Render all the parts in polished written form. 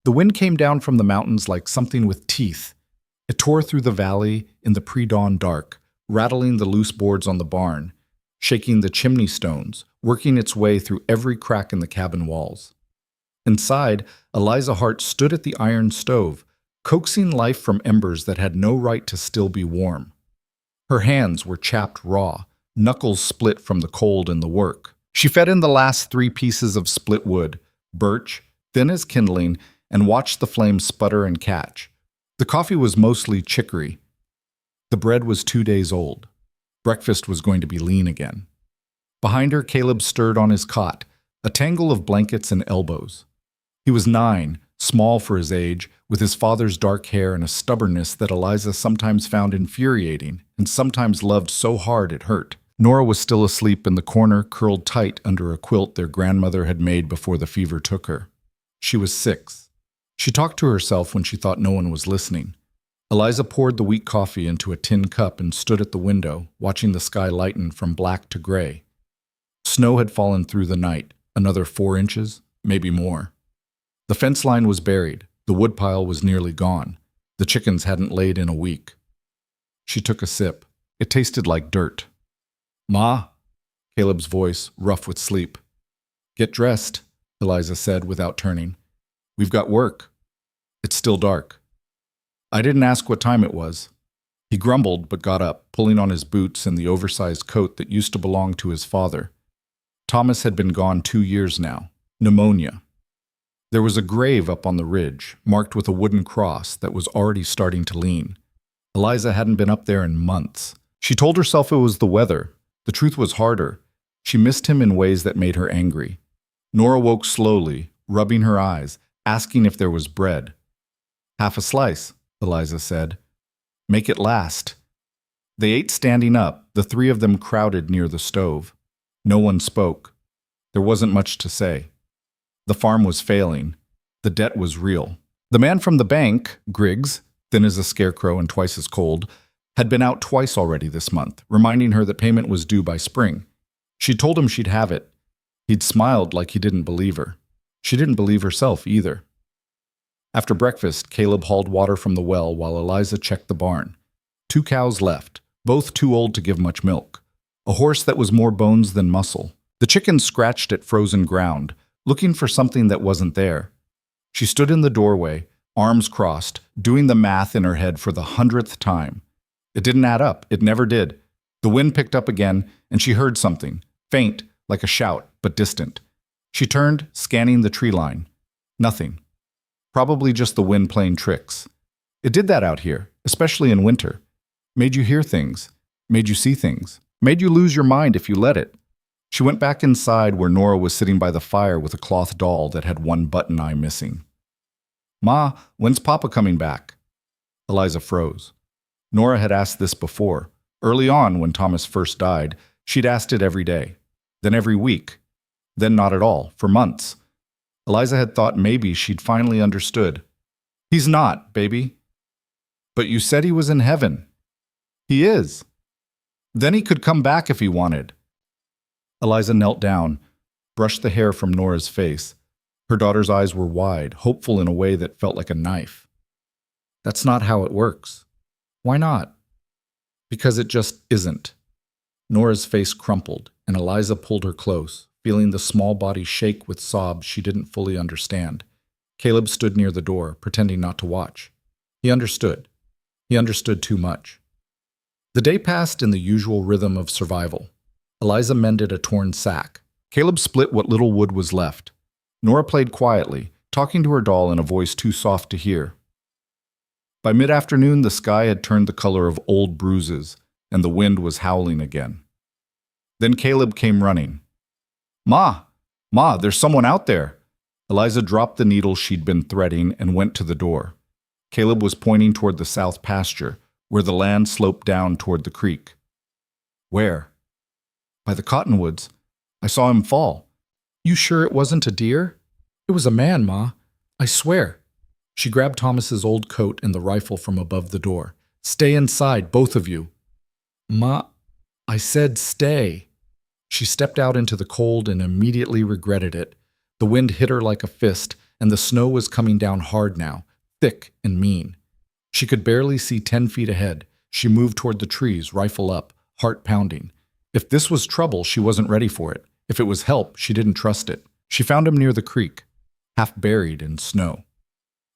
The wind came down from the mountains like something with teeth. It tore through the valley in the pre-dawn dark, rattling the loose boards on the barn, shaking the chimney stones, working its way through every crack in the cabin walls. Inside, Eliza Hart stood at the iron stove, coaxing life from embers that had no right to still be warm. Her hands were chapped raw, knuckles split from the cold and the work. She fed in the last 3 pieces of split wood, birch, thin as kindling, and watched the flames sputter and catch. The coffee was mostly chicory. The bread was 2 days old. Breakfast was going to be lean again. Behind her, Caleb stirred on his cot, a tangle of blankets and elbows. He was 9, small for his age, with his father's dark hair and a stubbornness that Eliza sometimes found infuriating and sometimes loved so hard it hurt. Nora was still asleep in the corner, curled tight under a quilt their grandmother had made before the fever took her. She was 6. She talked to herself when she thought no one was listening. Eliza poured the weak coffee into a tin cup and stood at the window, watching the sky lighten from black to gray. Snow had fallen through the night, another 4 inches, maybe more. The fence line was buried. The woodpile was nearly gone. The chickens hadn't laid in a week. She took a sip. It tasted like dirt. "Ma," Caleb's voice, rough with sleep. "Get dressed," Eliza said without turning. "We've got work." It's still dark. I didn't ask what time it was. He grumbled but got up, pulling on his boots and the oversized coat that used to belong to his father. Thomas had been gone 2 years now. Pneumonia. There was a grave up on the ridge, marked with a wooden cross that was already starting to lean. Eliza hadn't been up there in months. She told herself it was the weather. The truth was harder. She missed him in ways that made her angry. Nora woke slowly, rubbing her eyes, asking if there was bread. "Half a slice," Eliza said. "Make it last." They ate standing up, the 3 of them crowded near the stove. No one spoke. There wasn't much to say. The farm was failing. The debt was real. The man from the bank, Griggs, thin as a scarecrow and twice as cold, had been out twice already this month, reminding her that payment was due by spring. She told him she'd have it. He'd smiled like he didn't believe her. She didn't believe herself either. After breakfast, Caleb hauled water from the well while Eliza checked the barn. 2 cows left, both too old to give much milk. A horse that was more bones than muscle. The chickens scratched at frozen ground, looking for something that wasn't there. She stood in the doorway, arms crossed, doing the math in her head for the 100th time. It didn't add up. It never did. The wind picked up again, and she heard something, faint, like a shout, but distant. She turned, scanning the tree line. Nothing. Probably just the wind playing tricks. It did that out here, especially in winter. Made you hear things. Made you see things. Made you lose your mind if you let it. She went back inside where Nora was sitting by the fire with a cloth doll that had one button eye missing. "Ma, when's Papa coming back?" Eliza froze. Nora had asked this before. Early on, when Thomas first died, she'd asked it every day. Then every week. Then not at all, for months. Eliza had thought maybe she'd finally understood. "He's not, baby." "But you said he was in heaven." "He is." "Then he could come back if he wanted." Eliza knelt down, brushed the hair from Nora's face. Her daughter's eyes were wide, hopeful in a way that felt like a knife. "That's not how it works." "Why not?" "Because it just isn't." Nora's face crumpled, and Eliza pulled her close, feeling the small body shake with sobs she didn't fully understand. Caleb stood near the door, pretending not to watch. He understood. He understood too much. The day passed in the usual rhythm of survival. Eliza mended a torn sack. Caleb split what little wood was left. Nora played quietly, talking to her doll in a voice too soft to hear. By mid-afternoon, the sky had turned the color of old bruises, and the wind was howling again. Then Caleb came running. "Ma! Ma, there's someone out there!" Eliza dropped the needle she'd been threading and went to the door. Caleb was pointing toward the south pasture, where the land sloped down toward the creek. "Where?" "By the cottonwoods. I saw him fall." "You sure it wasn't a deer?" "It was a man, Ma. I swear." She grabbed Thomas's old coat and the rifle from above the door. "Stay inside, both of you." "Ma, I said stay." She stepped out into the cold and immediately regretted it. The wind hit her like a fist, and the snow was coming down hard now, thick and mean. She could barely see 10 feet ahead. She moved toward the trees, rifle up, heart pounding. If this was trouble, she wasn't ready for it. If it was help, she didn't trust it. She found him near the creek, half buried in snow.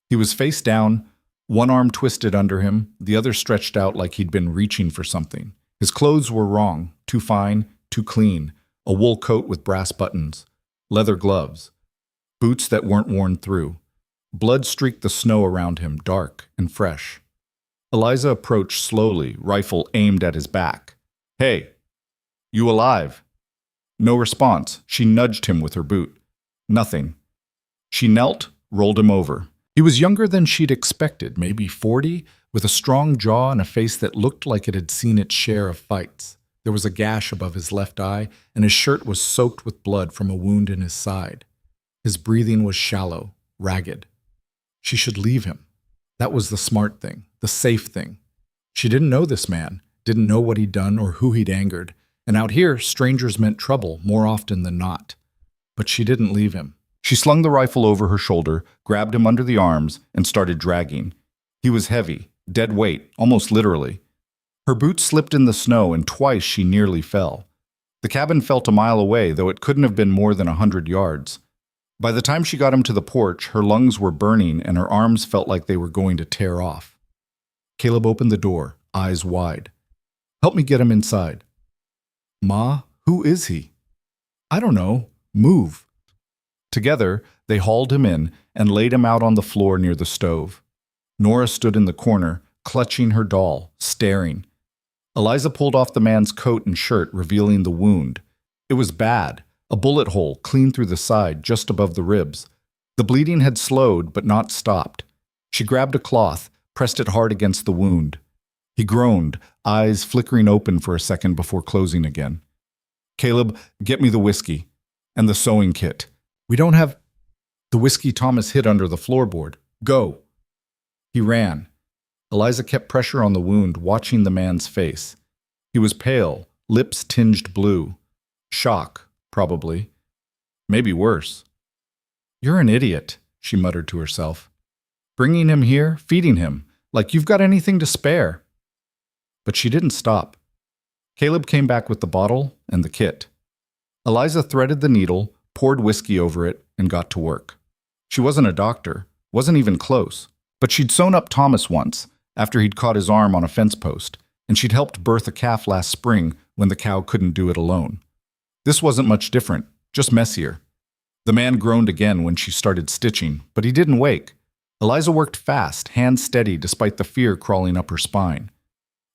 He was face down, one arm twisted under him, the other stretched out like he'd been reaching for something. His clothes were wrong, too fine, too clean, a wool coat with brass buttons, leather gloves, boots that weren't worn through. Blood streaked the snow around him, dark and fresh. Eliza approached slowly, rifle aimed at his back. "Hey, you alive?" No response. She nudged him with her boot. Nothing. She knelt, rolled him over. He was younger than she'd expected, maybe 40, with a strong jaw and a face that looked like it had seen its share of fights. There was a gash above his left eye, and his shirt was soaked with blood from a wound in his side. His breathing was shallow, ragged. She should leave him. That was the smart thing, the safe thing. She didn't know this man, didn't know what he'd done or who he'd angered, and out here, strangers meant trouble more often than not. But she didn't leave him. She slung the rifle over her shoulder, grabbed him under the arms, and started dragging. He was heavy, dead weight, almost literally. Her boots slipped in the snow, and twice she nearly fell. The cabin felt a mile away, though it couldn't have been more than 100 yards. By the time she got him to the porch, her lungs were burning and her arms felt like they were going to tear off. Caleb opened the door, eyes wide. "Help me get him inside." "Ma, who is he?" "I don't know. Move." Together, they hauled him in and laid him out on the floor near the stove. Nora stood in the corner, clutching her doll, staring. Eliza pulled off the man's coat and shirt, revealing the wound. It was bad, a bullet hole clean through the side, just above the ribs. The bleeding had slowed, but not stopped. She grabbed a cloth, pressed it hard against the wound. He groaned, eyes flickering open for a second before closing again. "Caleb, get me the whiskey. And the sewing kit." "We don't have—" The whiskey Thomas hid under the floorboard. "Go." He ran. Eliza kept pressure on the wound, watching the man's face. He was pale, lips tinged blue. Shock, probably. Maybe worse. "You're an idiot," she muttered to herself. "Bringing him here, feeding him, like you've got anything to spare." But she didn't stop. Caleb came back with the bottle and the kit. Eliza threaded the needle, poured whiskey over it, and got to work. She wasn't a doctor, wasn't even close, but she'd sewn up Thomas once, after he'd caught his arm on a fence post, and she'd helped birth a calf last spring when the cow couldn't do it alone. This wasn't much different, just messier. The man groaned again when she started stitching, but he didn't wake. Eliza worked fast, hands steady despite the fear crawling up her spine.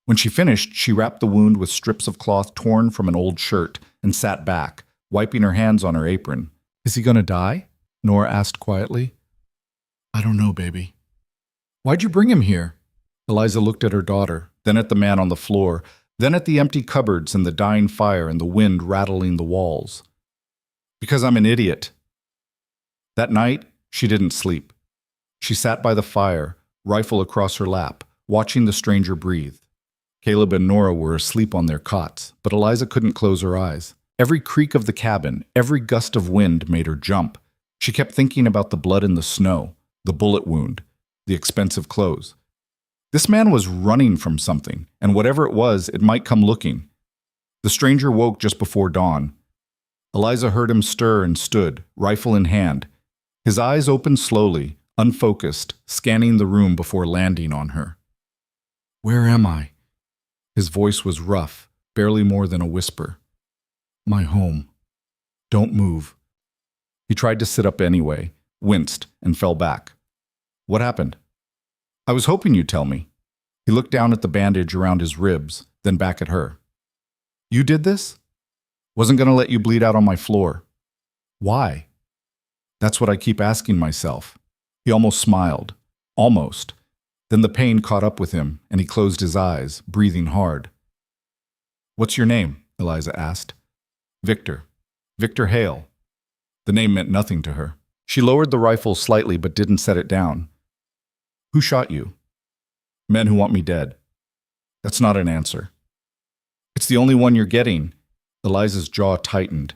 When she finished, she wrapped the wound with strips of cloth torn from an old shirt and sat back, wiping her hands on her apron. "Is he gonna die?" Nora asked quietly. "I don't know, baby." "Why'd you bring him here?" Eliza looked at her daughter, then at the man on the floor, then at the empty cupboards and the dying fire and the wind rattling the walls. "Because I'm an idiot." That night, she didn't sleep. She sat by the fire, rifle across her lap, watching the stranger breathe. Caleb and Nora were asleep on their cots, but Eliza couldn't close her eyes. Every creak of the cabin, every gust of wind made her jump. She kept thinking about the blood in the snow, the bullet wound, the expensive clothes. This man was running from something, and whatever it was, it might come looking. The stranger woke just before dawn. Eliza heard him stir and stood, rifle in hand. His eyes opened slowly, unfocused, scanning the room before landing on her. "Where am I?" His voice was rough, barely more than a whisper. "My home. Don't move." He tried to sit up anyway, winced, and fell back. "What happened?" "I was hoping you'd tell me." He looked down at the bandage around his ribs, then back at her. "You did this?" "Wasn't going to let you bleed out on my floor." "Why?" "That's what I keep asking myself." He almost smiled. Almost. Then the pain caught up with him, and he closed his eyes, breathing hard. "What's your name?" Eliza asked. "Victor. Victor Hale." The name meant nothing to her. She lowered the rifle slightly but didn't set it down. "Who shot you?" "Men who want me dead." "That's not an answer." "It's the only one you're getting." Eliza's jaw tightened.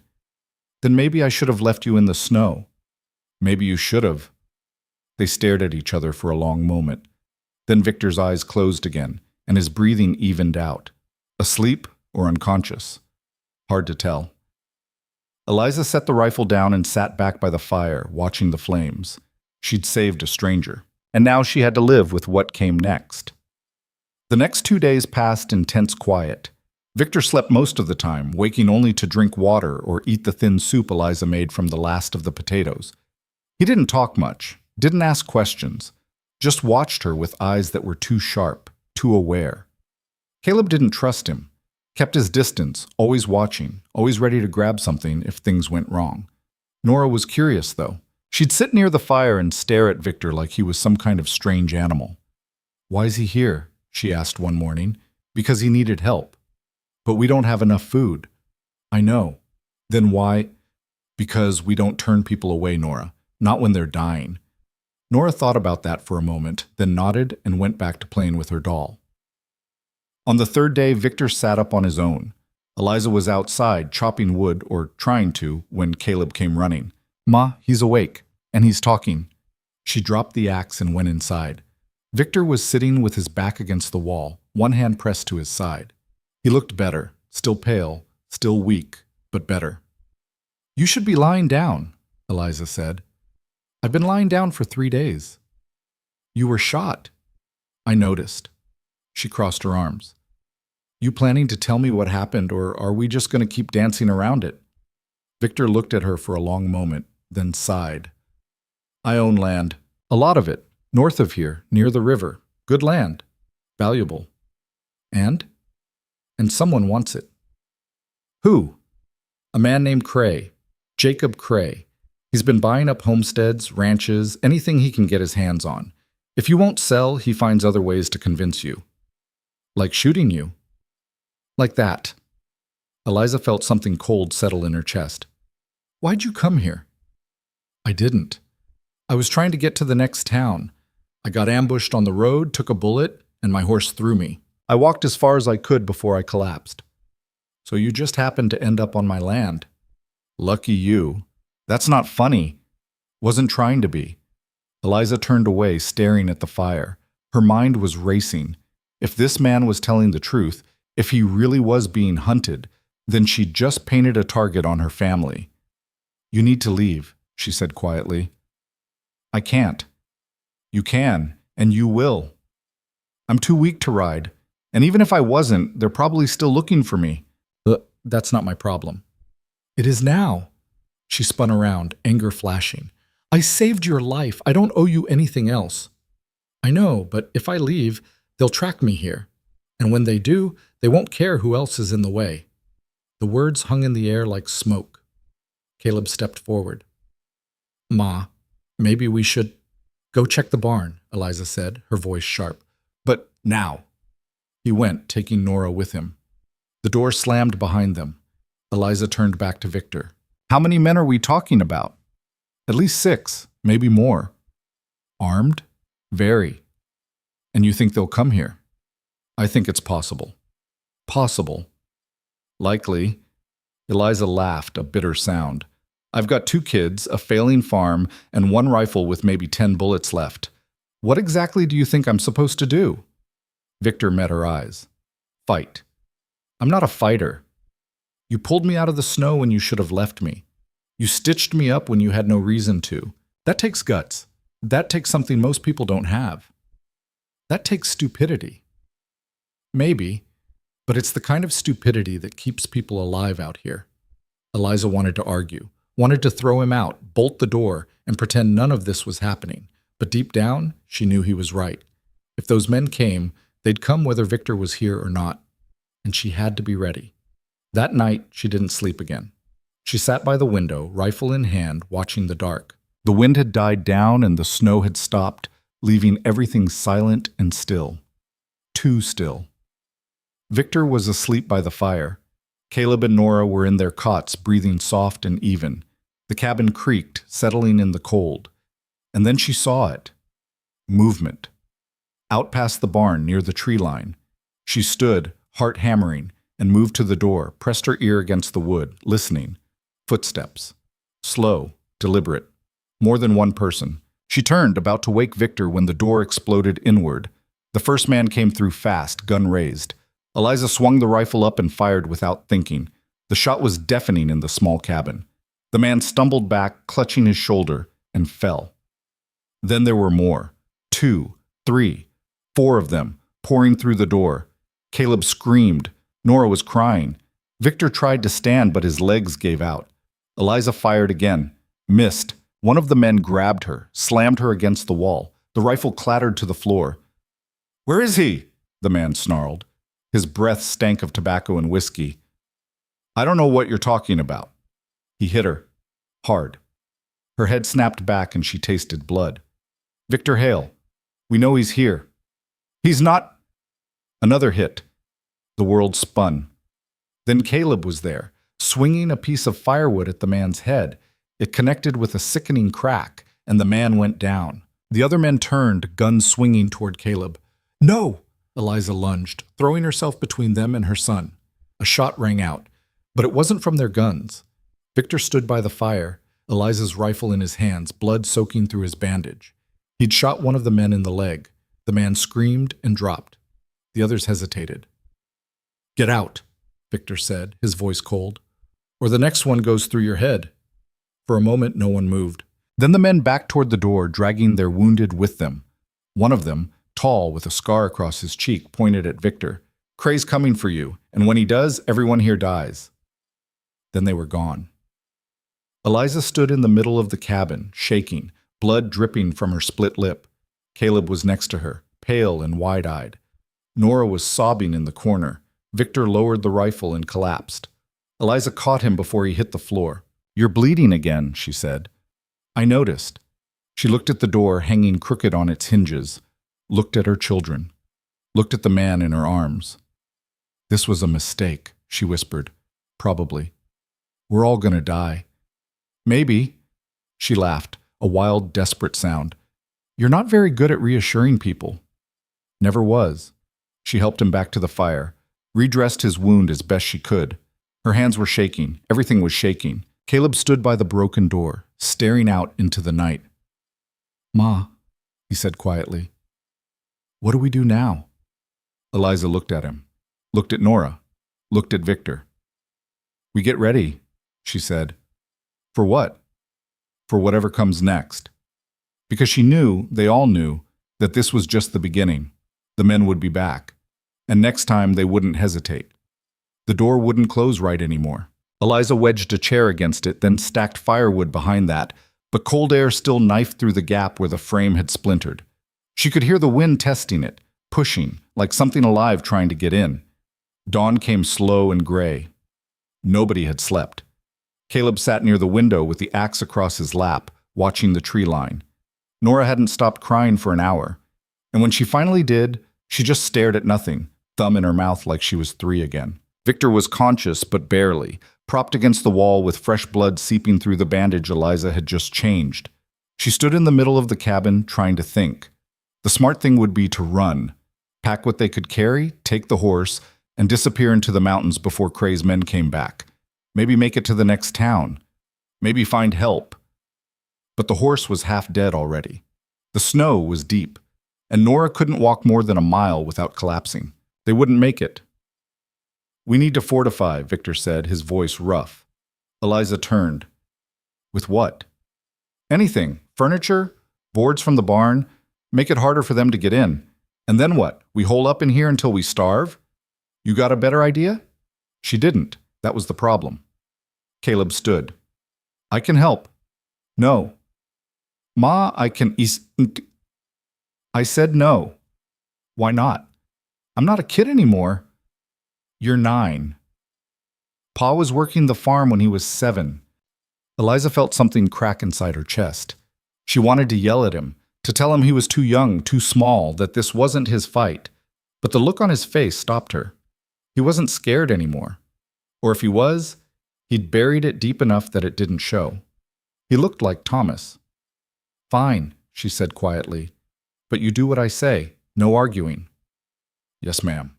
"Then maybe I should have left you in the snow." "Maybe you should have, They stared at each other for a long moment. Then Victor's eyes closed again, and his breathing evened out. Asleep or unconscious? Hard to tell. Eliza set the rifle down and sat back by the fire, watching the flames. She'd saved a stranger, and now she had to live with what came next. The next 2 days passed in tense quiet. Victor slept most of the time, waking only to drink water or eat the thin soup Eliza made from the last of the potatoes. He didn't talk much, didn't ask questions, just watched her with eyes that were too sharp, too aware. Caleb didn't trust him, kept his distance, always watching, always ready to grab something if things went wrong. Nora was curious, though. She'd sit near the fire and stare at Victor like he was some kind of strange animal. "Why is he here?" she asked one morning. "Because he needed help." "But we don't have enough food." "I know." "Then why?" "Because we don't turn people away, Nora. Not when they're dying." Nora thought about that for a moment, then nodded and went back to playing with her doll. On the third day, Victor sat up on his own. Eliza was outside, chopping wood, or trying to, when Caleb came running. "Ma, he's awake, and he's talking." She dropped the axe and went inside. Victor was sitting with his back against the wall, one hand pressed to his side. He looked better, still pale, still weak, but better. "You should be lying down," Eliza said. "I've been lying down for 3 days." "You were shot." "I noticed." She crossed her arms. "You planning to tell me what happened, or are we just going to keep dancing around it?" Victor looked at her for a long moment, then sighed. "I own land. A lot of it. North of here, near the river. Good land. Valuable. And? And someone wants it." "Who?" "A man named Cray. Jacob Cray. He's been buying up homesteads, ranches, anything he can get his hands on. If you won't sell, he finds other ways to convince you." "Like shooting you?" "Like that." Eliza felt something cold settle in her chest. "Why'd you come here?" "I didn't. I was trying to get to the next town. I got ambushed on the road, took a bullet, and my horse threw me. I walked as far as I could before I collapsed." "So you just happened to end up on my land." "Lucky you. That's not funny." "Wasn't trying to be." Eliza turned away, staring at the fire. Her mind was racing. If this man was telling the truth, if he really was being hunted, then she'd just painted a target on her family. "You need to leave," she said quietly. "I can't." "You can, and you will." "I'm too weak to ride, and even if I wasn't, they're probably still looking for me." That's not my problem." "It is now." She spun around, anger flashing. "I saved your life. I don't owe you anything else." "I know, but if I leave, they'll track me here. And when they do, they won't care who else is in the way." The words hung in the air like smoke. Caleb stepped forward. "Ma, maybe we should—" "Go check the barn," Eliza said, her voice sharp. "But now." He went, taking Nora with him. The door slammed behind them. Eliza turned back to Victor. "How many men are we talking about?" "At least 6, maybe more." "Armed?" "Very." "And you think they'll come here?" "I think it's possible." "Possible." "Likely." Eliza laughed, a bitter sound. "I've got 2 kids, a failing farm, and 1 rifle with maybe 10 bullets left. What exactly do you think I'm supposed to do?" Victor met her eyes. "Fight." "I'm not a fighter." "You pulled me out of the snow when you should have left me. You stitched me up when you had no reason to. That takes guts. That takes something most people don't have. That takes stupidity." "Maybe, but it's the kind of stupidity that keeps people alive out here." Eliza wanted to argue, wanted to throw him out, bolt the door, and pretend none of this was happening. But deep down, she knew he was right. If those men came, they'd come whether Victor was here or not. And she had to be ready. That night, she didn't sleep again. She sat by the window, rifle in hand, watching the dark. The wind had died down and the snow had stopped, leaving everything silent and still. Too still. Victor was asleep by the fire. Caleb and Nora were in their cots, breathing soft and even. The cabin creaked, settling in the cold. And then she saw it. Movement. Out past the barn, near the tree line. She stood, heart hammering, and moved to the door, pressed her ear against the wood, listening. Footsteps. Slow, deliberate. More than one person. She turned, about to wake Victor, when the door exploded inward. The first man came through fast, gun raised. Eliza swung the rifle up and fired without thinking. The shot was deafening in the small cabin. The man stumbled back, clutching his shoulder, and fell. Then there were more. 2, 3, 4 of them, pouring through the door. Caleb screamed. Nora was crying. Victor tried to stand, but his legs gave out. Eliza fired again. Missed. One of the men grabbed her, slammed her against the wall. The rifle clattered to the floor. "Where is he?" the man snarled. His breath stank of tobacco and whiskey. "I don't know what you're talking about." He hit her. Hard. Her head snapped back and she tasted blood. "Victor Hale. We know he's here." "He's not." Another hit. The world spun. Then Caleb was there, swinging a piece of firewood at the man's head. It connected with a sickening crack, and the man went down. The other men turned, guns swinging toward Caleb. "No!" Eliza lunged, throwing herself between them and her son. A shot rang out, but it wasn't from their guns. Victor stood by the fire, Eliza's rifle in his hands, blood soaking through his bandage. He'd shot one of the men in the leg. The man screamed and dropped. The others hesitated. "Get out," Victor said, his voice cold, "or the next one goes through your head." For a moment, no one moved. Then the men backed toward the door, dragging their wounded with them. One of them, tall, with a scar across his cheek, pointed at Victor. "Cray's coming for you, and when he does, everyone here dies." Then they were gone. Eliza stood in the middle of the cabin, shaking, blood dripping from her split lip. Caleb was next to her, pale and wide-eyed. Nora was sobbing in the corner. Victor lowered the rifle and collapsed. Eliza caught him before he hit the floor. "You're bleeding again," she said. "I noticed." She looked at the door hanging crooked on its hinges, looked at her children, looked at the man in her arms. "This was a mistake," she whispered. "Probably. We're all gonna die." "Maybe." She laughed, a wild, desperate sound. "You're not very good at reassuring people." "Never was." She helped him back to the fire, redressed his wound as best she could. Her hands were shaking. Everything was shaking. Caleb stood by the broken door, staring out into the night. "Ma," he said quietly, "what do we do now?" Eliza looked at him, looked at Nora, looked at Victor. "We get ready," she said. "For what?" "For whatever comes next." Because she knew, they all knew, that this was just the beginning. The men would be back. And next time they wouldn't hesitate. The door wouldn't close right anymore. Eliza wedged a chair against it, then stacked firewood behind that, but cold air still knifed through the gap where the frame had splintered. She could hear the wind testing it, pushing, like something alive trying to get in. Dawn came slow and gray. Nobody had slept. Caleb sat near the window with the axe across his lap, watching the tree line. Nora hadn't stopped crying for an hour, and when she finally did, she just stared at nothing, thumb in her mouth like she was 3 again. Victor was conscious, but barely, propped against the wall with fresh blood seeping through the bandage Eliza had just changed. She stood in the middle of the cabin, trying to think. The smart thing would be to run, pack what they could carry, take the horse, and disappear into the mountains before Cray's men came back. Maybe make it to the next town. Maybe find help. But the horse was half dead already. The snow was deep, and Nora couldn't walk more than a mile without collapsing. They wouldn't make it. "We need to fortify," Victor said, his voice rough. Eliza turned. "With what?" "Anything. Furniture, boards from the barn. Make it harder for them to get in. And then what? We hole up in here until we starve? You got a better idea?" She didn't. That was the problem. Caleb stood. "I can help." "No." "Ma, I can I said no." "Why not?" "I'm not a kid anymore." "You're 9. Pa was working the farm when he was 7. Eliza felt something crack inside her chest. She wanted to yell at him, to tell him he was too young, too small, that this wasn't his fight. But the look on his face stopped her. He wasn't scared anymore. Or if he was, he'd buried it deep enough that it didn't show. He looked like Thomas. "Fine," she said quietly. "But you do what I say. No arguing." "Yes, ma'am."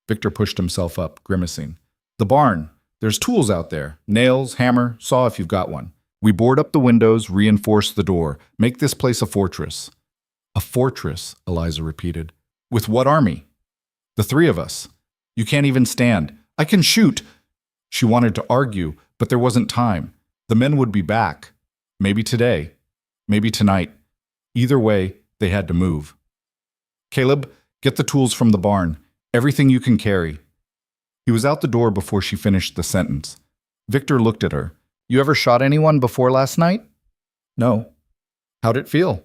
Victor pushed himself up, grimacing. "The barn. There's tools out there. Nails, hammer, saw if you've got one. We board up the windows, reinforce the door, make this place a fortress. A fortress, Eliza repeated. With what army? The three of us. You can't even stand. I can shoot. She wanted to argue, but there wasn't time. The men would be back. Maybe today. Maybe tonight. Either way, they had to move. Caleb, get the tools from the barn. Everything you can carry. He was out the door before she finished the sentence. Victor looked at her. You ever shot anyone before last night? No. How'd it feel?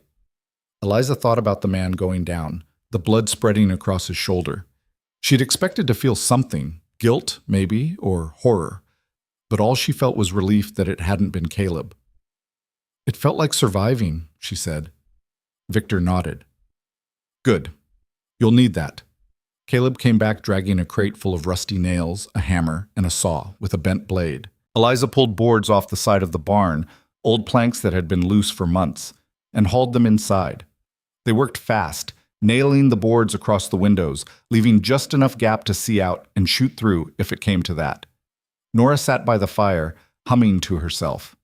Eliza thought about the man going down, the blood spreading across his shoulder. She'd expected to feel something, guilt, maybe, or horror. But all she felt was relief that it hadn't been Caleb. It felt like surviving, she said. Victor nodded. Good. You'll need that. Caleb came back dragging a crate full of rusty nails, a hammer, and a saw with a bent blade. Eliza pulled boards off the side of the barn, old planks that had been loose for months, and hauled them inside. They worked fast, nailing the boards across the windows, leaving just enough gap to see out and shoot through if it came to that. Nora sat by the fire, humming to herself.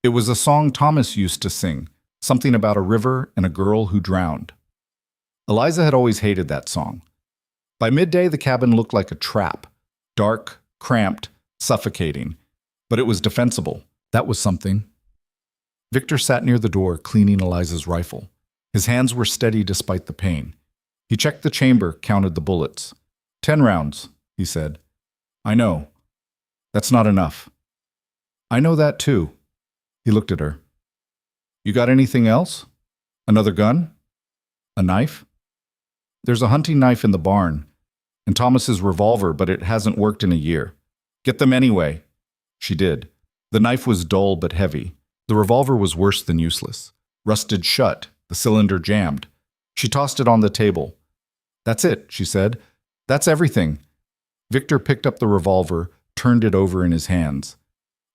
It was a song Thomas used to sing, something about a river and a girl who drowned. Eliza had always hated that song. By midday, the cabin looked like a trap, dark, cramped, suffocating. But it was defensible. That was something. Victor sat near the door, cleaning Eliza's rifle. His hands were steady despite the pain. He checked the chamber, counted the bullets. 10 rounds, he said. I know. That's not enough. I know that too. He looked at her. You got anything else? Another gun? A knife? There's a hunting knife in the barn, and Thomas's revolver, but it hasn't worked in a year. Get them anyway. She did. The knife was dull but heavy. The revolver was worse than useless. Rusted shut, the cylinder jammed. She tossed it on the table. That's it, she said. That's everything. Victor picked up the revolver, turned it over in his hands.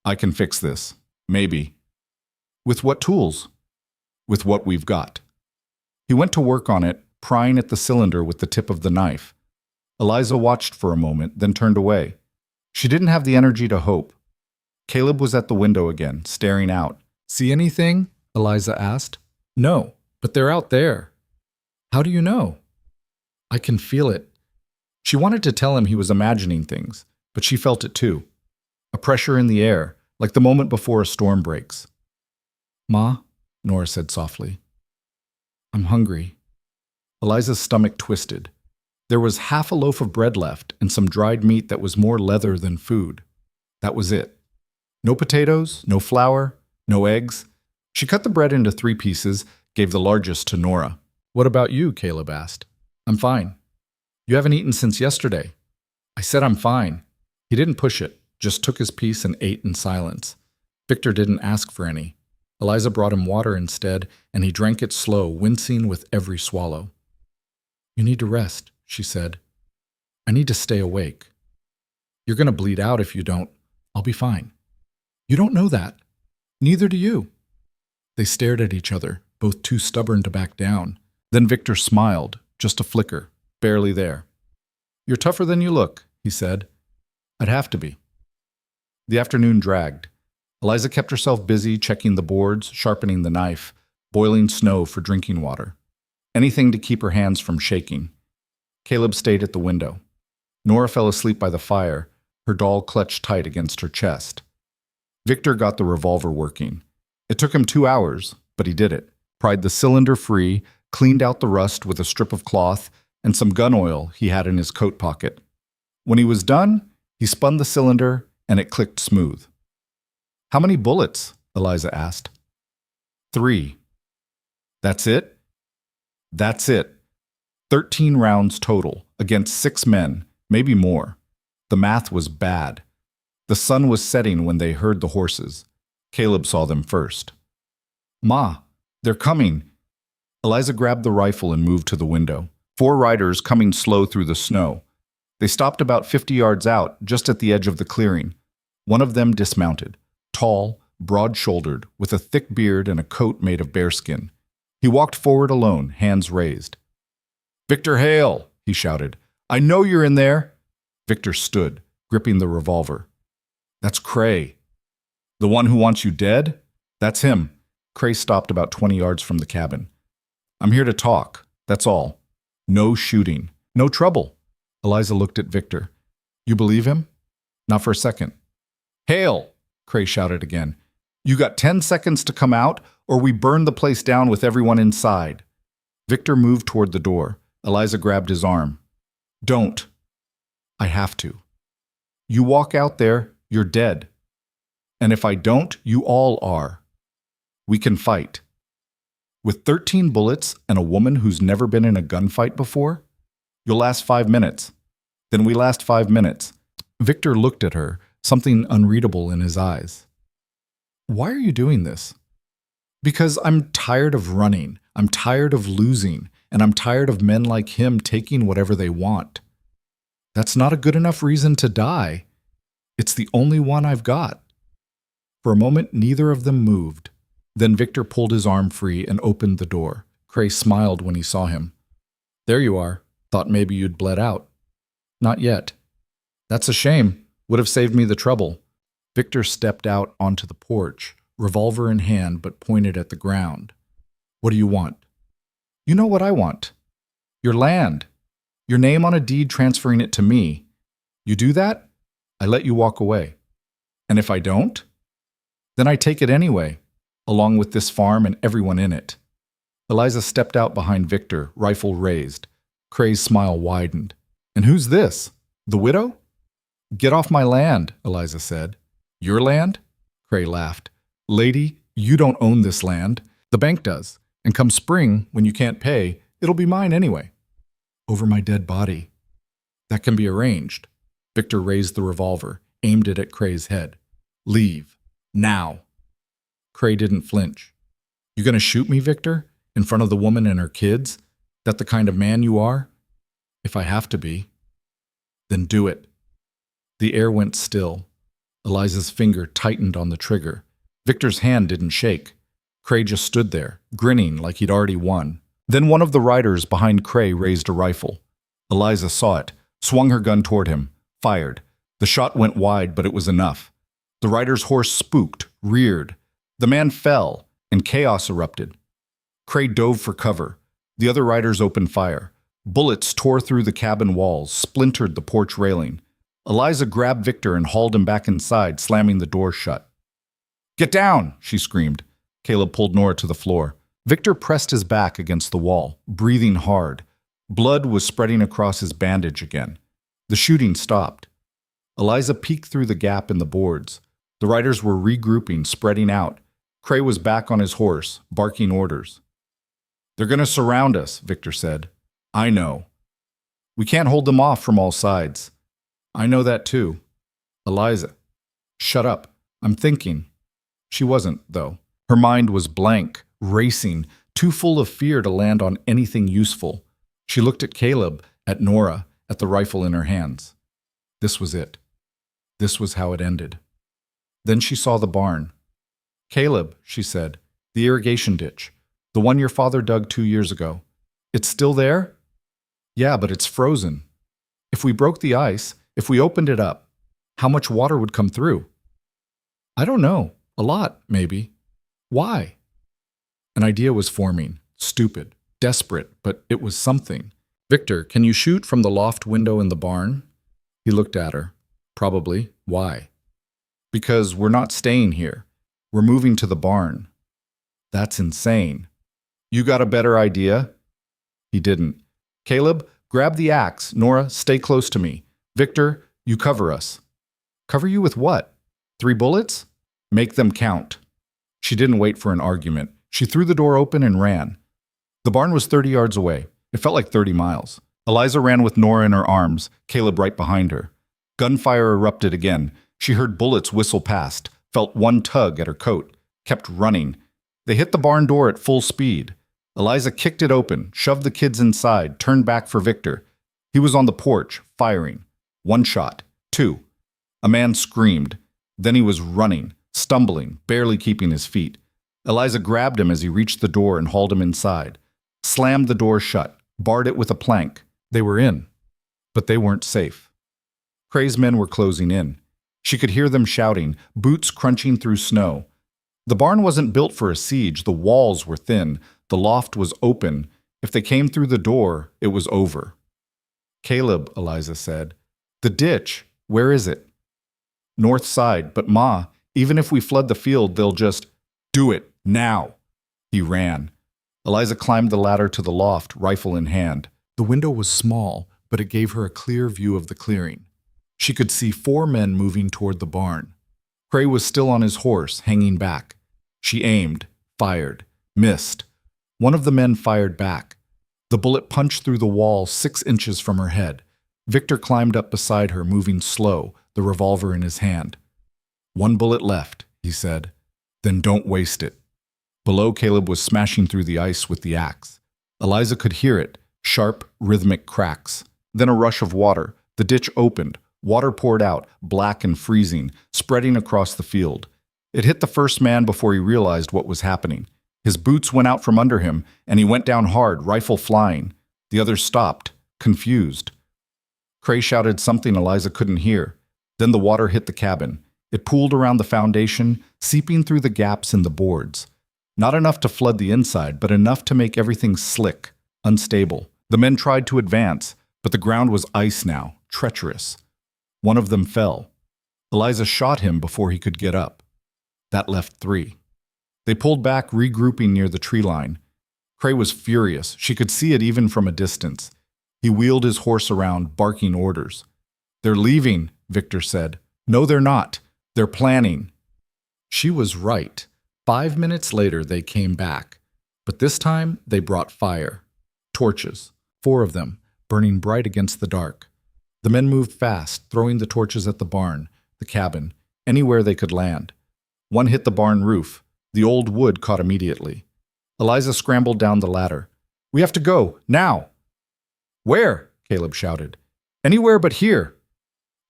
I can fix this. Maybe. With what tools? With what we've got. He went to work on it, prying at the cylinder with the tip of the knife. Eliza watched for a moment, then turned away. She didn't have the energy to hope. Caleb was at the window again, staring out. See anything? Eliza asked. No, but they're out there. How do you know? I can feel it. She wanted to tell him he was imagining things, but she felt it too. A pressure in the air, like the moment before a storm breaks. Ma, Nora said softly. I'm hungry. Eliza's stomach twisted. There was half a loaf of bread left and some dried meat that was more leather than food. That was it. No potatoes, no flour, no eggs. She cut the bread into 3 pieces, gave the largest to Nora. What about you? Caleb asked. I'm fine. You haven't eaten since yesterday. I said I'm fine. He didn't push it, just took his piece and ate in silence. Victor didn't ask for any. Eliza brought him water instead, and he drank it slow, wincing with every swallow. You need to rest, she said. I need to stay awake. You're going to bleed out if you don't. I'll be fine. You don't know that. Neither do you. They stared at each other, both too stubborn to back down. Then Victor smiled, just a flicker, barely there. You're tougher than you look, he said. I'd have to be. The afternoon dragged. Eliza kept herself busy checking the boards, sharpening the knife, boiling snow for drinking water. Anything to keep her hands from shaking. Caleb stayed at the window. Nora fell asleep by the fire, her doll clutched tight against her chest. Victor got the revolver working. It took him 2 hours, but he did it. Pried the cylinder free, cleaned out the rust with a strip of cloth and some gun oil he had in his coat pocket. When he was done, he spun the cylinder and it clicked smooth. How many bullets? Eliza asked. 3. That's it? That's it. 13 rounds total, against 6 men, maybe more. The math was bad. The sun was setting when they heard the horses. Caleb saw them first. Ma, they're coming. Eliza grabbed the rifle and moved to the window. 4 riders coming slow through the snow. They stopped about 50 yards out, just at the edge of the clearing. One of them dismounted, tall, broad-shouldered, with a thick beard and a coat made of bearskin. He walked forward alone, hands raised. Victor Hale, he shouted. I know you're in there. Victor stood, gripping the revolver. That's Cray. The one who wants you dead? That's him. Cray stopped about 20 yards from the cabin. I'm here to talk. That's all. No shooting. No trouble. Eliza looked at Victor. You believe him? Not for a second. Hail! Cray shouted again. You got 10 seconds to come out, or we burn the place down with everyone inside. Victor moved toward the door. Eliza grabbed his arm. Don't. I have to. You walk out there, you're dead. And if I don't, you all are. We can fight. With 13 bullets and a woman who's never been in a gunfight before, you'll last 5 minutes. Then we last 5 minutes. Victor looked at her, something unreadable in his eyes. Why are you doing this? Because I'm tired of running. I'm tired of losing. And I'm tired of men like him taking whatever they want. That's not a good enough reason to die. It's the only one I've got. For a moment, neither of them moved. Then Victor pulled his arm free and opened the door. Cray smiled when he saw him. There you are. Thought maybe you'd bled out. Not yet. That's a shame. Would have saved me the trouble. Victor stepped out onto the porch, revolver in hand but pointed at the ground. What do you want? You know what I want. Your land. Your name on a deed transferring it to me. You do that, I let you walk away. And if I don't, then I take it anyway, along with this farm and everyone in it. Eliza stepped out behind Victor, rifle raised. Cray's smile widened. And who's this? The widow? Get off my land, Eliza said. Your land? Cray laughed. Lady, you don't own this land. The bank does. And come spring, when you can't pay, it'll be mine anyway. Over my dead body. That can be arranged. Victor raised the revolver, aimed it at Cray's head. Leave. Now. Cray didn't flinch. You gonna shoot me, Victor? In front of the woman and her kids? That the kind of man you are? If I have to be. Then do it. The air went still. Eliza's finger tightened on the trigger. Victor's hand didn't shake. Cray just stood there, grinning like he'd already won. Then one of the riders behind Cray raised a rifle. Eliza saw it, swung her gun toward him, fired. The shot went wide, but it was enough. The rider's horse spooked, reared. The man fell, and chaos erupted. Cray dove for cover. The other riders opened fire. Bullets tore through the cabin walls, splintered the porch railing. Eliza grabbed Victor and hauled him back inside, slamming the door shut. Get down, she screamed. Caleb pulled Nora to the floor. Victor pressed his back against the wall, breathing hard. Blood was spreading across his bandage again. The shooting stopped. Eliza peeked through the gap in the boards. The riders were regrouping, spreading out. Cray was back on his horse, barking orders. They're going to surround us, Victor said. I know. We can't hold them off from all sides. I know that too. Eliza. Shut up. I'm thinking. She wasn't, though. Her mind was blank, racing, too full of fear to land on anything useful. She looked at Caleb, at Nora, at the rifle in her hands. This was it. This was how it ended. Then she saw the barn. Caleb, she said, the irrigation ditch, the one your father dug 2 years ago. It's still there? Yeah, but it's frozen. If we broke the ice, if we opened it up, how much water would come through? I don't know. A lot, maybe. Why? An idea was forming. Stupid. Desperate, but it was something. Victor, can you shoot from the loft window in the barn? He looked at her. Probably. Why? Because we're not staying here. We're moving to the barn. That's insane. You got a better idea? He didn't. Caleb, grab the axe. Nora, stay close to me. Victor, you cover us. Cover you with what? 3 bullets? Make them count. She didn't wait for an argument. She threw the door open and ran. The barn was 30 yards away. It felt like 30 miles. Eliza ran with Nora in her arms, Caleb right behind her. Gunfire erupted again. She heard bullets whistle past, felt one tug at her coat, kept running. They hit the barn door at full speed. Eliza kicked it open, shoved the kids inside, turned back for Victor. He was on the porch, firing. 1 shot. 2. A man screamed. Then he was running, stumbling, barely keeping his feet. Eliza grabbed him as he reached the door and hauled him inside. Slammed the door shut, barred it with a plank. They were in. But they weren't safe. Cray's men were closing in. She could hear them shouting, boots crunching through snow. The barn wasn't built for a siege. The walls were thin. The loft was open. If they came through the door, it was over. Caleb, Eliza said. The ditch. Where is it? North side. But Ma, even if we flood the field, they'll just... Do it. Now. He ran. Eliza climbed the ladder to the loft, rifle in hand. The window was small, but it gave her a clear view of the clearing. She could see 4 men moving toward the barn. Cray was still on his horse, hanging back. She aimed, fired, missed. One of the men fired back. The bullet punched through the wall 6 inches from her head. Victor climbed up beside her, moving slow, the revolver in his hand. 1 bullet left, he said. Then don't waste it. Below, Caleb was smashing through the ice with the axe. Eliza could hear it, sharp, rhythmic cracks. Then a rush of water. The ditch opened. Water poured out, black and freezing, spreading across the field. It hit the first man before he realized what was happening. His boots went out from under him, and he went down hard, rifle flying. The others stopped, confused. Cray shouted something Eliza couldn't hear. Then the water hit the cabin. It pooled around the foundation, seeping through the gaps in the boards. Not enough to flood the inside, but enough to make everything slick, unstable. The men tried to advance, but the ground was ice now, treacherous. One of them fell. Eliza shot him before he could get up. That left 3. They pulled back, regrouping near the tree line. Cray was furious. She could see it even from a distance. He wheeled his horse around, barking orders. They're leaving, Victor said. No, they're not. They're planning. She was right. 5 minutes later, they came back. But this time, they brought fire. Torches. 4 of them, burning bright against the dark. The men moved fast, throwing the torches at the barn, the cabin, anywhere they could land. One hit the barn roof. The old wood caught immediately. Eliza scrambled down the ladder. We have to go, now! Where? Caleb shouted. Anywhere but here.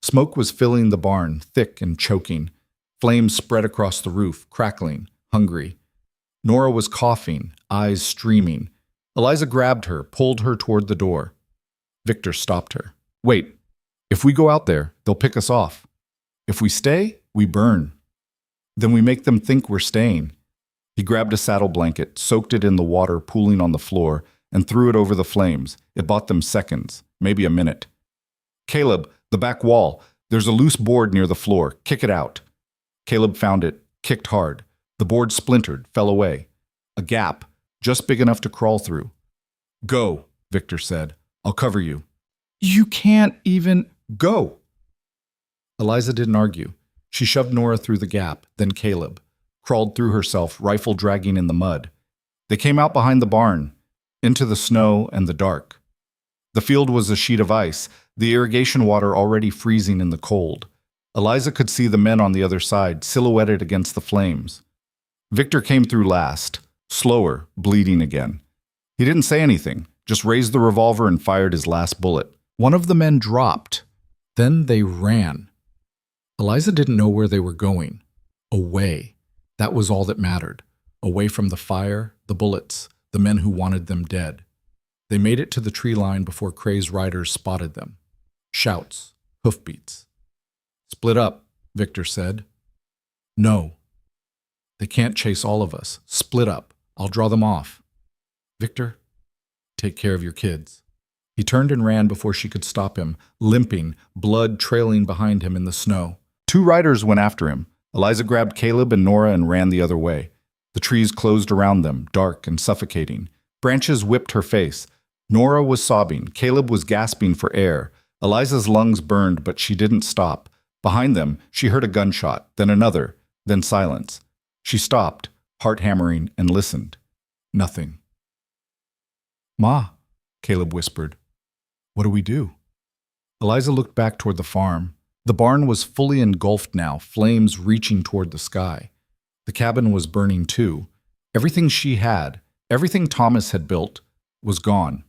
Smoke was filling the barn, thick and choking. Flames spread across the roof, crackling, hungry. Nora was coughing, eyes streaming. Eliza grabbed her, pulled her toward the door. Victor stopped her. Wait, if we go out there, they'll pick us off. If we stay, we burn. Then we make them think we're staying. He grabbed a saddle blanket, soaked it in the water pooling on the floor, and threw it over the flames. It bought them seconds, maybe a minute. Caleb, the back wall. There's a loose board near the floor. Kick it out. Caleb found it, kicked hard. The board splintered, fell away. A gap, just big enough to crawl through. Go, Victor said. I'll cover you. You can't even... Go! Eliza didn't argue. She shoved Nora through the gap, then Caleb. Crawled through herself, rifle dragging in the mud. They came out behind the barn, into the snow and the dark. The field was a sheet of ice, the irrigation water already freezing in the cold. Eliza could see the men on the other side, silhouetted against the flames. Victor came through last, slower, bleeding again. He didn't say anything, just raised the revolver and fired his last bullet. One of the men dropped. Then they ran. Eliza didn't know where they were going. Away. That was all that mattered. Away from the fire, the bullets, the men who wanted them dead. They made it to the tree line before Cray's riders spotted them. Shouts, hoofbeats. Split up, Victor said. No. They can't chase all of us. Split up. I'll draw them off. Victor, take care of your kids. He turned and ran before she could stop him, limping, blood trailing behind him in the snow. 2 riders went after him. Eliza grabbed Caleb and Nora and ran the other way. The trees closed around them, dark and suffocating. Branches whipped her face. Nora was sobbing. Caleb was gasping for air. Eliza's lungs burned, but she didn't stop. Behind them, she heard a gunshot, then another, then silence. She stopped, heart hammering, and listened. Nothing. Ma, Caleb whispered. What do we do? Eliza looked back toward the farm. The barn was fully engulfed now, flames reaching toward the sky. The cabin was burning too. Everything she had, everything Thomas had built, was gone.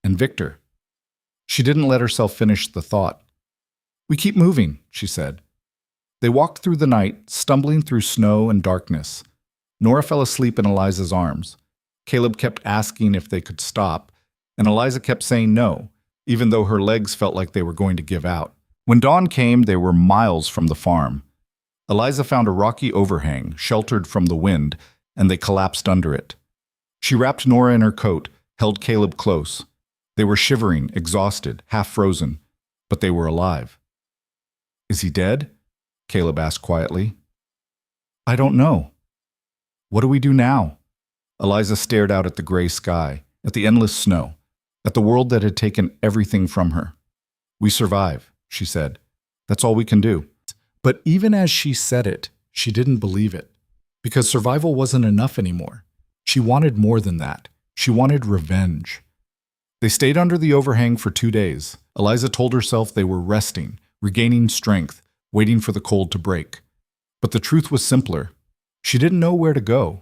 And Victor. She didn't let herself finish the thought. We keep moving, she said. They walked through the night, stumbling through snow and darkness. Nora fell asleep in Eliza's arms. Caleb kept asking if they could stop, and Eliza kept saying no, even though her legs felt like they were going to give out. When dawn came, they were miles from the farm. Eliza found a rocky overhang, sheltered from the wind, and they collapsed under it. She wrapped Nora in her coat, held Caleb close. They were shivering, exhausted, half frozen, but they were alive. "Is he dead?" Caleb asked quietly. "I don't know." "What do we do now?" Eliza stared out at the gray sky, at the endless snow, at the world that had taken everything from her. "We survive," she said. "That's all we can do." But even as she said it, she didn't believe it, because survival wasn't enough anymore. She wanted more than that. She wanted revenge. They stayed under the overhang for 2 days. Eliza told herself they were resting, regaining strength, waiting for the cold to break. But the truth was simpler. She didn't know where to go.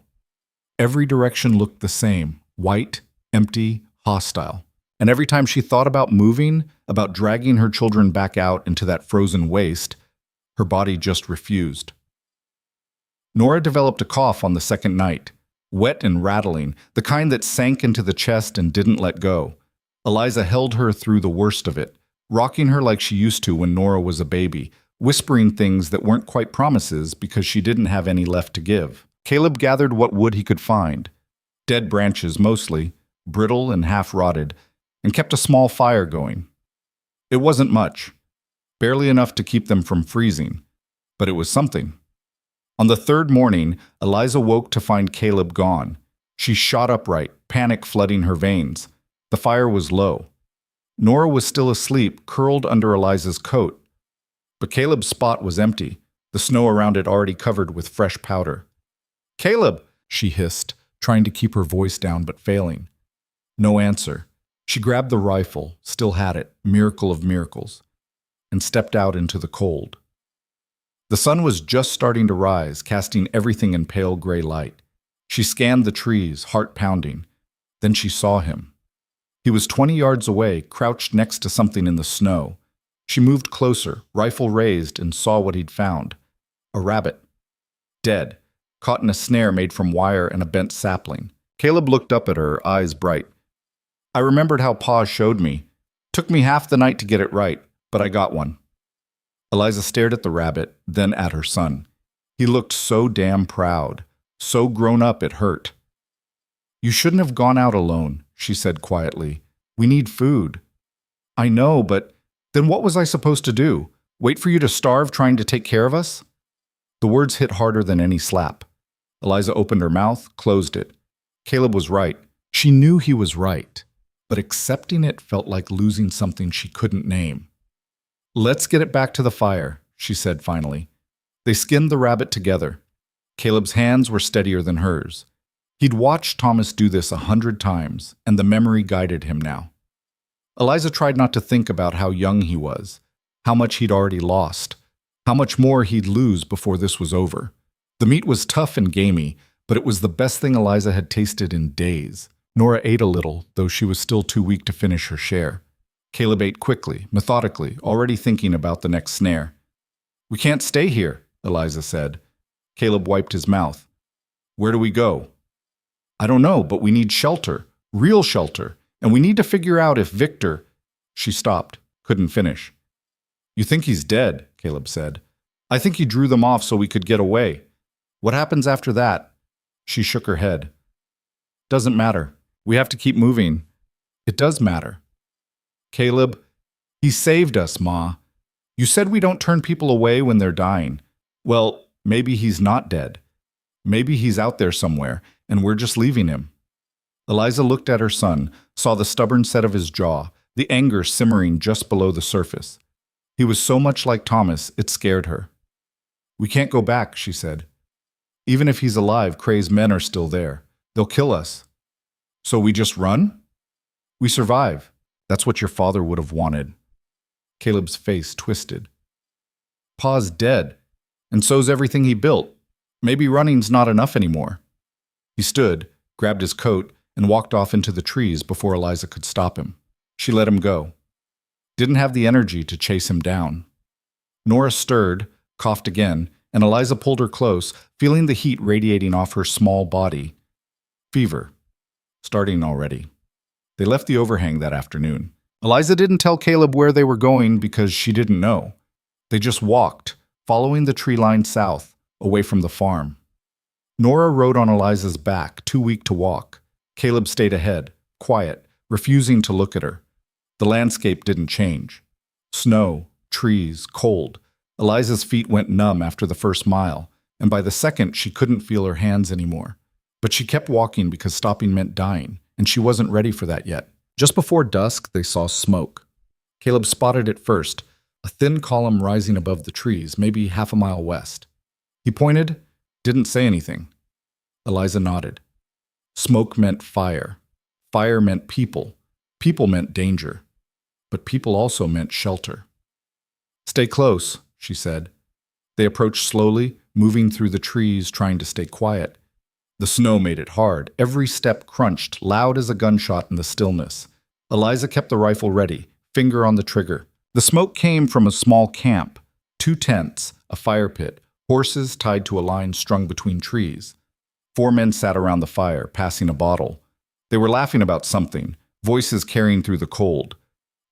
Every direction looked the same, white, empty, hostile. And every time she thought about moving, about dragging her children back out into that frozen waste, her body just refused. Nora developed a cough on the second night, wet and rattling, the kind that sank into the chest and didn't let go. Eliza held her through the worst of it, rocking her like she used to when Nora was a baby, whispering things that weren't quite promises because she didn't have any left to give. Caleb gathered what wood he could find, dead branches mostly, brittle and half-rotted, and kept a small fire going. It wasn't much, barely enough to keep them from freezing, but it was something. On the third morning, Eliza woke to find Caleb gone. She shot upright, panic flooding her veins. The fire was low. Nora was still asleep, curled under Eliza's coat. But Caleb's spot was empty, the snow around it already covered with fresh powder. "Caleb!" she hissed, trying to keep her voice down but failing. No answer. She grabbed the rifle, still had it, miracle of miracles, and stepped out into the cold. The sun was just starting to rise, casting everything in pale gray light. She scanned the trees, heart pounding. Then she saw him. He was 20 yards away, crouched next to something in the snow. She moved closer, rifle raised, and saw what he'd found. A rabbit. Dead, caught in a snare made from wire and a bent sapling. Caleb looked up at her, eyes bright. "I remembered how Pa showed me. Took me half the night to get it right, but I got one." Eliza stared at the rabbit, then at her son. He looked so damn proud, so grown up it hurt. "You shouldn't have gone out alone," she said quietly. "We need food." "I know, but then what was I supposed to do? Wait for you to starve trying to take care of us?" The words hit harder than any slap. Eliza opened her mouth, closed it. Caleb was right. She knew he was right, but accepting it felt like losing something she couldn't name. "Let's get it back to the fire," she said finally. They skinned the rabbit together. Caleb's hands were steadier than hers. He'd watched Thomas do this 100 times, and the memory guided him now. Eliza tried not to think about how young he was, how much he'd already lost, how much more he'd lose before this was over. The meat was tough and gamey, but it was the best thing Eliza had tasted in days. Nora ate a little, though she was still too weak to finish her share. Caleb ate quickly, methodically, already thinking about the next snare. "We can't stay here," Eliza said. Caleb wiped his mouth. "Where do we go?" "I don't know, but we need shelter, real shelter, and we need to figure out if Victor—" She stopped, couldn't finish. "You think he's dead," Caleb said. "I think he drew them off so we could get away. What happens after that?" She shook her head. "Doesn't matter. We have to keep moving." "It does matter." "Caleb, he saved us, Ma. You said we don't turn people away when they're dying. Well, maybe he's not dead. Maybe he's out there somewhere, and we're just leaving him." Eliza looked at her son, saw the stubborn set of his jaw, the anger simmering just below the surface. He was so much like Thomas, it scared her. "We can't go back," she said. "Even if he's alive, Cray's men are still there. They'll kill us." "So we just run?" "We survive. That's what your father would have wanted." Caleb's face twisted. "Pa's dead, and so's everything he built. Maybe running's not enough anymore." He stood, grabbed his coat, and walked off into the trees before Eliza could stop him. She let him go. Didn't have the energy to chase him down. Nora stirred, coughed again, and Eliza pulled her close, feeling the heat radiating off her small body. Fever. Starting already. They left the overhang that afternoon. Eliza didn't tell Caleb where they were going because she didn't know. They just walked, following the tree line south, away from the farm. Nora rode on Eliza's back, too weak to walk. Caleb stayed ahead, quiet, refusing to look at her. The landscape didn't change. Snow, trees, cold. Eliza's feet went numb after the first mile, and by the second she couldn't feel her hands anymore. But she kept walking because stopping meant dying, and she wasn't ready for that yet. Just before dusk, they saw smoke. Caleb spotted it first, a thin column rising above the trees, maybe half a mile west. He pointed, didn't say anything. Eliza nodded. Smoke meant fire. Fire meant people. People meant danger. But people also meant shelter. Stay close, she said. They approached slowly, moving through the trees, trying to stay quiet. The snow made it hard. Every step crunched, loud as a gunshot in the stillness. Eliza kept the rifle ready, finger on the trigger. The smoke came from a small camp, 2 tents, a fire pit, horses tied to a line strung between trees. 4 men sat around the fire, passing a bottle. They were laughing about something, voices carrying through the cold.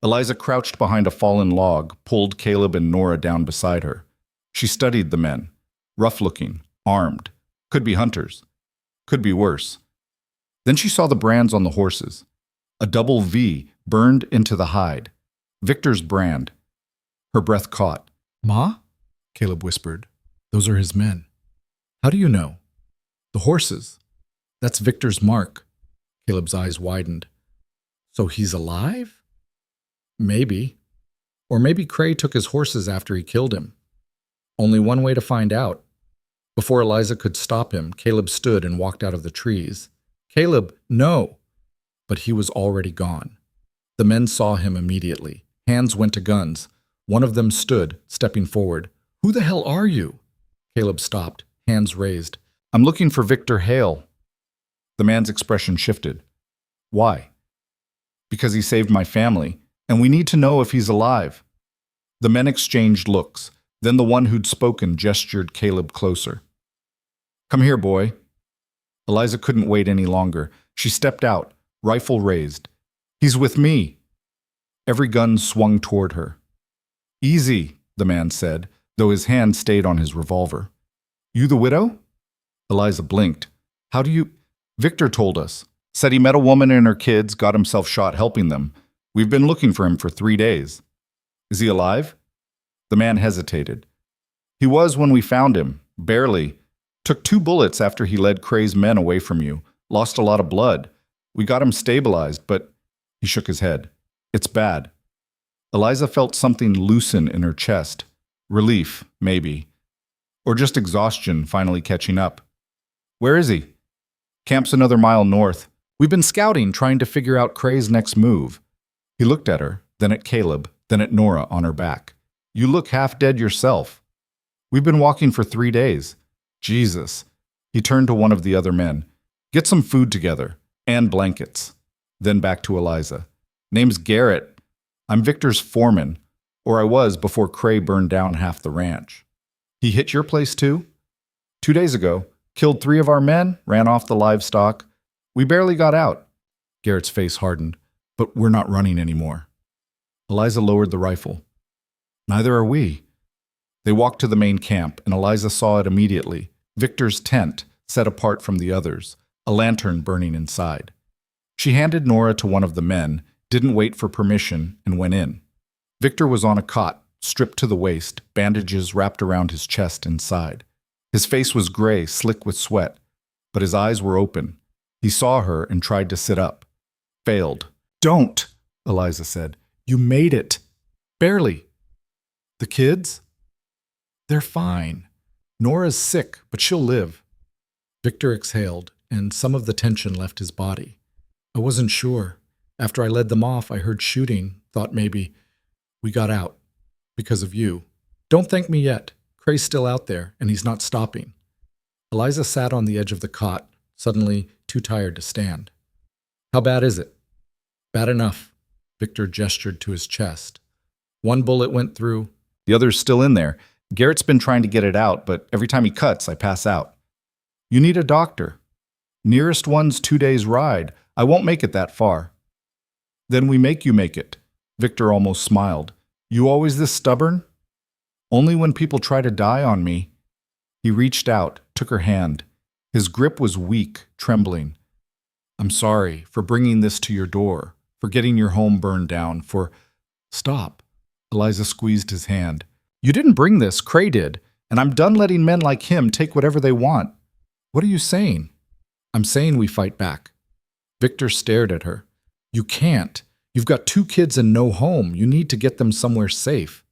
Eliza crouched behind a fallen log, pulled Caleb and Nora down beside her. She studied the men. Rough-looking, armed. Could be hunters. Could be worse. Then she saw the brands on the horses. A double V burned into the hide. Victor's brand. Her breath caught. "Ma?" Caleb whispered. "Those are his men." "How do you know?" "The horses. That's Victor's mark." Caleb's eyes widened. "So he's alive?" "Maybe. Or maybe Cray took his horses after he killed him. Only one way to find out." Before Eliza could stop him, Caleb stood and walked out of the trees. "Caleb, no!" But he was already gone. The men saw him immediately. Hands went to guns. One of them stood, stepping forward. "Who the hell are you?" Caleb stopped, hands raised. "I'm looking for Victor Hale." The man's expression shifted. "Why?" "Because he saved my family, and we need to know if he's alive." The men exchanged looks. Then the one who'd spoken gestured Caleb closer. "Come here, boy." Eliza couldn't wait any longer. She stepped out, rifle raised. "He's with me." Every gun swung toward her. "Easy," the man said, though his hand stayed on his revolver. "You the widow?" Eliza blinked. "How do you—" "Victor told us. Said he met a woman and her kids, got himself shot helping them. We've been looking for him for 3 days." "Is he alive?" The man hesitated. "He was when we found him. Barely. Took 2 bullets after he led Cray's men away from you. Lost a lot of blood. We got him stabilized, but—" He shook his head. "It's bad." Eliza felt something loosen in her chest. Relief, maybe. Or just exhaustion finally catching up. "Where is he?" "Camp's another mile north. We've been scouting, trying to figure out Cray's next move." He looked at her, then at Caleb, then at Nora on her back. "You look half dead yourself." "We've been walking for 3 days." "Jesus." He turned to one of the other men. "Get some food together. And blankets." Then back to Eliza. "Name's Garrett. I'm Victor's foreman. Or I was before Cray burned down half the ranch." "He hit your place too?" "2 days ago. Killed 3 of our men, ran off the livestock. We barely got out." Garrett's face hardened. "But we're not running anymore." Eliza lowered the rifle. "Neither are we." They walked to the main camp, and Eliza saw it immediately. Victor's tent, set apart from the others, a lantern burning inside. She handed Nora to one of the men, didn't wait for permission, and went in. Victor was on a cot, stripped to the waist, bandages wrapped around his chest and side. His face was gray, slick with sweat, but his eyes were open. He saw her and tried to sit up. Failed. "Don't," Eliza said. "You made it." "Barely." "The kids?" "They're fine. Nora's sick, but she'll live." Victor exhaled, and some of the tension left his body. "I wasn't sure. After I led them off, I heard shooting, thought maybe we got out. Because of you. Don't thank me yet. Cray's still out there, and he's not stopping." Eliza sat on the edge of the cot, suddenly too tired to stand. "How bad is it?" "Bad enough." Victor gestured to his chest. "1 bullet went through. The other's still in there. Garrett's been trying to get it out, but every time he cuts, I pass out." "You need a doctor." "Nearest one's 2 days' ride. I won't make it that far." "Then we make you make it." Victor almost smiled. "You always this stubborn?" Only when people try to die on me. He reached out, took her hand. His grip was weak, trembling. I'm sorry for bringing this to your door, for getting your home burned down, for... Stop. Eliza squeezed his hand. You didn't bring this, Cray did, and I'm done letting men like him take whatever they want. What are you saying? I'm saying we fight back. Victor stared at her. You can't. You've got 2 kids and no home. You need to get them somewhere safe.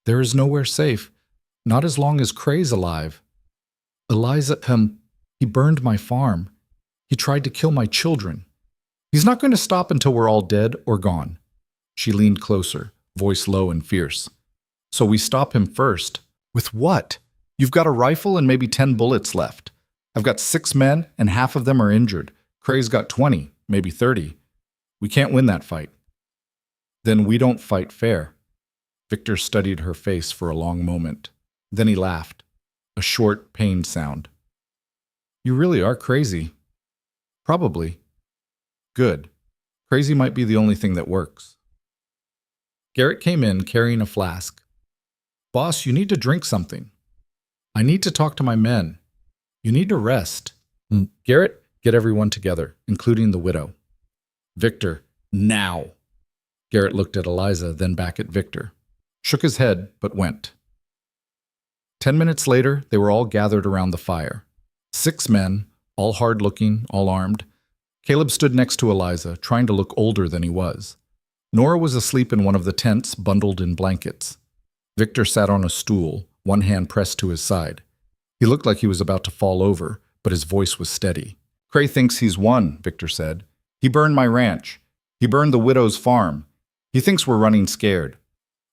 There is nowhere safe. Not as long as Cray's alive. Eliza, he burned my farm. He tried to kill my children. He's not going to stop until we're all dead or gone. She leaned closer, voice low and fierce. So we stop him first. With what? You've got a rifle and maybe 10 bullets left. I've got 6 men and half of them are injured. Cray's got 20, maybe 30. We can't win that fight. Then we don't fight fair. Victor studied her face for a long moment. Then he laughed, a short, pained sound. You really are crazy. Probably. Good. Crazy might be the only thing that works. Garrett came in carrying a flask. Boss, you need to drink something. I need to talk to my men. You need to rest. Garrett, get everyone together, including the widow. Victor, now. Garrett looked at Eliza, then back at Victor. Shook his head, but went. 10 minutes later, they were all gathered around the fire. 6 men, all hard-looking, all armed. Caleb stood next to Eliza, trying to look older than he was. Nora was asleep in one of the tents, bundled in blankets. Victor sat on a stool, one hand pressed to his side. He looked like he was about to fall over, but his voice was steady. Cray thinks he's won, Victor said. He burned my ranch. He burned the widow's farm. He thinks we're running scared.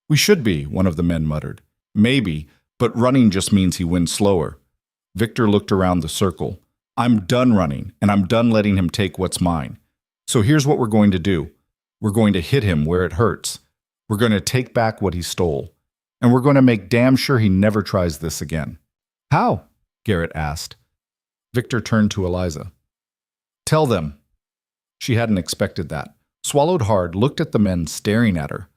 We should be, one of the men muttered. Maybe, but running just means he wins slower. Victor looked around the circle. I'm done running, and I'm done letting him take what's mine. So here's what we're going to do. We're going to hit him where it hurts. We're going to take back what he stole. And we're going to make damn sure he never tries this again. How? Garrett asked. Victor turned to Eliza. Tell them. She hadn't expected that. Swallowed hard, looked at the men staring at her.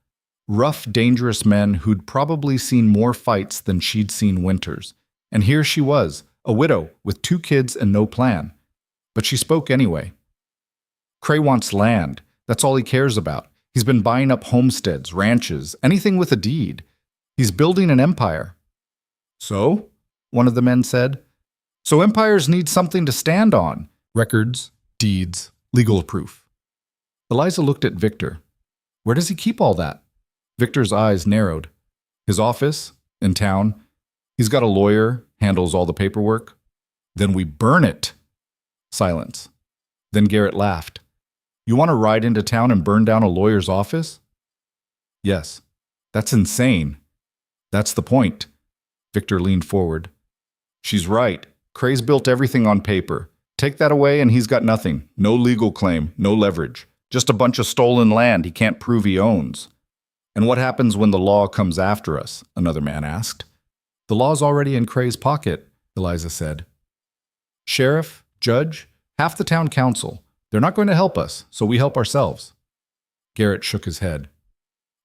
Rough, dangerous men who'd probably seen more fights than she'd seen winters. And here she was, a widow with 2 kids and no plan. But she spoke anyway. Cray wants land. That's all he cares about. He's been buying up homesteads, ranches, anything with a deed. He's building an empire. So? One of the men said. So empires need something to stand on. Records, deeds, legal proof. Eliza looked at Victor. Where does he keep all that? Victor's eyes narrowed. His office? In town? He's got a lawyer, handles all the paperwork. Then we burn it. Silence. Then Garrett laughed. You want to ride into town and burn down a lawyer's office? Yes. That's insane. That's the point. Victor leaned forward. She's right. Cray's built everything on paper. Take that away and he's got nothing. No legal claim, no leverage. Just a bunch of stolen land he can't prove he owns. And what happens when the law comes after us? Another man asked. The law's already in Cray's pocket, Eliza said. Sheriff, judge, half the town council. They're not going to help us, so we help ourselves. Garrett shook his head.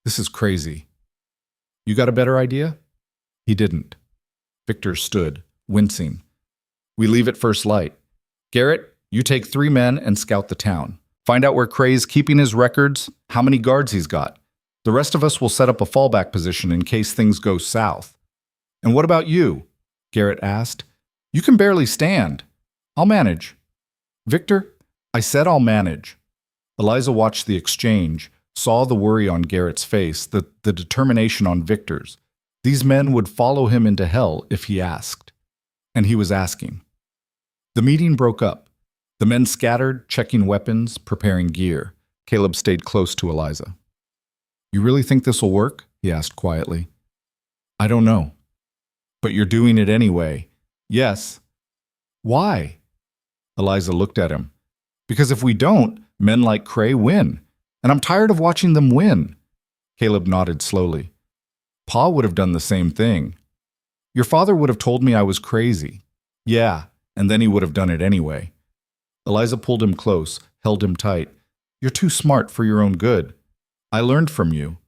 This is crazy. You got a better idea? He didn't. Victor stood, wincing. We leave at first light. Garrett, you take 3 men and scout the town. Find out where Cray's keeping his records, how many guards he's got. The rest of us will set up a fallback position in case things go south. And what about you? Garrett asked. You can barely stand. I'll manage. Victor, I said I'll manage. Eliza watched the exchange, saw the worry on Garrett's face, the determination on Victor's. These men would follow him into hell if he asked. And he was asking. The meeting broke up. The men scattered, checking weapons, preparing gear. Caleb stayed close to Eliza. You really think this will work? He asked quietly. I don't know. But you're doing it anyway. Yes. Why? Eliza looked at him. Because if we don't, men like Cray win. And I'm tired of watching them win. Caleb nodded slowly. Pa would have done the same thing. Your father would have told me I was crazy. Yeah, and then he would have done it anyway. Eliza pulled him close, held him tight. You're too smart for your own good. I learned from you.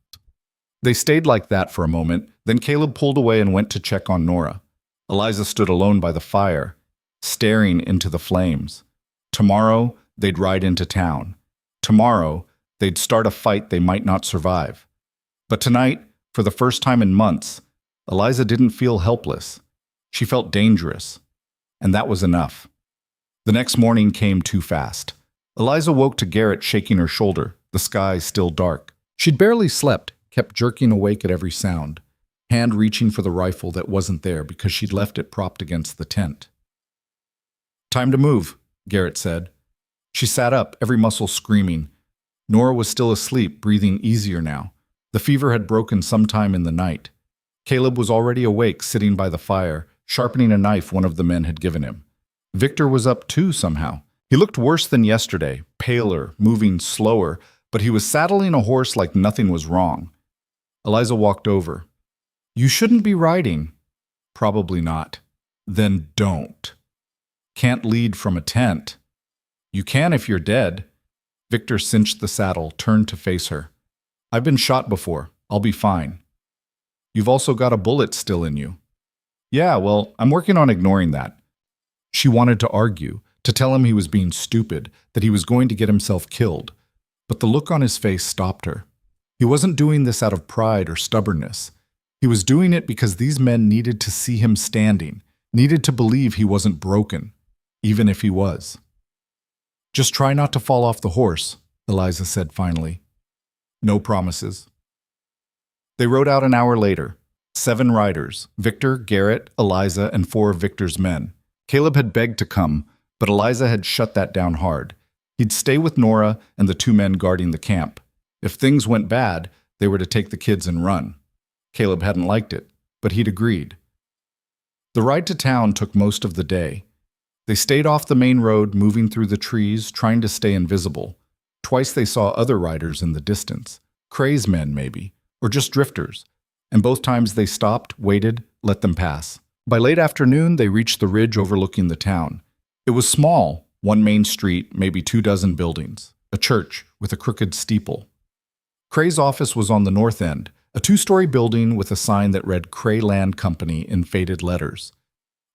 They stayed like that for a moment, then Caleb pulled away and went to check on Nora. Eliza stood alone by the fire, staring into the flames. Tomorrow, they'd ride into town. Tomorrow, they'd start a fight they might not survive. But tonight, for the first time in months, Eliza didn't feel helpless. She felt dangerous. And that was enough. The next morning came too fast. Eliza woke to Garrett shaking her shoulder, the sky still dark. She'd barely slept, kept jerking awake at every sound, hand reaching for the rifle that wasn't there because she'd left it propped against the tent. "Time to move," Garrett said. She sat up, every muscle screaming. Nora was still asleep, breathing easier now. The fever had broken sometime in the night. Caleb was already awake, sitting by the fire, sharpening a knife one of the men had given him. Victor was up too somehow. He looked worse than yesterday, paler, moving slower, but he was saddling a horse like nothing was wrong. Eliza walked over. "You shouldn't be riding." "Probably not." "Then don't." "Can't lead from a tent." "You can if you're dead." Victor cinched the saddle, turned to face her. "I've been shot before. I'll be fine." "You've also got a bullet still in you." "Yeah, well, I'm working on ignoring that." She wanted to argue, to tell him he was being stupid, that he was going to get himself killed. But the look on his face stopped her. He wasn't doing this out of pride or stubbornness. He was doing it because these men needed to see him standing, needed to believe he wasn't broken, even if he was. "Just try not to fall off the horse," Eliza said finally. "No promises." They rode out an hour later. 7 riders, Victor, Garrett, Eliza, and 4 of Victor's men. Caleb had begged to come, but Eliza had shut that down hard. He'd stay with Nora and the 2 men guarding the camp. If things went bad, they were to take the kids and run. Caleb hadn't liked it, but he'd agreed. The ride to town took most of the day. They stayed off the main road, moving through the trees, trying to stay invisible. Twice they saw other riders in the distance. Cray's men, maybe, or just drifters. And both times they stopped, waited, let them pass. By late afternoon, they reached the ridge overlooking the town. It was small, 1 main street, maybe 24 buildings, a church with a crooked steeple. Cray's office was on the north end, a 2-story building with a sign that read Cray Land Company in faded letters.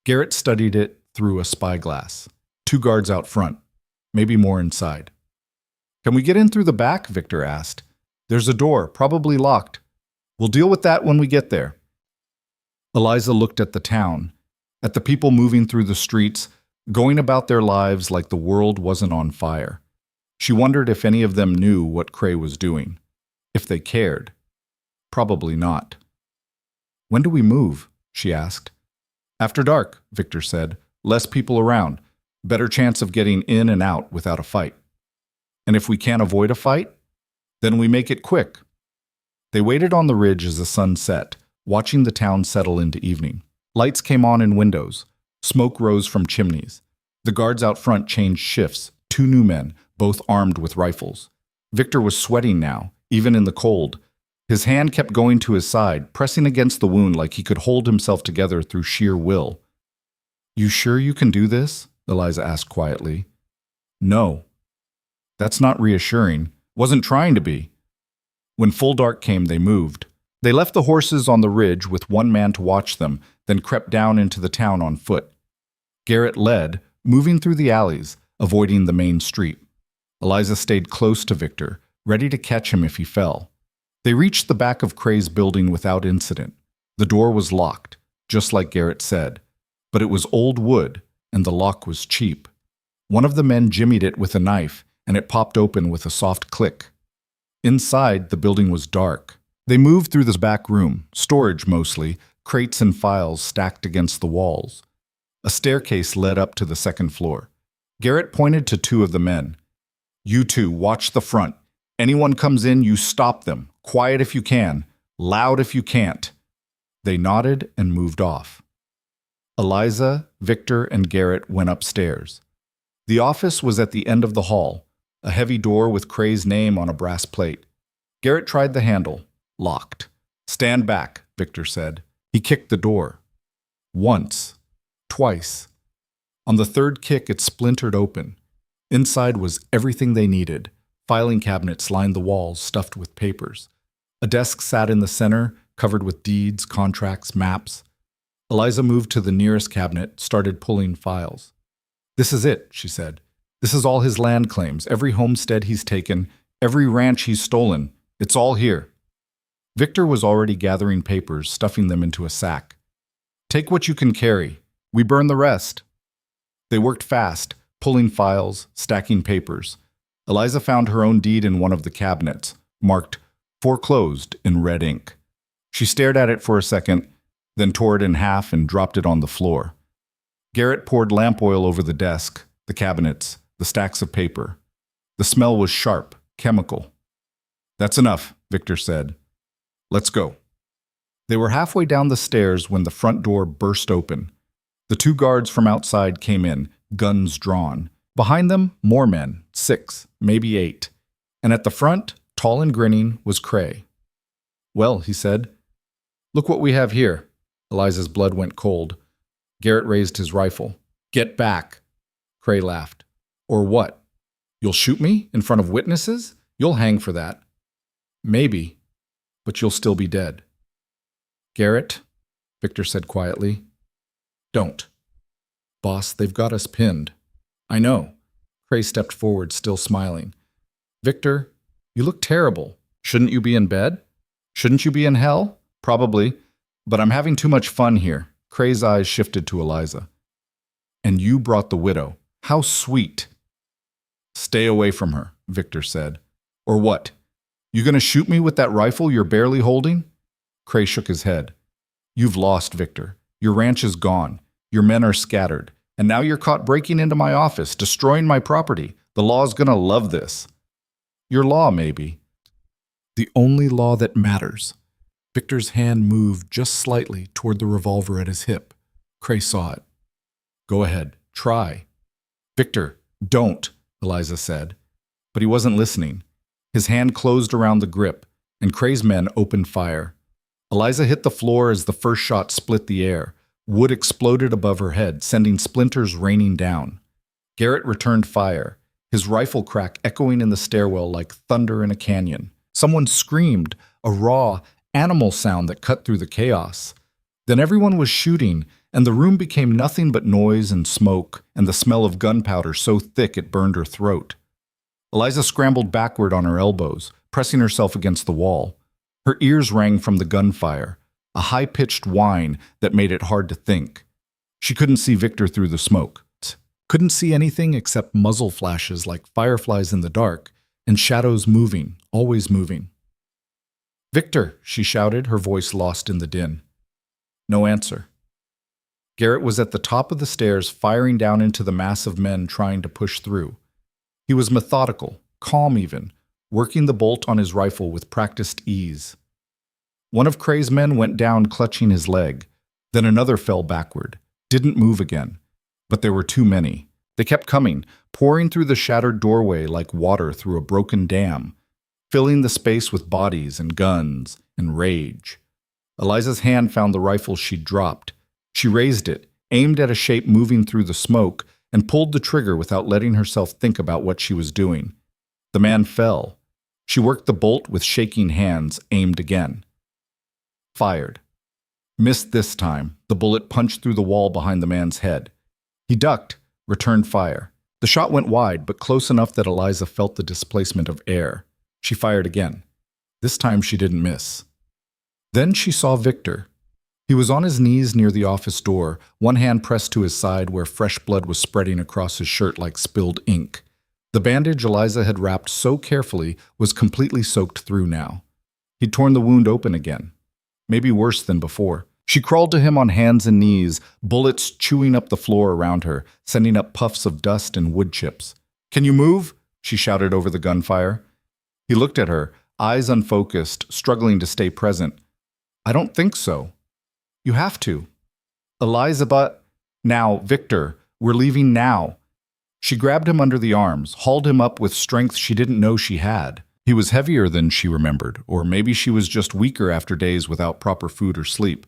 Garrett studied it through a spyglass. 2 guards out front, maybe more inside. "Can we get in through the back?" Victor asked. "There's a door, probably locked. We'll deal with that when we get there." Eliza looked at the town, at the people moving through the streets, going about their lives like the world wasn't on fire. She wondered if any of them knew what Cray was doing, if they cared. Probably not. "When do we move?" she asked. "After dark," Victor said. "Less people around. Better chance of getting in and out without a fight." "And if we can't avoid a fight? Then we make it quick." They waited on the ridge as the sun set, watching the town settle into evening. Lights came on in windows. Smoke rose from chimneys. The guards out front changed shifts, 2 new men, both armed with rifles. Victor was sweating now, even in the cold. His hand kept going to his side, pressing against the wound like he could hold himself together through sheer will. "You sure you can do this?" Eliza asked quietly. "No." "That's not reassuring. Wasn't trying to be." When full dark came, they moved. They left the horses on the ridge with 1 man to watch them, then crept down into the town on foot. Garrett led, moving through the alleys, avoiding the main street. Eliza stayed close to Victor, ready to catch him if he fell. They reached the back of Cray's building without incident. The door was locked, just like Garrett said, but it was old wood, and the lock was cheap. One of the men jimmied it with a knife, and it popped open with a soft click. Inside, the building was dark. They moved through this back room, storage mostly, crates and files stacked against the walls. A staircase led up to the 2nd floor. Garrett pointed to 2 of the men. "You 2, watch the front. Anyone comes in, you stop them. Quiet if you can. Loud if you can't." They nodded and moved off. Eliza, Victor, and Garrett went upstairs. The office was at the end of the hall, a heavy door with Cray's name on a brass plate. Garrett tried the handle. Locked. "Stand back," Victor said. He kicked the door. Once. Twice. On the 3rd kick, it splintered open. Inside was everything they needed. Filing cabinets lined the walls, stuffed with papers. A desk sat in the center, covered with deeds, contracts, maps. Eliza moved to the nearest cabinet, started pulling files. "This is it," she said. "This is all his land claims, every homestead he's taken, every ranch he's stolen. It's all here." Victor was already gathering papers, stuffing them into a sack. "Take what you can carry. We burn the rest." They worked fast, pulling files, stacking papers. Eliza found her own deed in one of the cabinets, marked "Foreclosed" in red ink. She stared at it for a second, then tore it in half and dropped it on the floor. Garrett poured lamp oil over the desk, the cabinets, the stacks of paper. The smell was sharp, chemical. "That's enough," Victor said. "Let's go." They were halfway down the stairs when the front door burst open. The two guards from outside came in, guns drawn. Behind them, more men, 6, maybe 8. And at the front, tall and grinning, was Cray. "Well," he said, "look what we have here." Eliza's blood went cold. Garrett raised his rifle. "Get back." Cray laughed. "Or what? You'll shoot me in front of witnesses? You'll hang for that." "Maybe, but you'll still be dead." "Garrett," Victor said quietly, "don't." "Boss, they've got us pinned." "I know." Cray stepped forward, still smiling. "Victor, you look terrible. Shouldn't you be in bed? Shouldn't you be in hell? Probably. But I'm having too much fun here." Cray's eyes shifted to Eliza. "And you brought the widow. How sweet." "Stay away from her," Victor said. "Or what? You gonna shoot me with that rifle you're barely holding?" Cray shook his head. "You've lost, Victor. Your ranch is gone. Your men are scattered. And now you're caught breaking into my office, destroying my property. The law's gonna love this." "Your law, maybe. The only law that matters." Victor's hand moved just slightly toward the revolver at his hip. Cray saw it. "Go ahead. Try." "Victor, don't," Eliza said. But he wasn't listening. His hand closed around the grip, and Cray's men opened fire. Eliza hit the floor as the first shot split the air. Wood exploded above her head, sending splinters raining down. Garrett returned fire, his rifle crack echoing in the stairwell like thunder in a canyon. Someone screamed, a raw, animal sound that cut through the chaos. Then everyone was shooting, and the room became nothing but noise and smoke, and the smell of gunpowder so thick it burned her throat. Eliza scrambled backward on her elbows, pressing herself against the wall. Her ears rang from the gunfire, a high-pitched whine that made it hard to think. She couldn't see Victor through the smoke. Couldn't see anything except muzzle flashes like fireflies in the dark, and shadows moving, always moving. "Victor," she shouted, her voice lost in the din. No answer. Garrett was at the top of the stairs, firing down into the mass of men trying to push through. He was methodical, calm even, working the bolt on his rifle with practiced ease. One of Cray's men went down clutching his leg. Then another fell backward, didn't move again. But there were too many. They kept coming, pouring through the shattered doorway like water through a broken dam, filling the space with bodies and guns and rage. Eliza's hand found the rifle she'd dropped. She raised it, aimed at a shape moving through the smoke, and pulled the trigger without letting herself think about what she was doing. The man fell. She worked the bolt with shaking hands, aimed again. Fired. Missed this time. The bullet punched through the wall behind the man's head. He ducked, returned fire. The shot went wide, but close enough that Eliza felt the displacement of air. She fired again. This time she didn't miss. Then she saw Victor. He was on his knees near the office door, one hand pressed to his side where fresh blood was spreading across his shirt like spilled ink. The bandage Eliza had wrapped so carefully was completely soaked through now. He'd torn the wound open again. Maybe worse than before. She crawled to him on hands and knees, bullets chewing up the floor around her, sending up puffs of dust and wood chips. "Can you move?" she shouted over the gunfire. He looked at her, eyes unfocused, struggling to stay present. "I don't think so." "You have to." "Eliza, but—" "Now, Victor, we're leaving now." She grabbed him under the arms, hauled him up with strength she didn't know she had. He was heavier than she remembered, or maybe she was just weaker after days without proper food or sleep.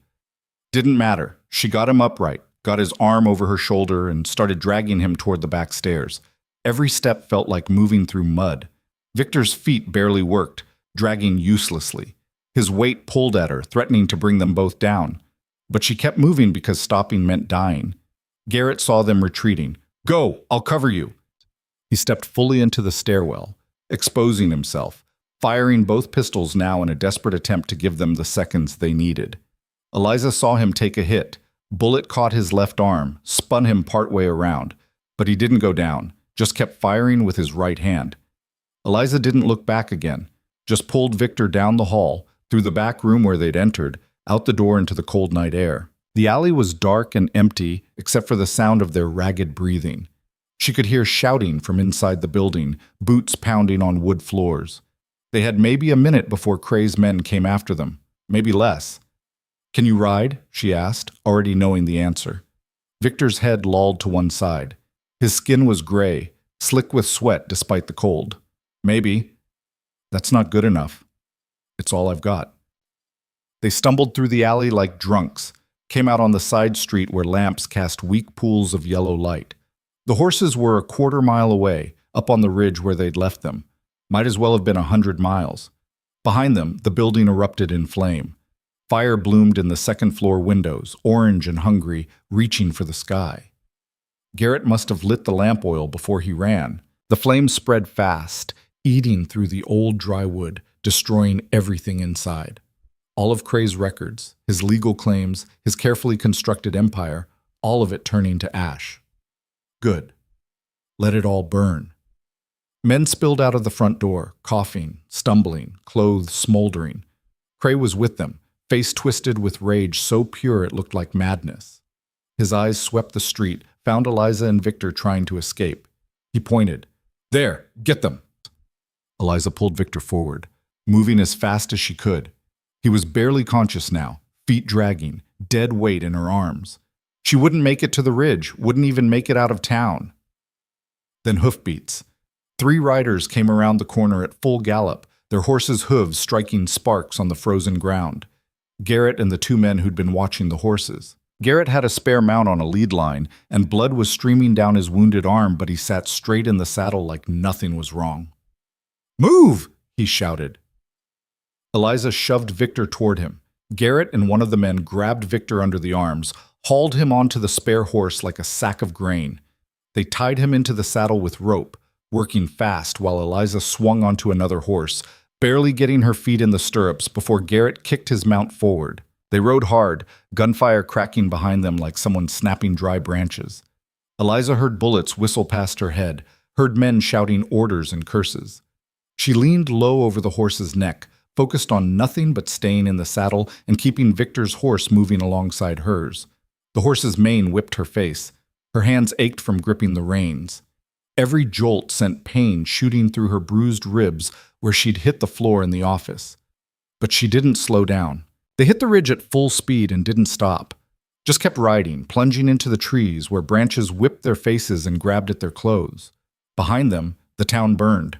Didn't matter. She got him upright, got his arm over her shoulder, and started dragging him toward the back stairs. Every step felt like moving through mud. Victor's feet barely worked, dragging uselessly. His weight pulled at her, threatening to bring them both down. But she kept moving because stopping meant dying. Garrett saw them retreating. "Go, I'll cover you." He stepped fully into the stairwell, exposing himself, firing both pistols now in a desperate attempt to give them the seconds they needed. Eliza saw him take a hit. Bullet caught his left arm, spun him partway around, but he didn't go down, just kept firing with his right hand. Eliza didn't look back again, just pulled Victor down the hall, through the back room where they'd entered, out the door into the cold night air. The alley was dark and empty except for the sound of their ragged breathing. She could hear shouting from inside the building, boots pounding on wood floors. They had maybe a minute before Cray's men came after them, maybe less. "Can you ride?" she asked, already knowing the answer. Victor's head lolled to one side. His skin was gray, slick with sweat despite the cold. "Maybe." "That's not good enough. It's all I've got." They stumbled through the alley like drunks, came out on the side street where lamps cast weak pools of yellow light. The horses were a quarter-mile away, up on the ridge where they'd left them. Might as well have been 100 miles. Behind them, the building erupted in flame. Fire bloomed in the second-floor windows, orange and hungry, reaching for the sky. Garrett must have lit the lamp oil before he ran. The flames spread fast, eating through the old dry wood, destroying everything inside. All of Cray's records, his legal claims, his carefully constructed empire, all of it turning to ash. Good. Let it all burn. Men spilled out of the front door, coughing, stumbling, clothes smoldering. Cray was with them, face twisted with rage so pure it looked like madness. His eyes swept the street, found Eliza and Victor trying to escape. He pointed. "There, get them." Eliza pulled Victor forward, moving as fast as she could. He was barely conscious now, feet dragging, dead weight in her arms. She wouldn't make it to the ridge, wouldn't even make it out of town. Then hoofbeats. 3 riders came around the corner at full gallop, their horses' hooves striking sparks on the frozen ground. Garrett and the 2 men who'd been watching the horses. Garrett had a spare mount on a lead line, and blood was streaming down his wounded arm, but he sat straight in the saddle like nothing was wrong. "Move!" he shouted. Eliza shoved Victor toward him. Garrett and one of the men grabbed Victor under the arms, hauled him onto the spare horse like a sack of grain. They tied him into the saddle with rope, working fast while Eliza swung onto another horse, barely getting her feet in the stirrups before Garrett kicked his mount forward. They rode hard, gunfire cracking behind them like someone snapping dry branches. Eliza heard bullets whistle past her head, heard men shouting orders and curses. She leaned low over the horse's neck, focused on nothing but staying in the saddle and keeping Victor's horse moving alongside hers. The horse's mane whipped her face. Her hands ached from gripping the reins. Every jolt sent pain shooting through her bruised ribs where she'd hit the floor in the office. But she didn't slow down. They hit the ridge at full speed and didn't stop. Just kept riding, plunging into the trees where branches whipped their faces and grabbed at their clothes. Behind them, the town burned.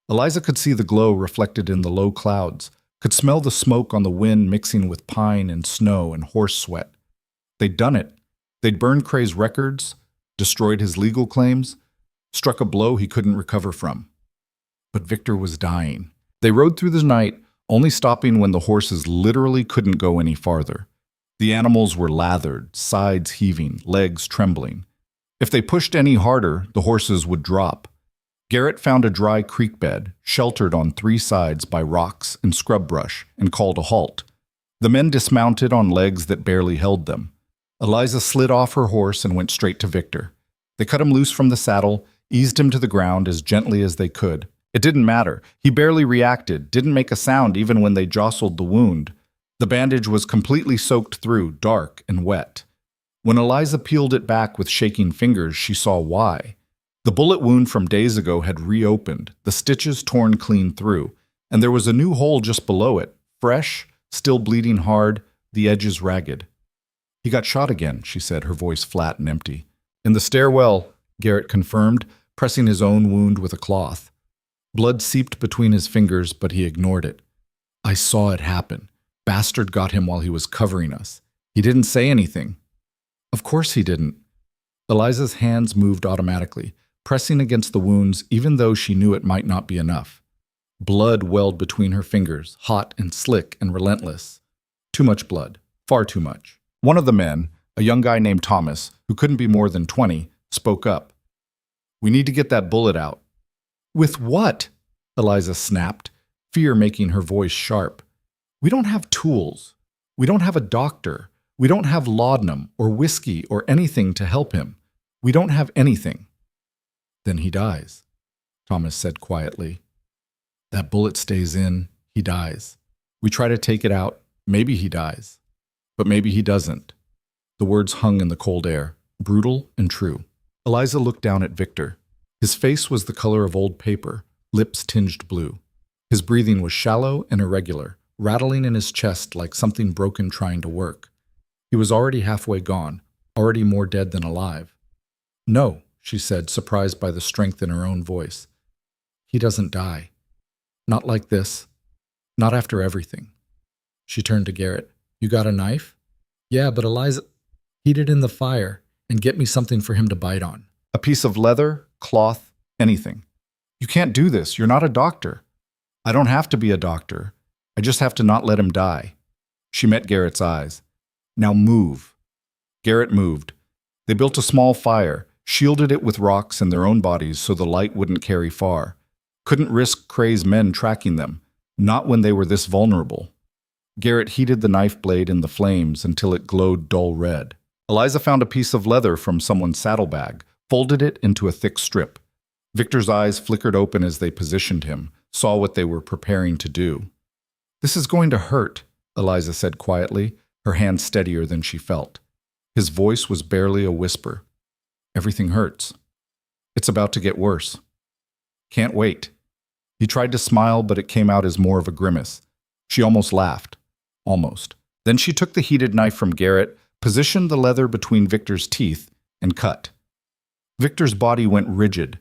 Eliza could see the glow reflected in the low clouds, could smell the smoke on the wind mixing with pine and snow and horse sweat. They'd done it. They'd burned Cray's records, destroyed his legal claims, struck a blow he couldn't recover from. But Victor was dying. They rode through the night, only stopping when the horses literally couldn't go any farther. The animals were lathered, sides heaving, legs trembling. If they pushed any harder, the horses would drop. Garrett found a dry creek bed, sheltered on 3 sides by rocks and scrub brush, and called a halt. The men dismounted on legs that barely held them. Eliza slid off her horse and went straight to Victor. They cut him loose from the saddle, eased him to the ground as gently as they could. It didn't matter. He barely reacted, didn't make a sound even when they jostled the wound. The bandage was completely soaked through, dark and wet. When Eliza peeled it back with shaking fingers, she saw why. The bullet wound from days ago had reopened, the stitches torn clean through, and there was a new hole just below it, fresh, still bleeding hard, the edges ragged. "He got shot again," she said, her voice flat and empty. "In the stairwell," Garrett confirmed, pressing his own wound with a cloth. Blood seeped between his fingers, but he ignored it. "I saw it happen. Bastard got him while he was covering us. He didn't say anything." "Of course he didn't." Eliza's hands moved automatically, pressing against the wounds even though she knew it might not be enough. Blood welled between her fingers, hot and slick and relentless. Too much blood. Far too much. One of the men, a young guy named Thomas, who couldn't be more than 20, spoke up. "We need to get that bullet out." "With what?" Eliza snapped, fear making her voice sharp. "We don't have tools. We don't have a doctor. We don't have laudanum or whiskey or anything to help him. We don't have anything." "Then he dies," Thomas said quietly. "That bullet stays in, he dies. We try to take it out, maybe he dies. But maybe he doesn't." The words hung in the cold air, brutal and true. Eliza looked down at Victor. His face was the color of old paper, lips tinged blue. His breathing was shallow and irregular, rattling in his chest like something broken trying to work. He was already halfway gone, already more dead than alive. "No," she said, surprised by the strength in her own voice. "He doesn't die. Not like this. Not after everything." She turned to Garrett. "You got a knife?" "Yeah, but Eliza..." "Heat it in the fire and get me something for him to bite on." "A piece of leather, cloth, anything." "You can't do this. You're not a doctor." "I don't have to be a doctor. I just have to not let him die." She met Garrett's eyes. "Now move." Garrett moved. They built a small fire, shielded it with rocks and their own bodies so the light wouldn't carry far. Couldn't risk Cray's men tracking them, not when they were this vulnerable. Garrett heated the knife blade in the flames until it glowed dull red. Eliza found a piece of leather from someone's saddlebag, folded it into a thick strip. Victor's eyes flickered open as they positioned him, saw what they were preparing to do. "This is going to hurt," Eliza said quietly, her hand steadier than she felt. His voice was barely a whisper. "Everything hurts. It's about to get worse. Can't wait." He tried to smile, but it came out as more of a grimace. She almost laughed. Almost. Then she took the heated knife from Garrett, positioned the leather between Victor's teeth, and cut. Victor's body went rigid,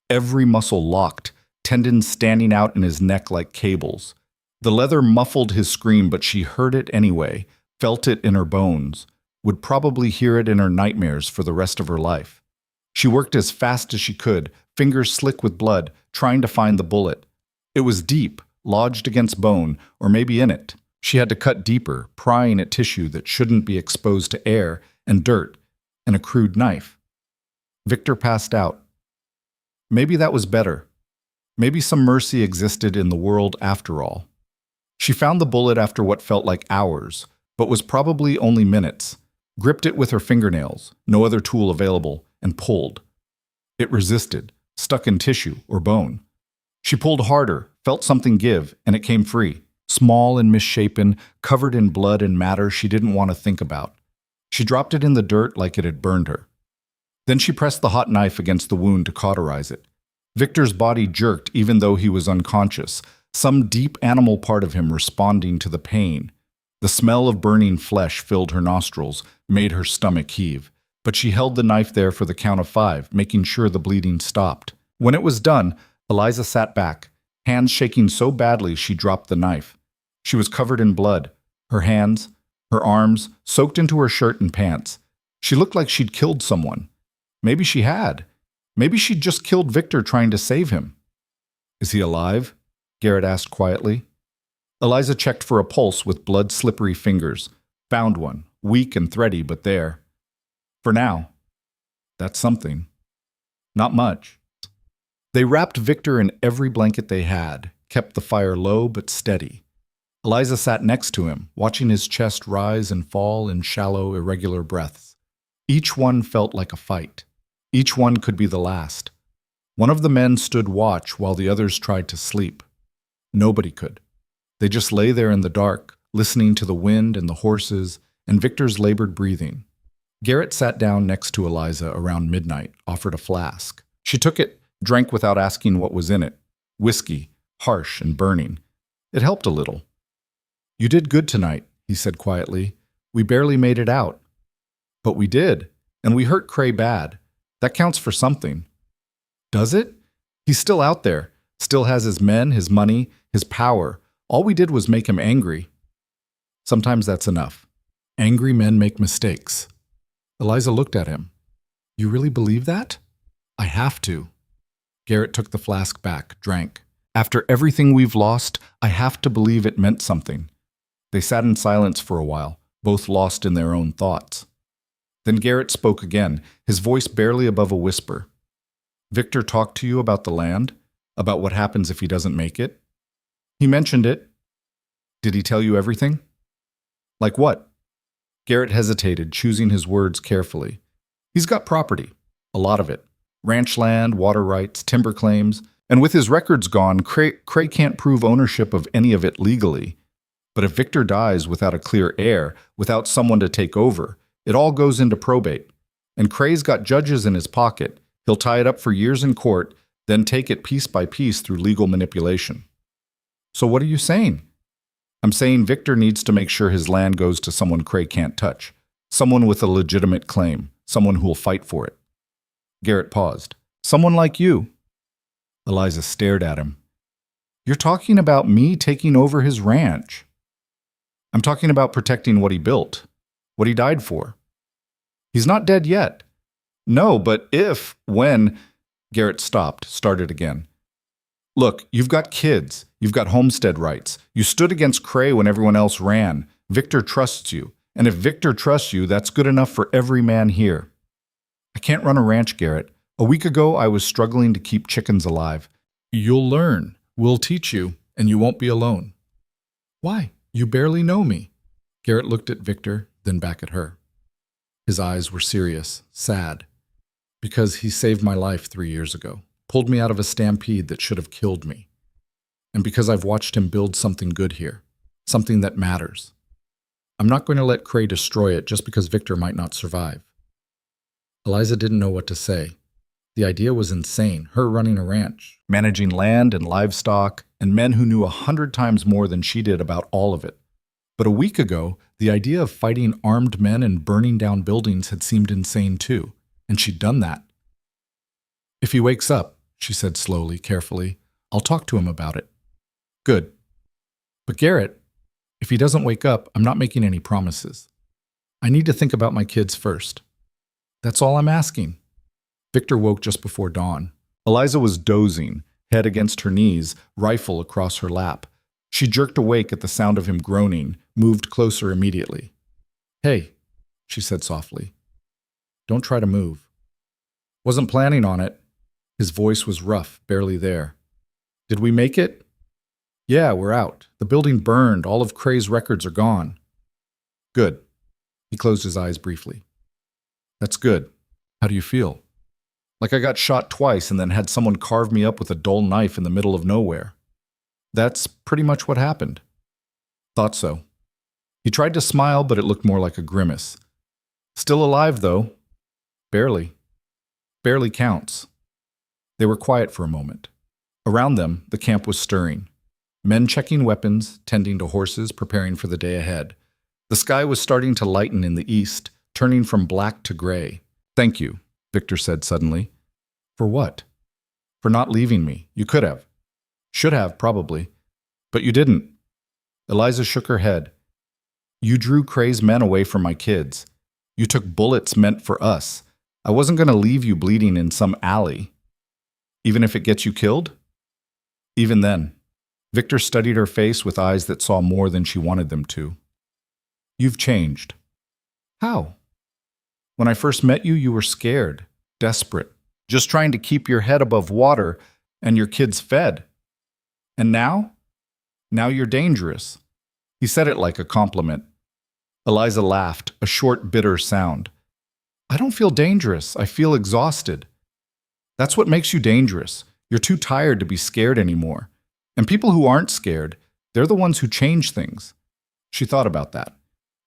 every muscle locked, tendons standing out in his neck like cables. The leather muffled his scream, but she heard it anyway, felt it in her bones, would probably hear it in her nightmares for the rest of her life. She worked as fast as she could, fingers slick with blood, trying to find the bullet. It was deep, lodged against bone, or maybe in it. She had to cut deeper, prying at tissue that shouldn't be exposed to air and dirt and a crude knife. Victor passed out. Maybe that was better. Maybe some mercy existed in the world after all. She found the bullet after what felt like hours, but was probably only minutes, gripped it with her fingernails, no other tool available, and pulled. It resisted, stuck in tissue or bone. She pulled harder, felt something give, and it came free, small and misshapen, covered in blood and matter she didn't want to think about. She dropped it in the dirt like it had burned her. Then she pressed the hot knife against the wound to cauterize it. Victor's body jerked even though he was unconscious, some deep animal part of him responding to the pain. The smell of burning flesh filled her nostrils, made her stomach heave. But she held the knife there for the count of 5, making sure the bleeding stopped. When it was done, Eliza sat back, hands shaking so badly she dropped the knife. She was covered in blood, her hands, her arms, soaked into her shirt and pants. She looked like she'd killed someone. Maybe she had. Maybe she'd just killed Victor trying to save him. "Is he alive?" Garrett asked quietly. Eliza checked for a pulse with blood-slippery fingers. Found one, weak and thready, but there. For now. That's something. Not much. They wrapped Victor in every blanket they had, kept the fire low but steady. Eliza sat next to him, watching his chest rise and fall in shallow, irregular breaths. Each one felt like a fight. Each one could be the last. One of the men stood watch while the others tried to sleep. Nobody could. They just lay there in the dark, listening to the wind and the horses and Victor's labored breathing. Garrett sat down next to Eliza around midnight, offered a flask. She took it, drank without asking what was in it. Whiskey, harsh and burning. It helped a little. "You did good tonight," he said quietly. "We barely made it out." "But we did, and we hurt Cray bad. That counts for something." "Does it? He's still out there, still has his men, his money, his power. All we did was make him angry." "Sometimes that's enough. Angry men make mistakes." Eliza looked at him. "You really believe that?" "I have to." Garrett took the flask back, drank. After everything we've lost, I have to believe it meant something. They sat in silence for a while, both lost in their own thoughts. Then Garrett spoke again, his voice barely above a whisper. Victor talked to you about the land? About what happens if he doesn't make it? He mentioned it. Did he tell you everything? Like what? Garrett hesitated, choosing his words carefully. He's got property, a lot of it. Ranch land, water rights, timber claims, and with his records gone, Cray can't prove ownership of any of it legally. But if Victor dies without a clear heir, without someone to take over, it all goes into probate. And Cray's got judges in his pocket. He'll tie it up for years in court, then take it piece by piece through legal manipulation. So what are you saying? I'm saying Victor needs to make sure his land goes to someone Cray can't touch, someone with a legitimate claim, someone who'll fight for it. Garrett paused. Someone like you. Eliza stared at him. You're talking about me taking over his ranch. I'm talking about protecting what he built, what he died for. He's not dead yet. No, but when... Garrett stopped, started again. Look, you've got kids. You've got homestead rights. You stood against Cray when everyone else ran. Victor trusts you. And if Victor trusts you, that's good enough for every man here. I can't run a ranch, Garrett. A week ago, I was struggling to keep chickens alive. You'll learn. We'll teach you, and you won't be alone. Why? You barely know me. Garrett looked at Victor, then back at her. His eyes were serious, sad. Because he saved my life 3 years ago, pulled me out of a stampede that should have killed me. And because I've watched him build something good here, something that matters. I'm not going to let Cray destroy it just because Victor might not survive. Eliza didn't know what to say. The idea was insane, her running a ranch, managing land and livestock, and men who knew 100 times more than she did about all of it. But a week ago, the idea of fighting armed men and burning down buildings had seemed insane too, and she'd done that. If he wakes up, she said slowly, carefully, I'll talk to him about it. Good. But Garrett, if he doesn't wake up, I'm not making any promises. I need to think about my kids first. That's all I'm asking. Victor woke just before dawn. Eliza was dozing, head against her knees, rifle across her lap. She jerked awake at the sound of him groaning, moved closer immediately. Hey, she said softly. Don't try to move. Wasn't planning on it. His voice was rough, barely there. Did we make it? Yeah, we're out. The building burned. All of Cray's records are gone. Good. He closed his eyes briefly. That's good. How do you feel? Like I got shot twice and then had someone carve me up with a dull knife in the middle of nowhere. That's pretty much what happened. Thought so. He tried to smile, but it looked more like a grimace. Still alive, though. Barely. Barely counts. They were quiet for a moment. Around them, the camp was stirring. Men checking weapons, tending to horses, preparing for the day ahead. The sky was starting to lighten in the east, turning from black to gray. Thank you, Victor said suddenly. For what? For not leaving me. You could have. Should have, probably. But you didn't. Eliza shook her head. You drew Cray's men away from my kids. You took bullets meant for us. I wasn't going to leave you bleeding in some alley. Even if it gets you killed? Even then. Victor studied her face with eyes that saw more than she wanted them to. You've changed. How? When I first met you, you were scared, desperate, just trying to keep your head above water and your kids fed. And now? Now you're dangerous. He said it like a compliment. Eliza laughed, a short, bitter sound. I don't feel dangerous. I feel exhausted. That's what makes you dangerous. You're too tired to be scared anymore. And people who aren't scared, they're the ones who change things. She thought about that.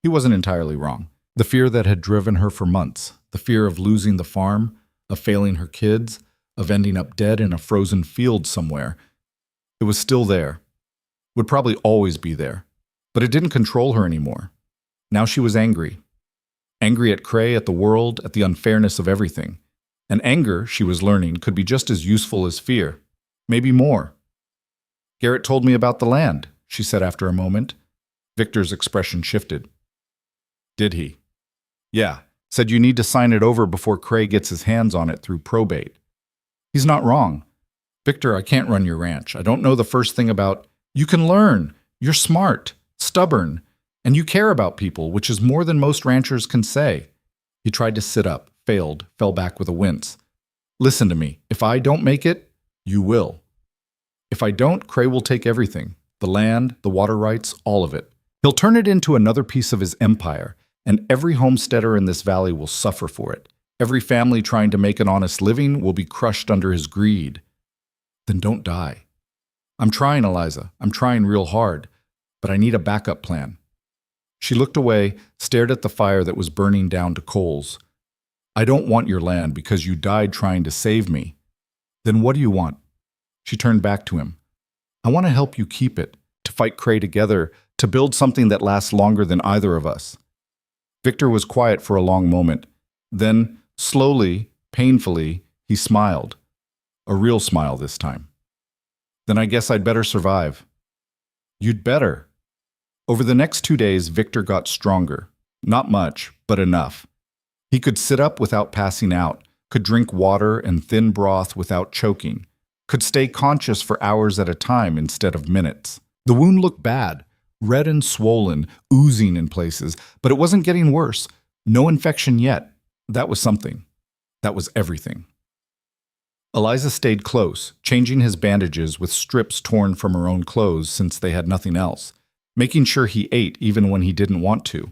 He wasn't entirely wrong. The fear that had driven her for months, the fear of losing the farm, of failing her kids, of ending up dead in a frozen field somewhere, it was still there. Would probably always be there. But it didn't control her anymore. Now she was angry. Angry at Cray, at the world, at the unfairness of everything. And anger, she was learning, could be just as useful as fear. Maybe more. Garrett told me about the land, she said after a moment. Victor's expression shifted. Did he? Yeah. Said you need to sign it over before Cray gets his hands on it through probate. He's not wrong. Victor, I can't run your ranch. I don't know the first thing about. You can learn. You're smart, stubborn, and you care about people, which is more than most ranchers can say. He tried to sit up, failed, fell back with a wince. Listen to me. If I don't make it, you will. If I don't, Cray will take everything. The land, the water rights, all of it. He'll turn it into another piece of his empire, and every homesteader in this valley will suffer for it. Every family trying to make an honest living will be crushed under his greed. Then don't die. I'm trying, Eliza. I'm trying real hard, but I need a backup plan. She looked away, stared at the fire that was burning down to coals. I don't want your land because you died trying to save me. Then what do you want? She turned back to him. I want to help you keep it, to fight Cray together, to build something that lasts longer than either of us. Victor was quiet for a long moment. Then, slowly, painfully, he smiled. A real smile this time. Then I guess I'd better survive. You'd better. Over the next 2 days, Victor got stronger. Not much, but enough. He could sit up without passing out, could drink water and thin broth without choking, could stay conscious for hours at a time instead of minutes. The wound looked bad, red and swollen, oozing in places, but it wasn't getting worse. No infection yet. That was something. That was everything. Eliza stayed close, changing his bandages with strips torn from her own clothes since they had nothing else, making sure he ate even when he didn't want to,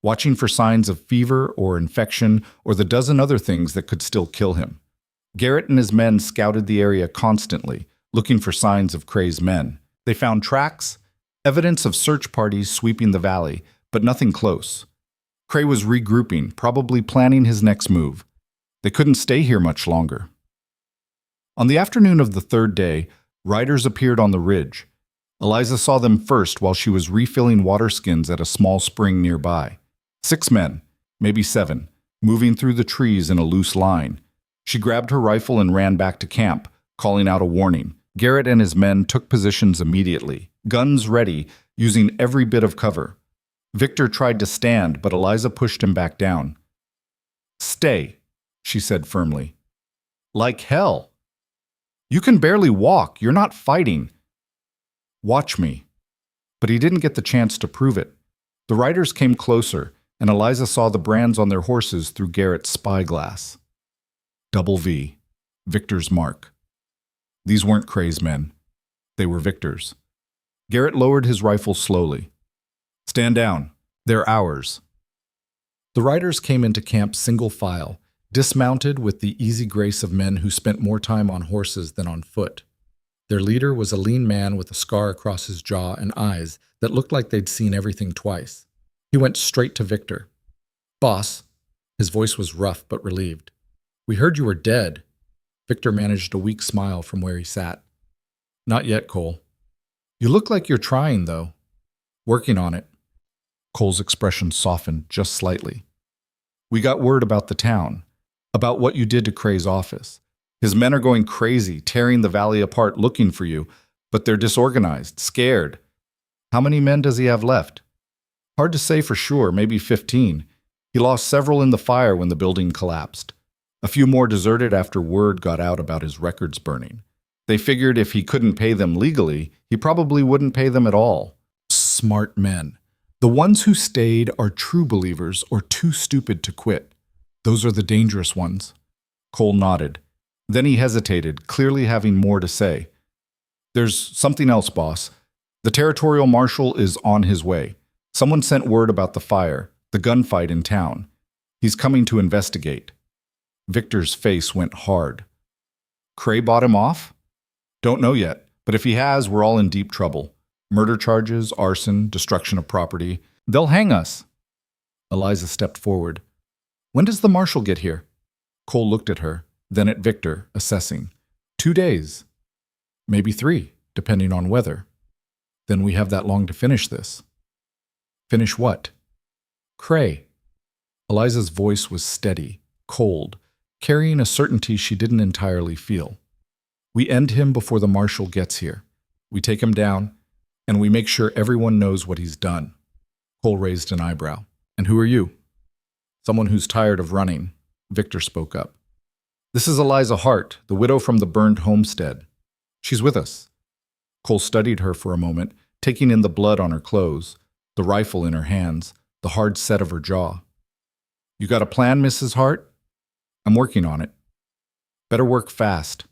watching for signs of fever or infection or the dozen other things that could still kill him. Garrett and his men scouted the area constantly, looking for signs of Cray's men. They found tracks, evidence of search parties sweeping the valley, but nothing close. Cray was regrouping, probably planning his next move. They couldn't stay here much longer. On the afternoon of the third day, riders appeared on the ridge. Eliza saw them first while she was refilling water skins at a small spring nearby. 6 men, maybe 7, moving through the trees in a loose line. She grabbed her rifle and ran back to camp, calling out a warning. Garrett and his men took positions immediately, guns ready, using every bit of cover. Victor tried to stand, but Eliza pushed him back down. Stay, she said firmly. Like hell. You can barely walk. You're not fighting. Watch me. But he didn't get the chance to prove it. The riders came closer, and Eliza saw the brands on their horses through Garrett's spyglass. Double V, Victor's mark. These weren't Cray's men. They were Victor's. Garrett lowered his rifle slowly. Stand down. They're ours. The riders came into camp single file, dismounted with the easy grace of men who spent more time on horses than on foot. Their leader was a lean man with a scar across his jaw and eyes that looked like they'd seen everything twice. He went straight to Victor. Boss, his voice was rough but relieved. We heard you were dead. Victor managed a weak smile from where he sat. Not yet, Cole. You look like you're trying, though. Working on it. Cole's expression softened just slightly. We got word about the town, about what you did to Cray's office. His men are going crazy, tearing the valley apart looking for you, but they're disorganized, scared. How many men does he have left? Hard to say for sure, maybe 15. He lost several in the fire when the building collapsed. A few more deserted after word got out about his records burning. They figured if he couldn't pay them legally, he probably wouldn't pay them at all. Smart men. The ones who stayed are true believers or too stupid to quit. Those are the dangerous ones. Cole nodded. Then he hesitated, clearly having more to say. There's something else, boss. The territorial marshal is on his way. Someone sent word about the fire, the gunfight in town. He's coming to investigate. Victor's face went hard. Cray bought him off? Don't know yet, but if he has, we're all in deep trouble. Murder charges, arson, destruction of property. They'll hang us. Eliza stepped forward. When does the marshal get here? Cole looked at her, then at Victor, assessing. 2 days. Maybe 3, depending on weather. Then we have that long to finish this. Finish what? Cray. Eliza's voice was steady, cold, carrying a certainty she didn't entirely feel. We end him before the marshal gets here. We take him down, and we make sure everyone knows what he's done. Cole raised an eyebrow. And who are you? Someone who's tired of running. Victor spoke up. This is Eliza Hart, the widow from the burned homestead. She's with us. Cole studied her for a moment, taking in the blood on her clothes, the rifle in her hands, the hard set of her jaw. You got a plan, Mrs. Hart? I'm working on it. Better work fast.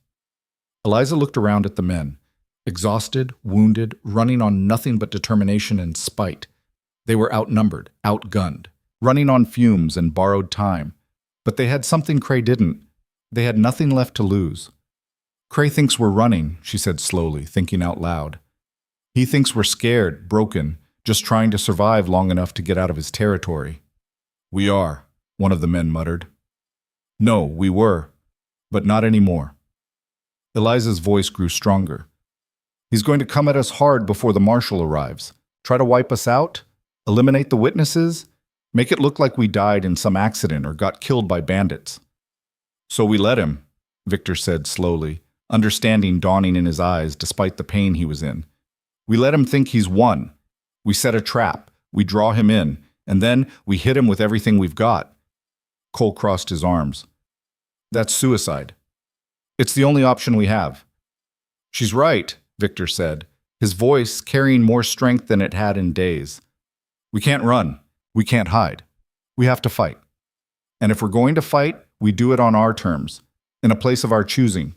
Eliza looked around at the men, exhausted, wounded, running on nothing but determination and spite. They were outnumbered, outgunned, running on fumes and borrowed time. But they had something Cray didn't. They had nothing left to lose. Cray thinks we're running, she said slowly, thinking out loud. He thinks we're scared, broken, just trying to survive long enough to get out of his territory. We are, one of the men muttered. No, we were, but not anymore. Eliza's voice grew stronger. He's going to come at us hard before the marshal arrives. Try to wipe us out? Eliminate the witnesses? Make it look like we died in some accident or got killed by bandits. So we let him, Victor said slowly, understanding dawning in his eyes despite the pain he was in. We let him think he's won. We set a trap, we draw him in, and then we hit him with everything we've got. Cole crossed his arms. That's suicide. It's the only option we have. She's right, Victor said, his voice carrying more strength than it had in days. We can't run. We can't hide. We have to fight. And if we're going to fight, we do it on our terms, in a place of our choosing.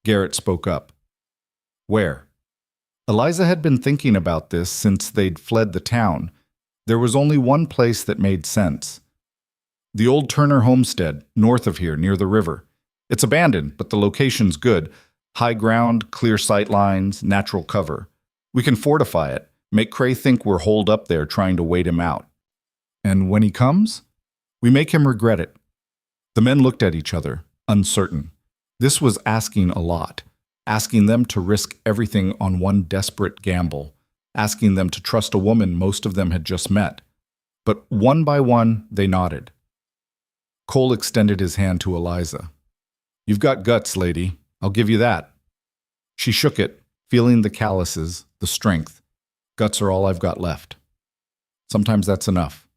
Garrett spoke up. Where? Eliza had been thinking about this since they'd fled the town. There was only one place that made sense. The old Turner homestead, north of here, near the river. It's abandoned, but the location's good. High ground, clear sight lines, natural cover. We can fortify it, make Cray think we're holed up there trying to wait him out. And when he comes, we make him regret it. The men looked at each other, uncertain. This was asking a lot, asking them to risk everything on one desperate gamble, asking them to trust a woman most of them had just met. But one by one, they nodded. Cole extended his hand to Eliza. You've got guts, lady. I'll give you that. She shook it, feeling the calluses, the strength. Guts are all I've got left. Sometimes that's enough.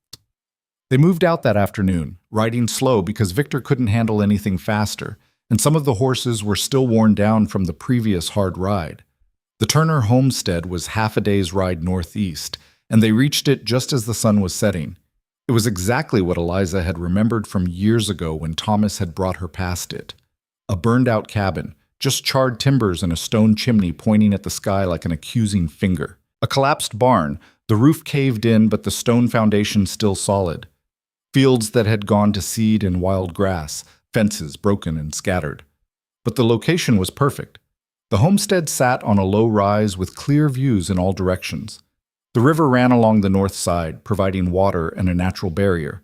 They moved out that afternoon, riding slow because Victor couldn't handle anything faster, and some of the horses were still worn down from the previous hard ride. The Turner homestead was half a day's ride northeast, and they reached it just as the sun was setting. It was exactly what Eliza had remembered from years ago when Thomas had brought her past it. A burned-out cabin, just charred timbers and a stone chimney pointing at the sky like an accusing finger. A collapsed barn, the roof caved in but the stone foundation still solid. Fields that had gone to seed and wild grass, fences broken and scattered. But the location was perfect. The homestead sat on a low rise with clear views in all directions. The river ran along the north side, providing water and a natural barrier.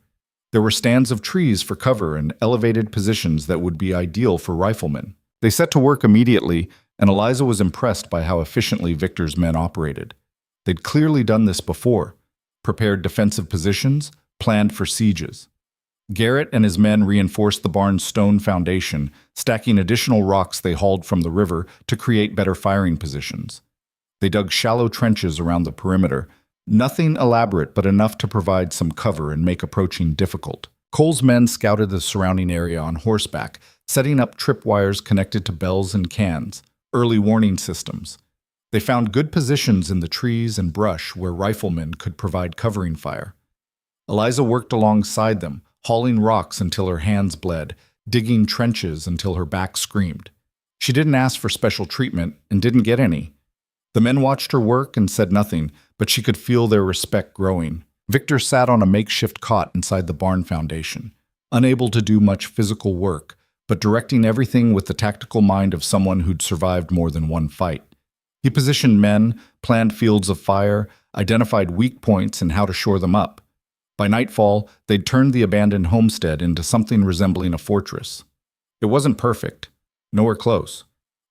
There were stands of trees for cover and elevated positions that would be ideal for riflemen. They set to work immediately, and Eliza was impressed by how efficiently Victor's men operated. They'd clearly done this before, prepared defensive positions, planned for sieges. Garrett and his men reinforced the barn's stone foundation, stacking additional rocks they hauled from the river to create better firing positions. They dug shallow trenches around the perimeter, nothing elaborate but enough to provide some cover and make approaching difficult. Cole's men scouted the surrounding area on horseback, setting up tripwires connected to bells and cans, early warning systems. They found good positions in the trees and brush where riflemen could provide covering fire. Eliza worked alongside them, hauling rocks until her hands bled, digging trenches until her back screamed. She didn't ask for special treatment and didn't get any. The men watched her work and said nothing, but she could feel their respect growing. Victor sat on a makeshift cot inside the barn foundation, unable to do much physical work, but directing everything with the tactical mind of someone who'd survived more than one fight. He positioned men, planned fields of fire, identified weak points and how to shore them up. By nightfall, they'd turned the abandoned homestead into something resembling a fortress. It wasn't perfect, nowhere close.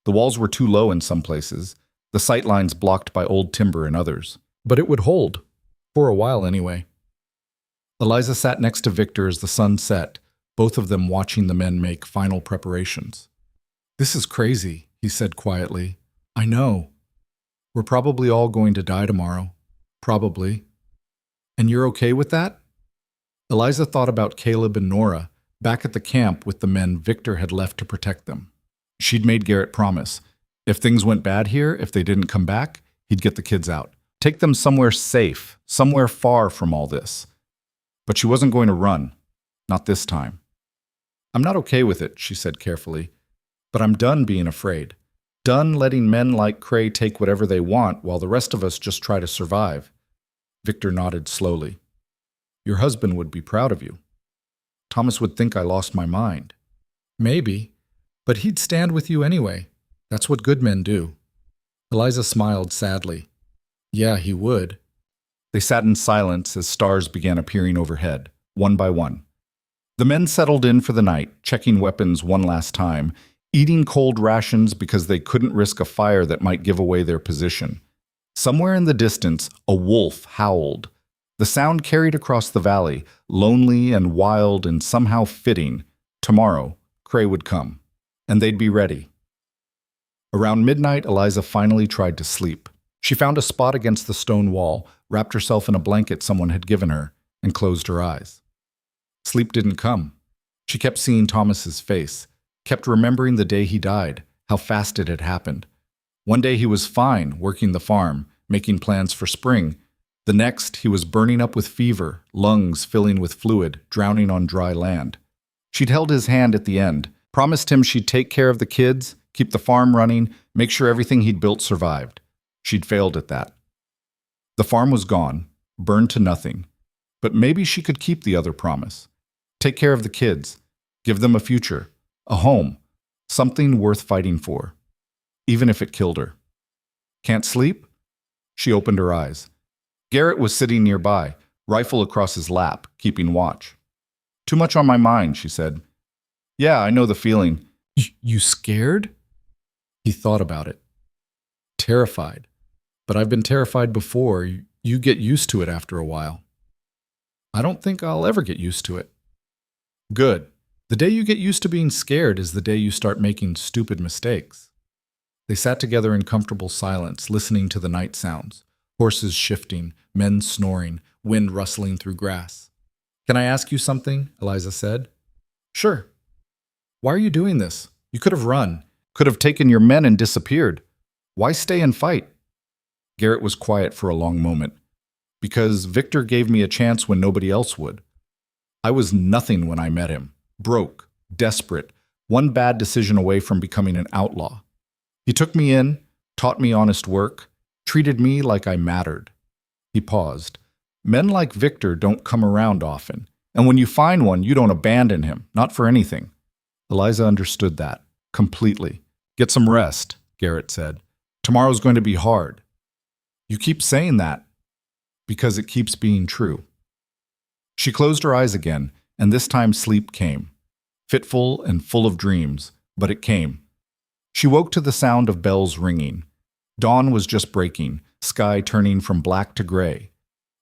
The walls were too low in some places, the sight lines blocked by old timber in others. But it would hold, for a while anyway. Eliza sat next to Victor as the sun set, both of them watching the men make final preparations. "This is crazy," he said quietly. "I know. We're probably all going to die tomorrow. Probably. And you're okay with that?" Eliza thought about Caleb and Nora, back at the camp with the men Victor had left to protect them. She'd made Garrett promise, If things went bad here, if they didn't come back, he'd get the kids out. Take them somewhere safe, somewhere far from all this. But she wasn't going to run. Not this time. I'm not okay with it, she said carefully. But I'm done being afraid. Done letting men like Cray take whatever they want while the rest of us just try to survive. Victor nodded slowly. Your husband would be proud of you. Thomas would think I lost my mind. Maybe. But he'd stand with you anyway. That's what good men do. Eliza smiled sadly. Yeah, he would. They sat in silence as stars began appearing overhead, one by one. The men settled in for the night, checking weapons one last time, eating cold rations because they couldn't risk a fire that might give away their position. Somewhere in the distance, a wolf howled. The sound carried across the valley, lonely and wild and somehow fitting. Tomorrow, Cray would come, and they'd be ready. Around midnight, Eliza finally tried to sleep. She found a spot against the stone wall, wrapped herself in a blanket someone had given her, and closed her eyes. Sleep didn't come. She kept seeing Thomas's face, kept remembering the day he died, how fast it had happened. One day he was fine, working the farm, making plans for spring. The next, he was burning up with fever, lungs filling with fluid, drowning on dry land. She'd held his hand at the end, promised him she'd take care of the kids, keep the farm running, make sure everything he'd built survived. She'd failed at that. The farm was gone, burned to nothing. But maybe she could keep the other promise. Take care of the kids, give them a future, a home, something worth fighting for, even if it killed her. Can't sleep? She opened her eyes. Garrett was sitting nearby, rifle across his lap, keeping watch. Too much on my mind, she said. Yeah, I know the feeling. You scared? He thought about it. Terrified. But I've been terrified before. You get used to it after a while. I don't think I'll ever get used to it. Good. The day you get used to being scared is the day you start making stupid mistakes. They sat together in comfortable silence, listening to the night sounds. Horses shifting, men snoring, wind rustling through grass. Can I ask you something? Eliza said. Sure. Why are you doing this? You could have run, could have taken your men and disappeared. Why stay and fight? Garrett was quiet for a long moment. Because Victor gave me a chance when nobody else would. I was nothing when I met him. Broke, desperate, one bad decision away from becoming an outlaw. He took me in, taught me honest work, treated me like I mattered. He paused. Men like Victor don't come around often, and when you find one, you don't abandon him, not for anything. Eliza understood that, completely. Get some rest, Garrett said. Tomorrow's going to be hard. You keep saying that, because it keeps being true. She closed her eyes again, and this time sleep came. Fitful and full of dreams, but it came. She woke to the sound of bells ringing. Dawn was just breaking, sky turning from black to gray.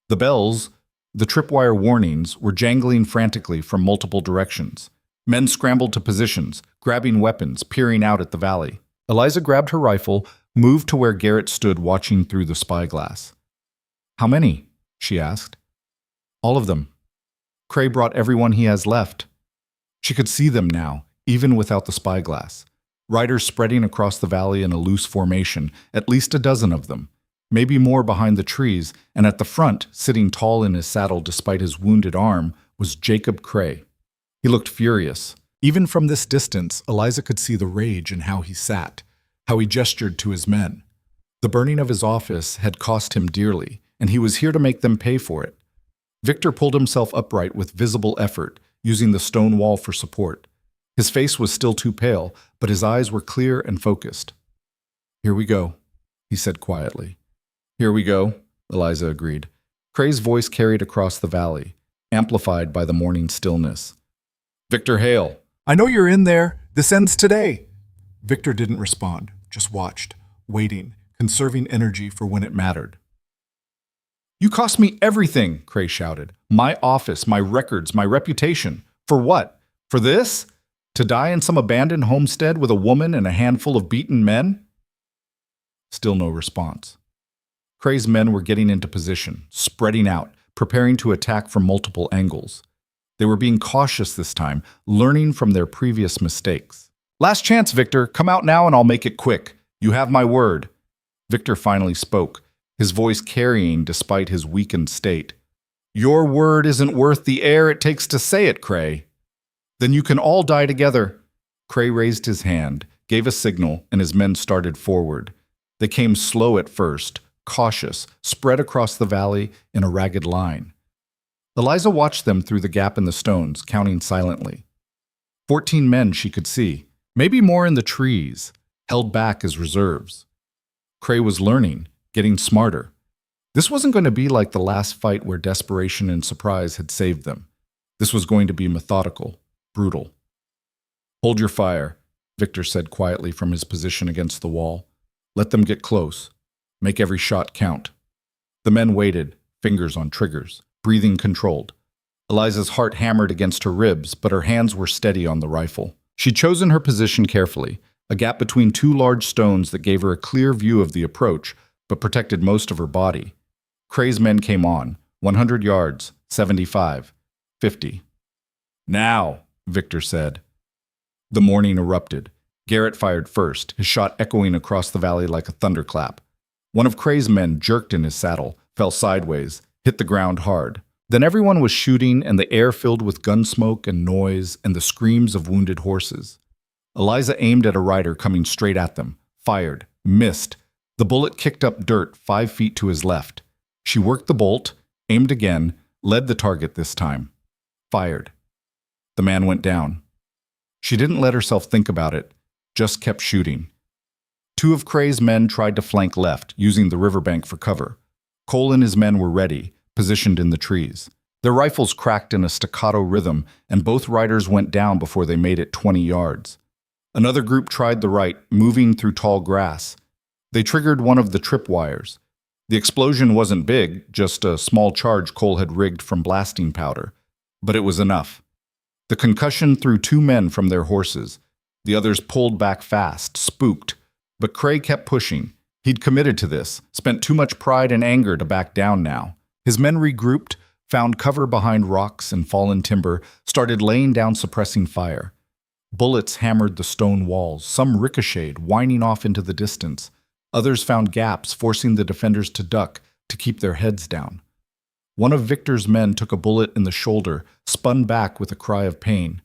The bells, the tripwire warnings, were jangling frantically from multiple directions. Men scrambled to positions, grabbing weapons, peering out at the valley. Eliza grabbed her rifle, moved to where Garrett stood watching through the spyglass. How many? She asked. All of them. Cray brought everyone he has left. She could see them now, even without the spyglass. Riders spreading across the valley in a loose formation, at least a dozen of them. Maybe more behind the trees, and at the front, sitting tall in his saddle despite his wounded arm, was Jacob Cray. He looked furious. Even from this distance, Eliza could see the rage in how he sat, how he gestured to his men. The burning of his office had cost him dearly, and he was here to make them pay for it. Victor pulled himself upright with visible effort, using the stone wall for support. His face was still too pale, but his eyes were clear and focused. Here we go, he said quietly. Here we go, Eliza agreed. Cray's voice carried across the valley, amplified by the morning stillness. Victor Hale. I know you're in there. This ends today. Victor didn't respond, just watched, waiting, conserving energy for when it mattered. You cost me everything, Cray shouted. My office, my records, my reputation. For what? For this? To die in some abandoned homestead with a woman and a handful of beaten men? Still no response. Cray's men were getting into position, spreading out, preparing to attack from multiple angles. They were being cautious this time, learning from their previous mistakes. Last chance, Victor. Come out now and I'll make it quick. You have my word. Victor finally spoke, his voice carrying despite his weakened state. Your word isn't worth the air it takes to say it, Cray. Then you can all die together. Cray raised his hand, gave a signal, and his men started forward. They came slow at first, cautious, spread across the valley in a ragged line. Eliza watched them through the gap in the stones, counting silently. 14 men she could see, maybe more in the trees, held back as reserves. Cray was learning, getting smarter. This wasn't going to be like the last fight where desperation and surprise had saved them. This was going to be methodical, brutal. Hold your fire, Victor said quietly from his position against the wall. Let them get close. Make every shot count. The men waited, fingers on triggers, breathing controlled. Eliza's heart hammered against her ribs, but her hands were steady on the rifle. She'd chosen her position carefully, a gap between two large stones that gave her a clear view of the approach, but protected most of her body. Cray's men came on, 100 yards, 75, 50. Now, Victor said. The morning erupted. Garrett fired first, his shot echoing across the valley like a thunderclap. One of Cray's men jerked in his saddle, fell sideways, hit the ground hard. Then everyone was shooting, and the air filled with gun smoke and noise and the screams of wounded horses. Eliza aimed at a rider coming straight at them, fired, missed. The bullet kicked up dirt 5 feet to his left. She worked the bolt, aimed again, led the target this time. Fired. The man went down. She didn't let herself think about it, just kept shooting. 2 of Cray's men tried to flank left, using the riverbank for cover. Cole and his men were ready, positioned in the trees. Their rifles cracked in a staccato rhythm, and both riders went down before they made it 20 yards. Another group tried the right, moving through tall grass. They triggered one of the tripwires. The explosion wasn't big, just a small charge Cole had rigged from blasting powder. But it was enough. The concussion threw 2 men from their horses. The others pulled back fast, spooked. But Cray kept pushing. He'd committed to this, spent too much pride and anger to back down now. His men regrouped, found cover behind rocks and fallen timber, started laying down suppressing fire. Bullets hammered the stone walls, some ricocheted, whining off into the distance. Others found gaps, forcing the defenders to duck, to keep their heads down. One of Victor's men took a bullet in the shoulder, spun back with a cry of pain.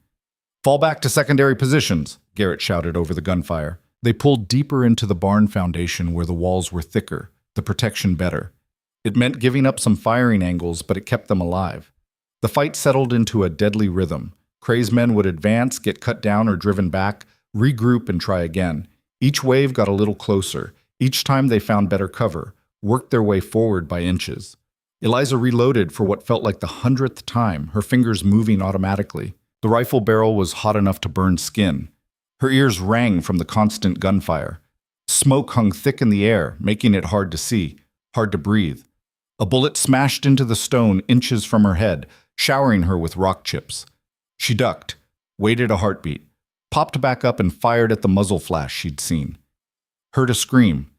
Fall back to secondary positions, Garrett shouted over the gunfire. They pulled deeper into the barn foundation where the walls were thicker, the protection better. It meant giving up some firing angles, but it kept them alive. The fight settled into a deadly rhythm. Cray's men would advance, get cut down or driven back, regroup and try again. Each wave got a little closer. Each time they found better cover, worked their way forward by inches. Eliza reloaded for what felt like the 100th time, her fingers moving automatically. The rifle barrel was hot enough to burn skin. Her ears rang from the constant gunfire. Smoke hung thick in the air, making it hard to see, hard to breathe. A bullet smashed into the stone inches from her head, showering her with rock chips. She ducked, waited a heartbeat, popped back up and fired at the muzzle flash she'd seen. Heard a scream.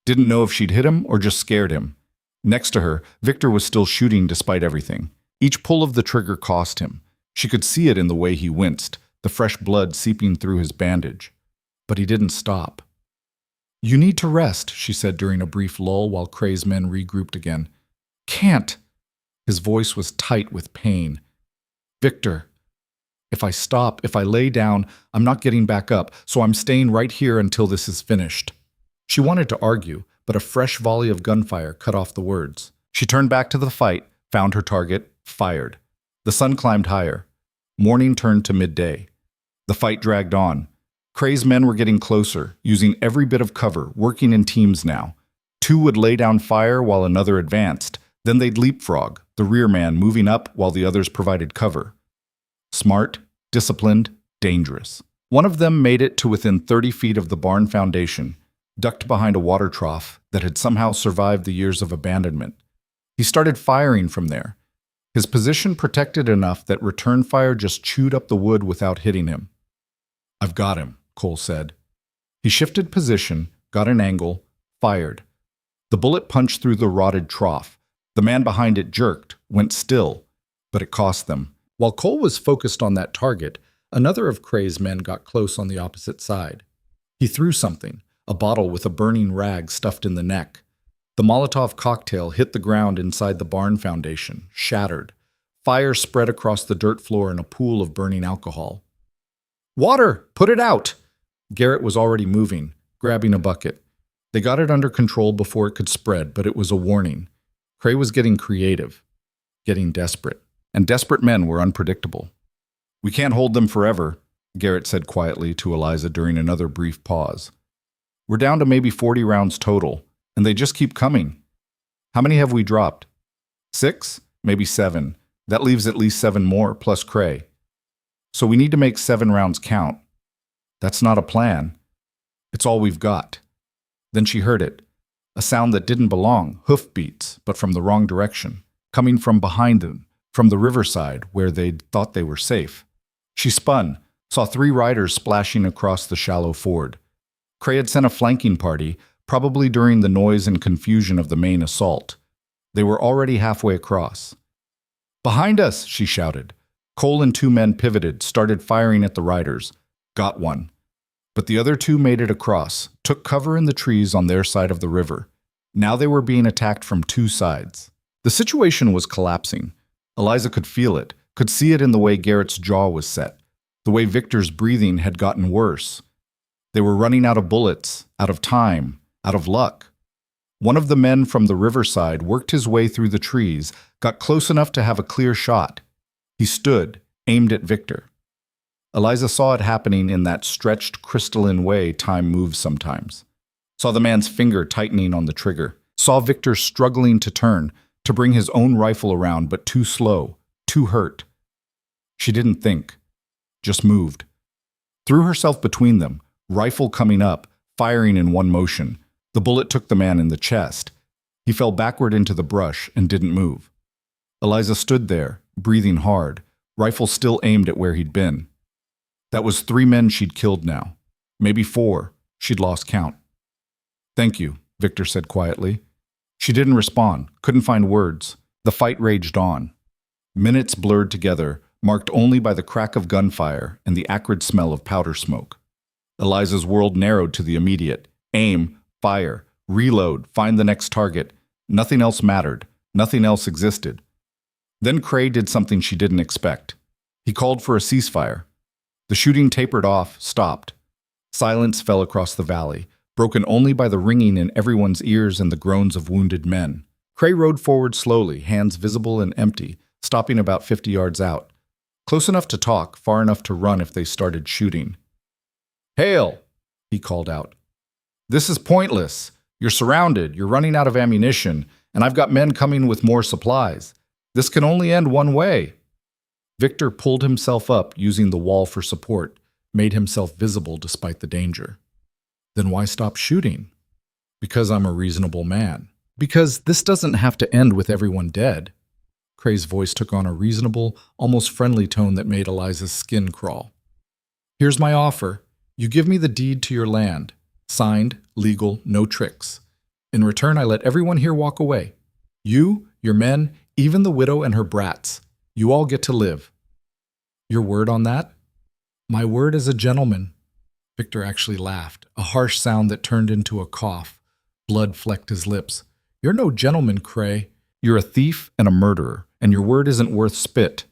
Didn't know if she'd hit him or just scared him. Next to her, Victor was still shooting despite everything. Each pull of the trigger cost him. She could see it in the way he winced, the fresh blood seeping through his bandage. But he didn't stop. You need to rest, she said during a brief lull while Cray's men regrouped again. Can't. His voice was tight with pain. Victor, if I stop, if I lay down, I'm not getting back up, so I'm staying right here until this is finished. She wanted to argue, but a fresh volley of gunfire cut off the words. She turned back to the fight, found her target, fired. The sun climbed higher. Morning turned to midday. The fight dragged on. Cray's men were getting closer, using every bit of cover, working in teams now. 2 would lay down fire while another advanced. Then they'd leapfrog, the rear man moving up while the others provided cover. Smart, disciplined, dangerous. One of them made it to within 30 feet of the barn foundation, ducked behind a water trough that had somehow survived the years of abandonment. He started firing from there. His position protected enough that return fire just chewed up the wood without hitting him. I've got him, Cole said. He shifted position, got an angle, fired. The bullet punched through the rotted trough. The man behind it jerked, went still, but it cost them. While Cole was focused on that target, another of Cray's men got close on the opposite side. He threw something, a bottle with a burning rag stuffed in the neck. The Molotov cocktail hit the ground inside the barn foundation, shattered. Fire spread across the dirt floor in a pool of burning alcohol. "Water! Put it out!" Garrett was already moving, grabbing a bucket. They got it under control before it could spread, but it was a warning. Cray was getting creative, getting desperate. And desperate men were unpredictable. "We can't hold them forever," Garrett said quietly to Eliza during another brief pause. "We're down to maybe 40 rounds total, and they just keep coming. How many have we dropped? 6? Maybe 7. That leaves at least 7 more, plus Cray. So we need to make 7 rounds count. That's not a plan. It's all we've got." Then she heard it, a sound that didn't belong, hoofbeats, but from the wrong direction, coming from behind them, from the riverside where they'd thought they were safe. She spun, saw 3 riders splashing across the shallow ford. Cray had sent a flanking party, probably during the noise and confusion of the main assault. They were already halfway across. "Behind us!" she shouted. Cole and 2 men pivoted, started firing at the riders. Got one. But the other 2 made it across, took cover in the trees on their side of the river. Now they were being attacked from 2 sides. The situation was collapsing. Eliza could feel it, could see it in the way Garrett's jaw was set, the way Victor's breathing had gotten worse. They were running out of bullets, out of time, out of luck. One of the men from the riverside worked his way through the trees, got close enough to have a clear shot. He stood, aimed at Victor. Eliza saw it happening in that stretched, crystalline way time moves sometimes. Saw the man's finger tightening on the trigger. Saw Victor struggling to turn, to bring his own rifle around, but too slow, too hurt. She didn't think, just moved. Threw herself between them, rifle coming up, firing in one motion. The bullet took the man in the chest. He fell backward into the brush and didn't move. Eliza stood there, breathing hard, rifle still aimed at where he'd been. That was 3 men she'd killed now. Maybe 4. She'd lost count. "Thank you," Victor said quietly. She didn't respond, couldn't find words. The fight raged on. Minutes blurred together, marked only by the crack of gunfire and the acrid smell of powder smoke. Eliza's world narrowed to the immediate. Aim, fire, reload, find the next target. Nothing else mattered. Nothing else existed. Then Cray did something she didn't expect. He called for a ceasefire. The shooting tapered off, stopped. Silence fell across the valley, broken only by the ringing in everyone's ears and the groans of wounded men. Cray rode forward slowly, hands visible and empty, stopping about 50 yards out. Close enough to talk, far enough to run if they started shooting. "Hail!" he called out. "This is pointless. You're surrounded, you're running out of ammunition, and I've got men coming with more supplies. This can only end one way." Victor pulled himself up, using the wall for support, made himself visible despite the danger. "Then why stop shooting?" "Because I'm a reasonable man. Because this doesn't have to end with everyone dead." Cray's voice took on a reasonable, almost friendly tone that made Eliza's skin crawl. "Here's my offer. You give me the deed to your land. Signed, legal, no tricks. In return, I let everyone here walk away. You, your men, even the widow and her brats. You all get to live. Your word on that?" "My word as a gentleman." Victor actually laughed, a harsh sound that turned into a cough. Blood flecked his lips. "You're no gentleman, Cray. You're a thief and a murderer, and your word isn't worth spit."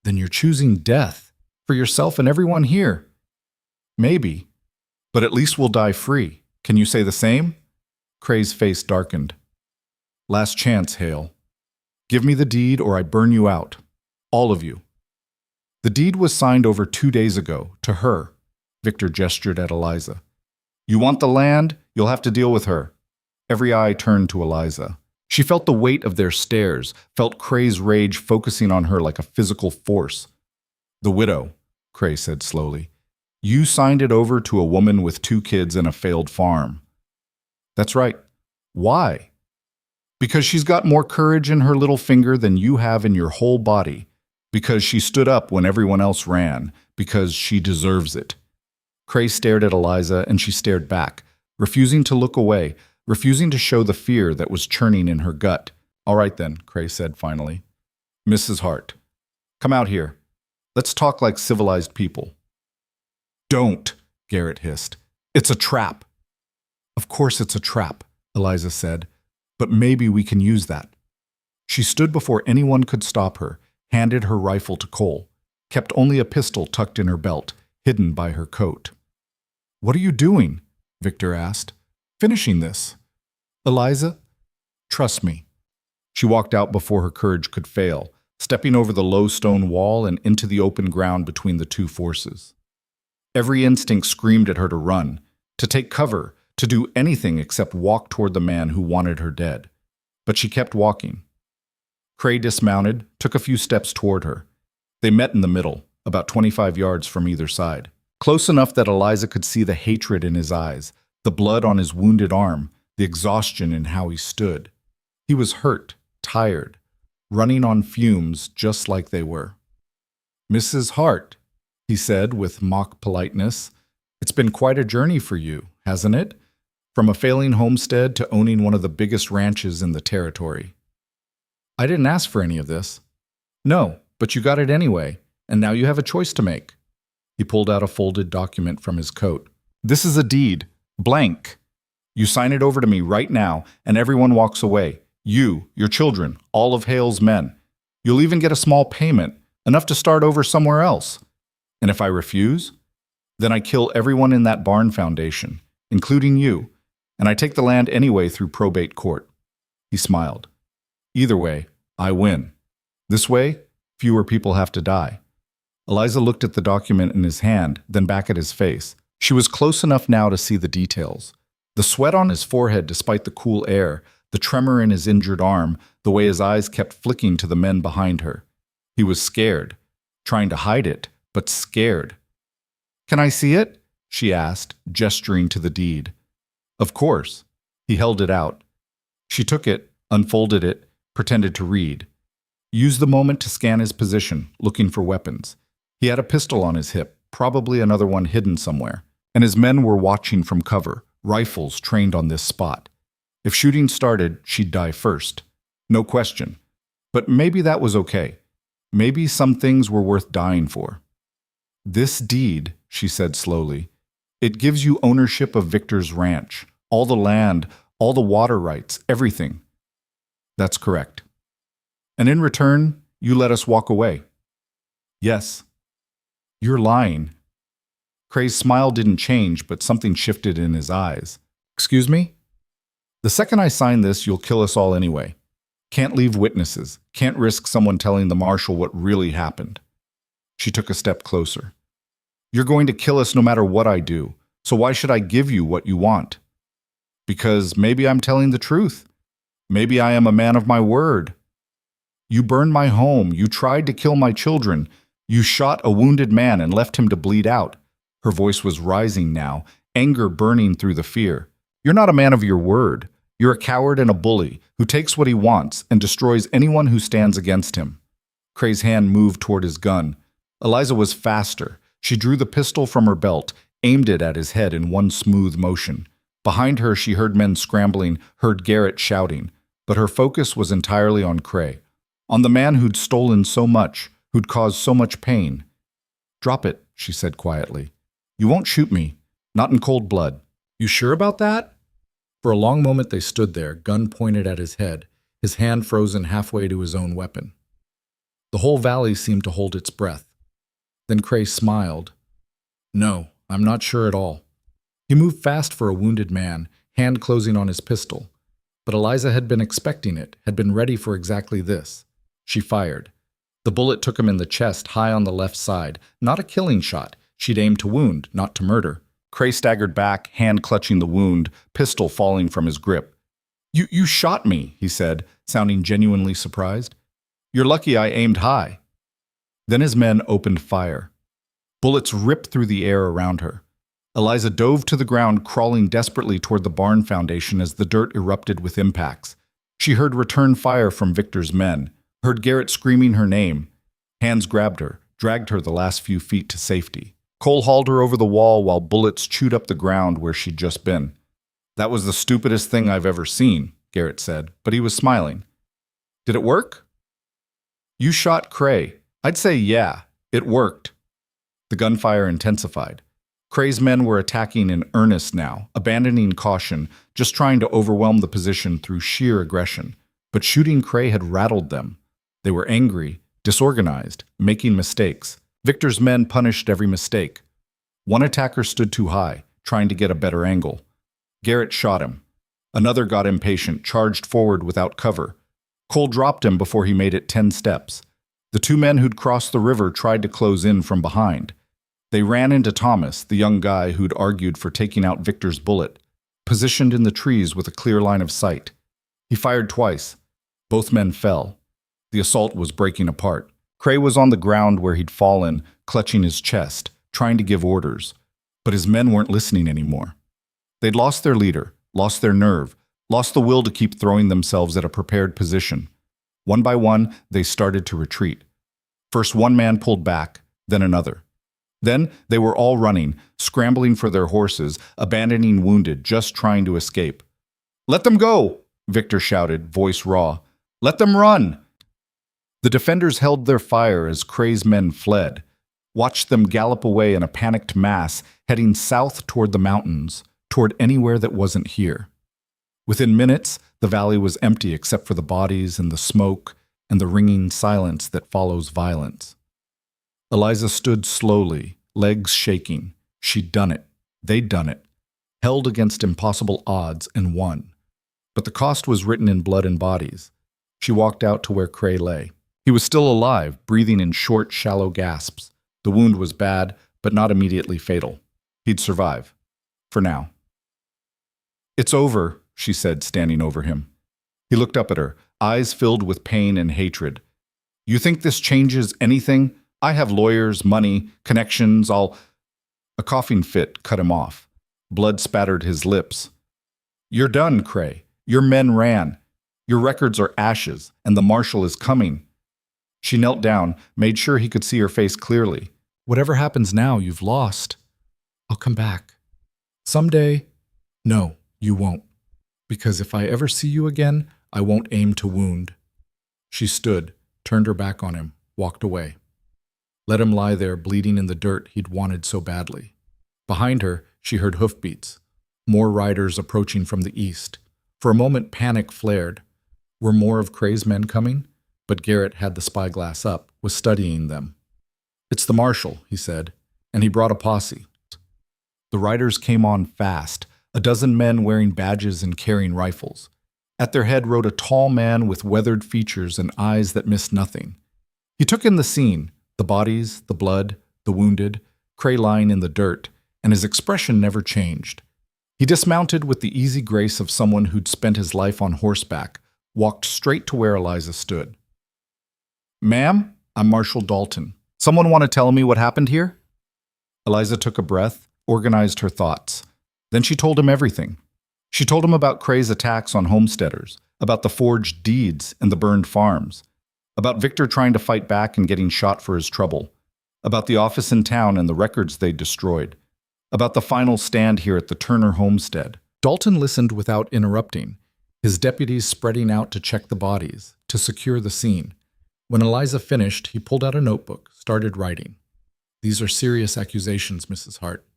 "Then you're choosing death, for yourself and everyone here." "Maybe, but at least we'll die free. Can you say the same?" Cray's face darkened. "Last chance, Hale. Give me the deed or I burn you out. All of you." The deed was signed over 2 days ago, to her. Victor gestured at Eliza. "You want the land? You'll have to deal with her." Every eye turned to Eliza. She felt the weight of their stares, felt Cray's rage focusing on her like a physical force. "The widow," Cray said slowly. "You signed it over to a woman with 2 kids and a failed farm." "That's right. Why?" "Because she's got more courage in her little finger than you have in your whole body. Because she stood up when everyone else ran. Because she deserves it." Cray stared at Eliza and she stared back, refusing to look away, refusing to show the fear that was churning in her gut. "All right then," Cray said finally. "Mrs. Hart, come out here. Let's talk like civilized people." "Don't," Garrett hissed. "It's a trap." Of course it's a trap, Eliza said, but maybe we can use that. She stood before anyone could stop her, handed her rifle to Cole, kept only a pistol tucked in her belt, hidden by her coat. What are you doing? Victor asked. Finishing this. Eliza, trust me. She walked out before her courage could fail, stepping over the low stone wall and into the open ground between the two forces. Every instinct screamed at her to run, to take cover, to do anything except walk toward the man who wanted her dead. But she kept walking. Cray dismounted, took a few steps toward her. They met in the middle, about 25 yards from either side. Close enough that Eliza could see the hatred in his eyes, the blood on his wounded arm, the exhaustion in how he stood. He was hurt, tired, running on fumes just like they were. Mrs. Hart, he said with mock politeness, it's been quite a journey for you, hasn't it? From a failing homestead to owning one of the biggest ranches in the territory. I didn't ask for any of this. No, but you got it anyway, and now you have a choice to make. He pulled out a folded document from his coat. This is a deed, blank. You sign it over to me right now, and everyone walks away. You, your children, all of Hale's men. You'll even get a small payment, enough to start over somewhere else. And if I refuse, then I kill everyone in that barn foundation, including you, and I take the land anyway through probate court. He smiled. Either way, I win. This way, fewer people have to die. Eliza looked at the document in his hand, then back at his face. She was close enough now to see the details. The sweat on his forehead despite the cool air, the tremor in his injured arm, the way his eyes kept flicking to the men behind her. He was scared, trying to hide it, but scared. Can I see it? She asked, gesturing to the deed. Of course. He held it out. She took it, unfolded it, pretended to read. Used the moment to scan his position, looking for weapons. He had a pistol on his hip, probably another one hidden somewhere, and his men were watching from cover, rifles trained on this spot. If shooting started, she'd die first. No question. But maybe that was okay. Maybe some things were worth dying for. This deed, she said slowly, it gives you ownership of Victor's ranch, all the land, all the water rights, everything. That's correct. And in return, you let us walk away. Yes. You're lying. Cray's smile didn't change, but something shifted in his eyes. Excuse me? The second I sign this, you'll kill us all anyway. Can't leave witnesses. Can't risk someone telling the marshal what really happened. She took a step closer. You're going to kill us no matter what I do, so why should I give you what you want? Because maybe I'm telling the truth. Maybe I am a man of my word. You burned my home. You tried to kill my children. You shot a wounded man and left him to bleed out. Her voice was rising now, anger burning through the fear. You're not a man of your word. You're a coward and a bully who takes what he wants and destroys anyone who stands against him. Cray's hand moved toward his gun. Eliza was faster. She drew the pistol from her belt, aimed it at his head in one smooth motion. Behind her, she heard men scrambling, heard Garrett shouting, but her focus was entirely on Cray, on the man who'd stolen so much, who'd caused so much pain. Drop it, she said quietly. You won't shoot me, not in cold blood. You sure about that? For a long moment they stood there, gun pointed at his head, his hand frozen halfway to his own weapon. The whole valley seemed to hold its breath. Then Cray smiled. No, I'm not sure at all. He moved fast for a wounded man, hand closing on his pistol. But Eliza had been expecting it, had been ready for exactly this. She fired. The bullet took him in the chest, high on the left side. Not a killing shot. She'd aimed to wound, not to murder. Cray staggered back, hand clutching the wound, pistol falling from his grip. You shot me, he said, sounding genuinely surprised. You're lucky I aimed high. Then his men opened fire. Bullets ripped through the air around her. Eliza dove to the ground, crawling desperately toward the barn foundation as the dirt erupted with impacts. She heard return fire from Victor's men, heard Garrett screaming her name. Hands grabbed her, dragged her the last few feet to safety. Cole hauled her over the wall while bullets chewed up the ground where she'd just been. That was the stupidest thing I've ever seen, Garrett said, but he was smiling. Did it work? You shot Cray. I'd say yeah, it worked. The gunfire intensified. Cray's men were attacking in earnest now, abandoning caution, just trying to overwhelm the position through sheer aggression. But shooting Cray had rattled them. They were angry, disorganized, making mistakes. Victor's men punished every mistake. One attacker stood too high, trying to get a better angle. Garrett shot him. Another got impatient, charged forward without cover. Cole dropped him before he made it 10 steps. The two men who'd crossed the river tried to close in from behind. They ran into Thomas, the young guy who'd argued for taking out Victor's bullet, positioned in the trees with a clear line of sight. He fired twice. Both men fell. The assault was breaking apart. Cray was on the ground where he'd fallen, clutching his chest, trying to give orders. But his men weren't listening anymore. They'd lost their leader, lost their nerve, lost the will to keep throwing themselves at a prepared position. One by one, they started to retreat. First one man pulled back, then another. Then they were all running, scrambling for their horses, abandoning wounded, just trying to escape. "Let them go!" Victor shouted, voice raw. "Let them run!" The defenders held their fire as Cray's men fled, watched them gallop away in a panicked mass, heading south toward the mountains, toward anywhere that wasn't here. Within minutes, the valley was empty except for the bodies and the smoke and the ringing silence that follows violence. Eliza stood slowly, legs shaking. She'd done it. They'd done it. Held against impossible odds and won. But the cost was written in blood and bodies. She walked out to where Cray lay. He was still alive, breathing in short, shallow gasps. The wound was bad, but not immediately fatal. He'd survive. For now. "It's over," she said, standing over him. He looked up at her, eyes filled with pain and hatred. "You think this changes anything? I have lawyers, money, connections, A coughing fit cut him off. Blood spattered his lips. "You're done, Cray. Your men ran. Your records are ashes, and the marshal is coming." She knelt down, made sure he could see her face clearly. "Whatever happens now, you've lost. I'll come back. Someday." "No, you won't. Because if I ever see you again, I won't aim to wound." She stood, turned her back on him, walked away. Let him lie there bleeding in the dirt he'd wanted so badly. Behind her, she heard hoofbeats. More riders approaching from the east. For a moment, panic flared. Were more of Cray's men coming? But Garrett had the spyglass up, was studying them. "It's the marshal," he said, and he brought a posse. The riders came on fast, a dozen men wearing badges and carrying rifles. At their head rode a tall man with weathered features and eyes that missed nothing. He took in the scene, the bodies, the blood, the wounded, Cray lying in the dirt, and his expression never changed. He dismounted with the easy grace of someone who'd spent his life on horseback, walked straight to where Eliza stood. "Ma'am, I'm Marshal Dalton. Someone want to tell me what happened here?" Eliza took a breath, organized her thoughts. Then she told him everything. She told him about Cray's attacks on homesteaders, about the forged deeds and the burned farms, about Victor trying to fight back and getting shot for his trouble, about the office in town and the records they'd destroyed, about the final stand here at the Turner homestead. Dalton listened without interrupting, his deputies spreading out to check the bodies, to secure the scene. When Eliza finished, he pulled out a notebook, started writing. "These are serious accusations, Mrs. Hart.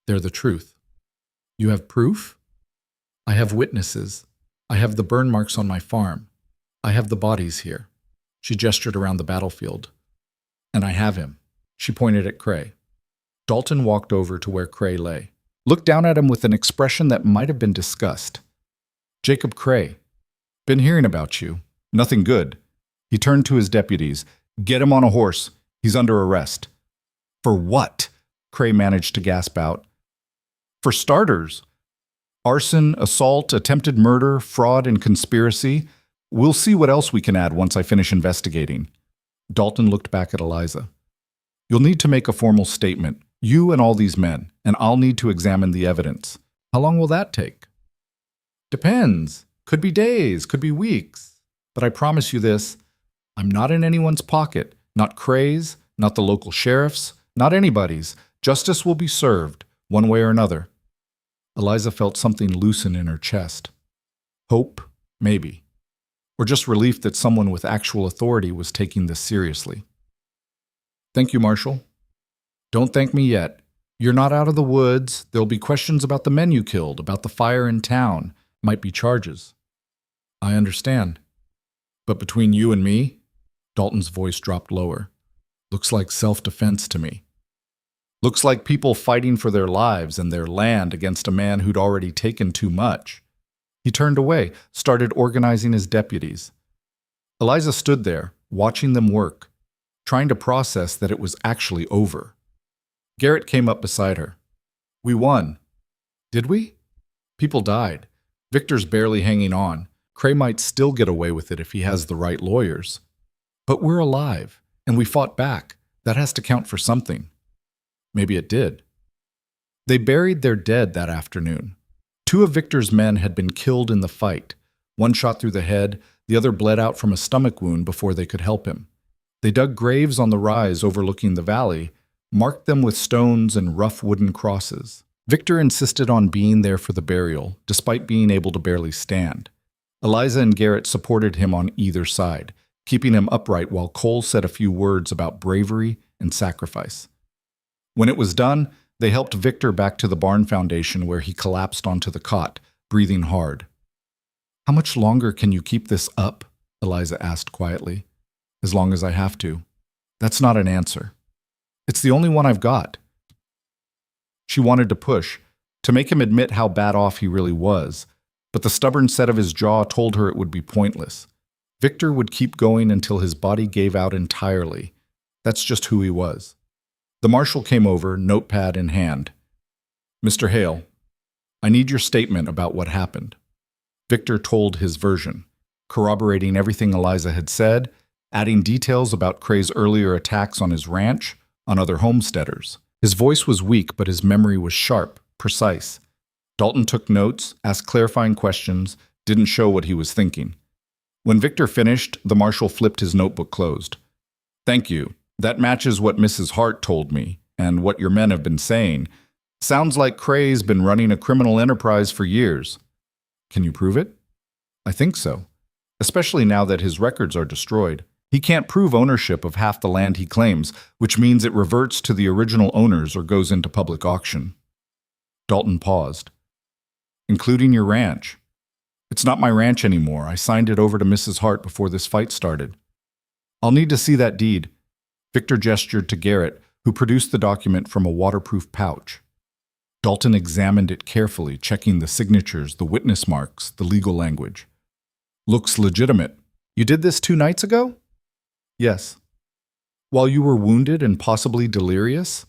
They're the truth. You have proof? I have witnesses. I have the burn marks on my farm. I have the bodies here." She gestured around the battlefield. "And I have him." She pointed at Cray. Dalton walked over to where Cray lay, looked down at him with an expression that might have been disgust. "Jacob Cray, been hearing about you. Nothing good." He turned to his deputies. "Get him on a horse. He's under arrest." "For what?" Cray managed to gasp out. "For starters, arson, assault, attempted murder, fraud, and conspiracy. We'll see what else we can add once I finish investigating." Dalton looked back at Eliza. "You'll need to make a formal statement, you and all these men, and I'll need to examine the evidence. How long will that take?" "Depends. Could be days, could be weeks. But I promise you this, I'm not in anyone's pocket, not Cray's, not the local sheriff's, not anybody's. Justice will be served, one way or another." Eliza felt something loosen in her chest. Hope, maybe. Or just relief that someone with actual authority was taking this seriously. "Thank you, Marshal." "Don't thank me yet. You're not out of the woods. There'll be questions about the men you killed, about the fire in town. Might be charges. I understand. But between you and me, Dalton's voice dropped lower. Looks like self-defense to me. Looks like people fighting for their lives and their land against a man who'd already taken too much. He turned away, started organizing his deputies. Eliza stood there, watching them work, trying to process that it was actually over. Garrett came up beside her. We won. Did we? People died. Victor's barely hanging on. Cray might still get away with it if he has the right lawyers. But we're alive, and we fought back. That has to count for something. Maybe it did. They buried their dead that afternoon. 2 of Victor's men had been killed in the fight. One shot through the head, the other bled out from a stomach wound before they could help him. They dug graves on the rise overlooking the valley, marked them with stones and rough wooden crosses. Victor insisted on being there for the burial, despite being able to barely stand. Eliza and Garrett supported him on either side, keeping him upright while Cole said a few words about bravery and sacrifice. When it was done, they helped Victor back to the barn foundation where he collapsed onto the cot, breathing hard. How much longer can you keep this up? Eliza asked quietly. As long as I have to. That's not an answer. It's the only one I've got. She wanted to push, to make him admit how bad off he really was, but the stubborn set of his jaw told her it would be pointless. Victor would keep going until his body gave out entirely. That's just who he was. The marshal came over, notepad in hand. Mr. Hale, I need your statement about what happened. Victor told his version, corroborating everything Eliza had said, adding details about Cray's earlier attacks on his ranch, on other homesteaders. His voice was weak, but his memory was sharp, precise. Dalton took notes, asked clarifying questions, didn't show what he was thinking. When Victor finished, the marshal flipped his notebook closed. Thank you. That matches what Mrs. Hart told me, and what your men have been saying. Sounds like Cray's been running a criminal enterprise for years. Can you prove it? I think so, especially now that his records are destroyed. He can't prove ownership of half the land he claims, which means it reverts to the original owners or goes into public auction. Dalton paused. Including your ranch. It's not my ranch anymore. I signed it over to Mrs. Hart before this fight started. I'll need to see that deed. Victor gestured to Garrett, who produced the document from a waterproof pouch. Dalton examined it carefully, checking the signatures, the witness marks, the legal language. Looks legitimate. You did this 2 nights ago? Yes. While you were wounded and possibly delirious?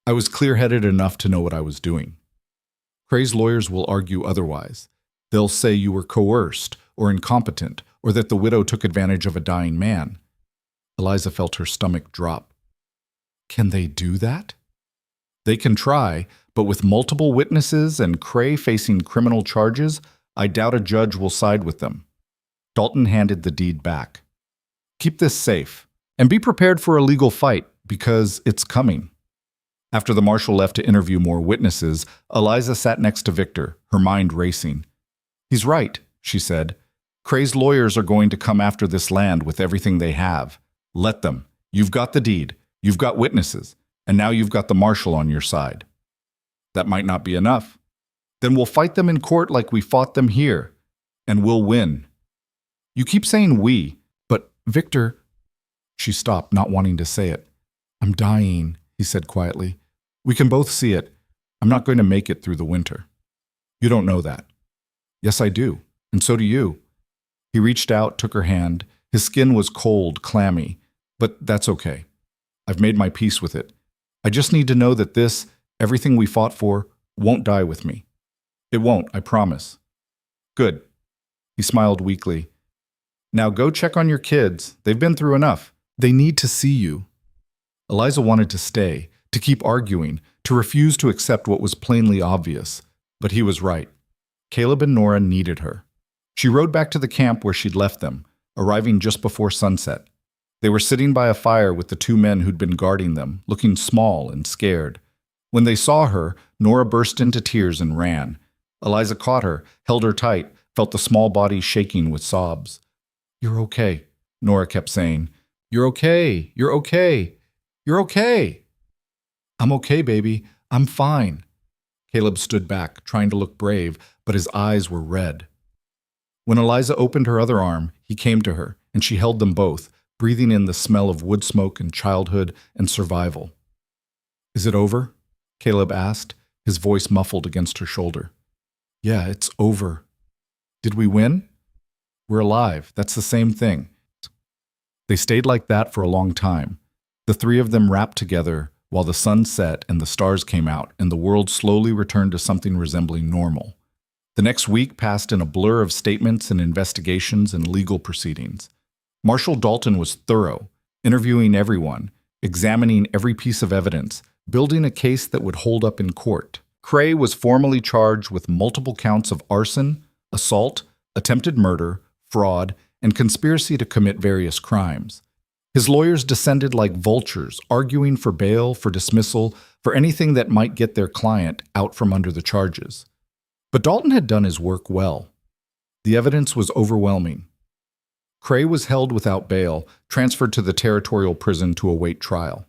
I was clear-headed enough to know what I was doing. Cray's lawyers will argue otherwise. They'll say you were coerced or incompetent, or that the widow took advantage of a dying man. Eliza felt her stomach drop. Can they do that? They can try, but with multiple witnesses and Cray facing criminal charges, I doubt a judge will side with them. Dalton handed the deed back. Keep this safe, and be prepared for a legal fight, because it's coming. After the marshal left to interview more witnesses, Eliza sat next to Victor, her mind racing. He's right, she said. Cray's lawyers are going to come after this land with everything they have. Let them. You've got the deed. You've got witnesses. And now you've got the marshal on your side. That might not be enough. Then we'll fight them in court like we fought them here. And we'll win. You keep saying we, but Victor... She stopped, not wanting to say it. I'm dying, he said quietly. We can both see it. I'm not going to make it through the winter. You don't know that. Yes, I do. And so do you. He reached out, took her hand. His skin was cold, clammy. But that's okay. I've made my peace with it. I just need to know that this, everything we fought for, won't die with me. It won't, I promise. Good. He smiled weakly. Now go check on your kids. They've been through enough. They need to see you. Eliza wanted to stay, to keep arguing, to refuse to accept what was plainly obvious. But he was right. Caleb and Nora needed her. She rode back to the camp where she'd left them, arriving just before sunset. They were sitting by a fire with the 2 men who'd been guarding them, looking small and scared. When they saw her, Nora burst into tears and ran. Eliza caught her, held her tight, felt the small body shaking with sobs. You're okay, Nora kept saying. You're okay, you're okay, you're okay. I'm okay, baby. I'm fine. Caleb stood back, trying to look brave, but his eyes were red. When Eliza opened her other arm, he came to her, and she held them both, breathing in the smell of wood smoke and childhood and survival. Is it over? Caleb asked, his voice muffled against her shoulder. Yeah, it's over. Did we win? We're alive. That's the same thing. They stayed like that for a long time. The three of them wrapped together while the sun set and the stars came out and the world slowly returned to something resembling normal. The next week passed in a blur of statements and investigations and legal proceedings. Marshal Dalton was thorough, interviewing everyone, examining every piece of evidence, building a case that would hold up in court. Cray was formally charged with multiple counts of arson, assault, attempted murder, fraud, and conspiracy to commit various crimes. His lawyers descended like vultures, arguing for bail, for dismissal, for anything that might get their client out from under the charges. But Dalton had done his work well. The evidence was overwhelming. Cray was held without bail, transferred to the territorial prison to await trial.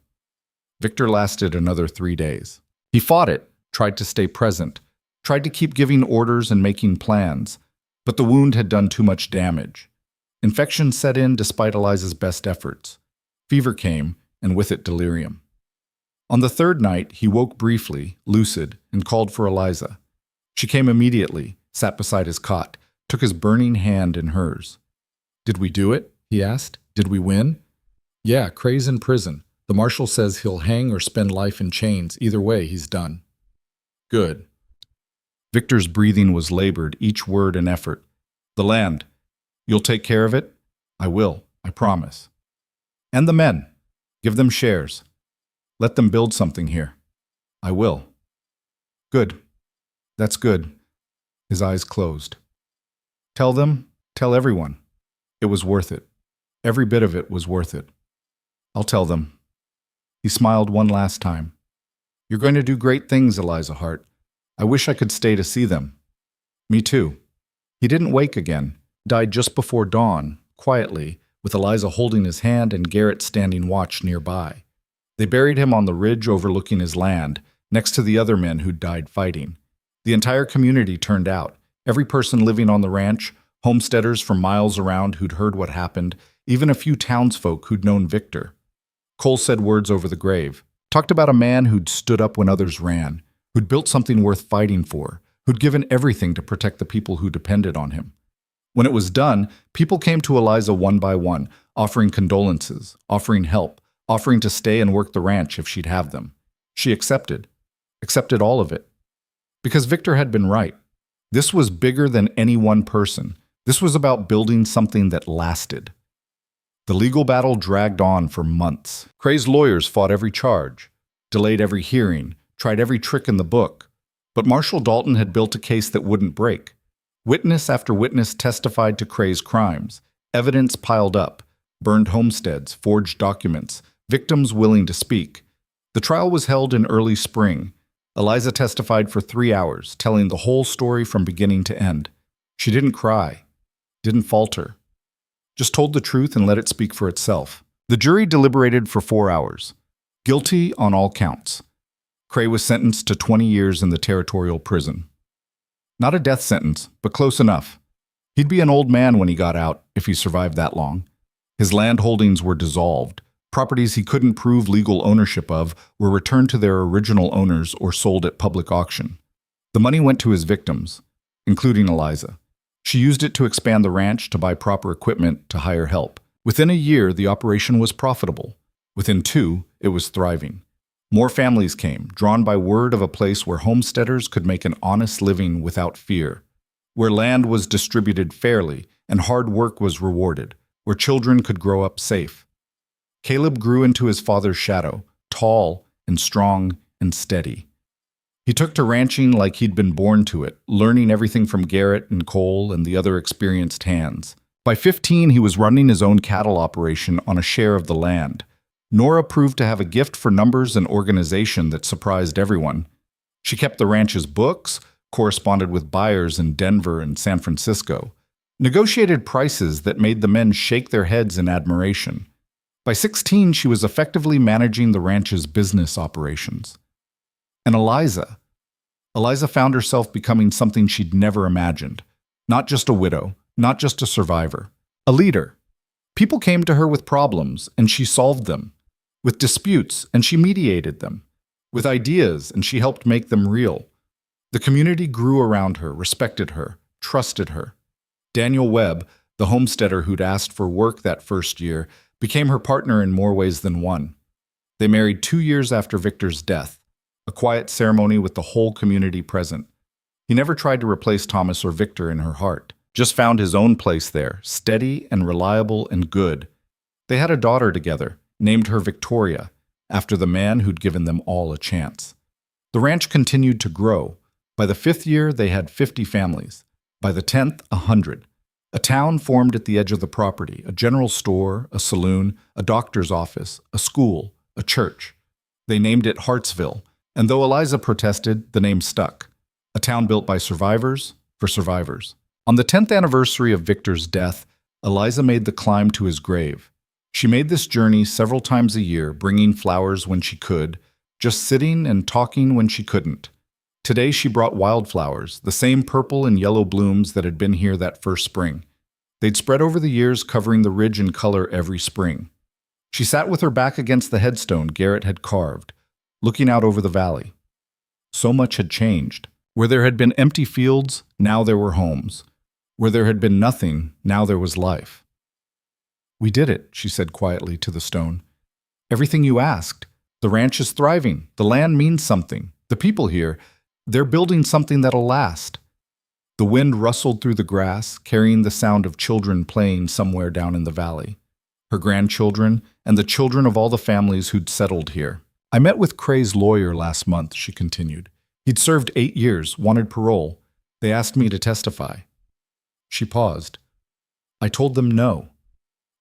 Victor lasted another 3 days. He fought it, tried to stay present, tried to keep giving orders and making plans, but the wound had done too much damage. Infection set in despite Eliza's best efforts. Fever came, and with it delirium. On the third night, he woke briefly, lucid, and called for Eliza. She came immediately, sat beside his cot, took his burning hand in hers. Did we do it? He asked. Did we win? Yeah, Cray's in prison. The marshal says he'll hang or spend life in chains. Either way, he's done. Good. Victor's breathing was labored, each word an effort. The land. You'll take care of it? I will, I promise. And the men. Give them shares. Let them build something here. I will. Good. That's good. His eyes closed. Tell them, tell everyone. It was worth it. Every bit of it was worth it. I'll tell them. He smiled one last time. You're going to do great things, Eliza Hart. I wish I could stay to see them. Me too. He didn't wake again, died just before dawn, quietly, with Eliza holding his hand and Garrett standing watch nearby. They buried him on the ridge overlooking his land, next to the other men who'd died fighting. The entire community turned out, every person living on the ranch, homesteaders from miles around who'd heard what happened, even a few townsfolk who'd known Victor. Cole said words over the grave, talked about a man who'd stood up when others ran, who'd built something worth fighting for, who'd given everything to protect the people who depended on him. When it was done, people came to Eliza one by one, offering condolences, offering help, offering to stay and work the ranch if she'd have them. She accepted all of it. Because Victor had been right. This was bigger than any one person. This was about building something that lasted. The legal battle dragged on for months. Cray's lawyers fought every charge, delayed every hearing, tried every trick in the book. But Marshal Dalton had built a case that wouldn't break. Witness after witness testified to Cray's crimes. Evidence piled up. Burned homesteads, forged documents, victims willing to speak. The trial was held in early spring. Eliza testified for 3 hours, telling the whole story from beginning to end. She didn't cry, didn't falter. Just told the truth and let it speak for itself. The jury deliberated for 4 hours. Guilty on all counts. Cray was sentenced to 20 years in the territorial prison. Not a death sentence, but close enough. He'd be an old man when he got out, if he survived that long. His land holdings were dissolved. Properties he couldn't prove legal ownership of were returned to their original owners or sold at public auction. The money went to his victims, including Eliza. She used it to expand the ranch, to buy proper equipment, to hire help. Within a year, the operation was profitable. Within 2, it was thriving. More families came, drawn by word of a place where homesteaders could make an honest living without fear, where land was distributed fairly and hard work was rewarded, where children could grow up safe. Caleb grew into his father's shadow, tall and strong and steady. He took to ranching like he'd been born to it, learning everything from Garrett and Cole and the other experienced hands. By 15, he was running his own cattle operation on a share of the land. Nora proved to have a gift for numbers and organization that surprised everyone. She kept the ranch's books, corresponded with buyers in Denver and San Francisco, negotiated prices that made the men shake their heads in admiration. By 16, she was effectively managing the ranch's business operations. And Eliza found herself becoming something she'd never imagined. Not just a widow, not just a survivor, a leader. People came to her with problems, and she solved them. With disputes, and she mediated them. With ideas, and she helped make them real. The community grew around her, respected her, trusted her. Daniel Webb, the homesteader who'd asked for work that first year, became her partner in more ways than one. They married 2 years after Victor's death, a quiet ceremony with the whole community present. He never tried to replace Thomas or Victor in her heart, just found his own place there, steady and reliable and good. They had a daughter together, named her Victoria, after the man who'd given them all a chance. The ranch continued to grow. By the 5th year, they had 50 families. By the 10th, 100. A town formed at the edge of the property, a general store, a saloon, a doctor's office, a school, a church. They named it Hartsville, and though Eliza protested, the name stuck. A town built by survivors, for survivors. On the 10th anniversary of Victor's death, Eliza made the climb to his grave. She made this journey several times a year, bringing flowers when she could, just sitting and talking when she couldn't. Today she brought wildflowers, the same purple and yellow blooms that had been here that first spring. They'd spread over the years, covering the ridge in color every spring. She sat with her back against the headstone Garrett had carved, looking out over the valley. So much had changed. Where there had been empty fields, now there were homes. Where there had been nothing, now there was life. "We did it," she said quietly to the stone. "Everything you asked. The ranch is thriving. The land means something. The people here, they're building something that'll last." The wind rustled through the grass, carrying the sound of children playing somewhere down in the valley. Her grandchildren, and the children of all the families who'd settled here. "I met with Cray's lawyer last month," she continued. "He'd served 8 years, wanted parole. They asked me to testify." She paused. "I told them no.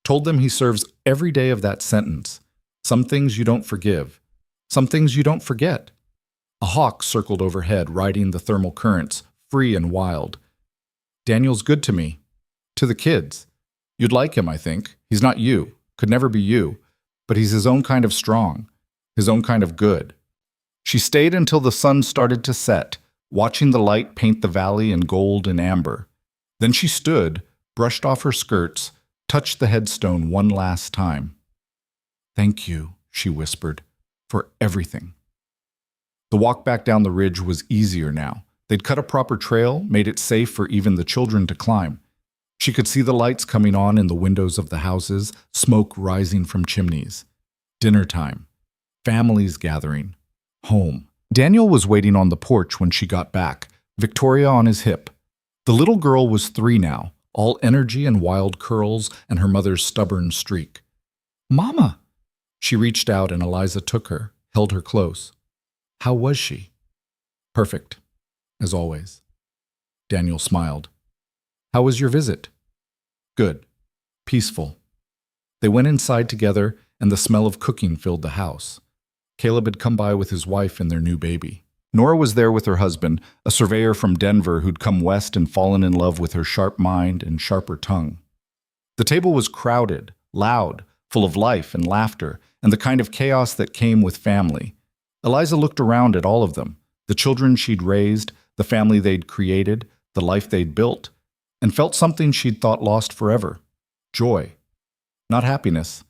Told them he serves every day of that sentence. Some things you don't forgive. Some things you don't forget." A hawk circled overhead, riding the thermal currents, free and wild. "Daniel's good to me. To the kids. You'd like him, I think. He's not you. Could never be you. But he's his own kind of strong. His own kind of good." She stayed until the sun started to set, watching the light paint the valley in gold and amber. Then she stood, brushed off her skirts, touched the headstone one last time. "Thank you," she whispered, "for everything." The walk back down the ridge was easier now. They'd cut a proper trail, made it safe for even the children to climb. She could see the lights coming on in the windows of the houses, smoke rising from chimneys. Dinner time. Families gathering. Home. Daniel was waiting on the porch when she got back, Victoria on his hip. The little girl was 3 now, all energy and wild curls and her mother's stubborn streak. "Mama!" She reached out and Eliza took her, held her close. "How was she?" "Perfect, as always." Daniel smiled. "How was your visit?" "Good. Peaceful." They went inside together and the smell of cooking filled the house. Caleb had come by with his wife and their new baby. Nora was there with her husband, a surveyor from Denver who'd come west and fallen in love with her sharp mind and sharper tongue. The table was crowded, loud, full of life and laughter, and the kind of chaos that came with family. Eliza looked around at all of them, the children she'd raised, the family they'd created, the life they'd built, and felt something she'd thought lost forever. Joy. Not happiness.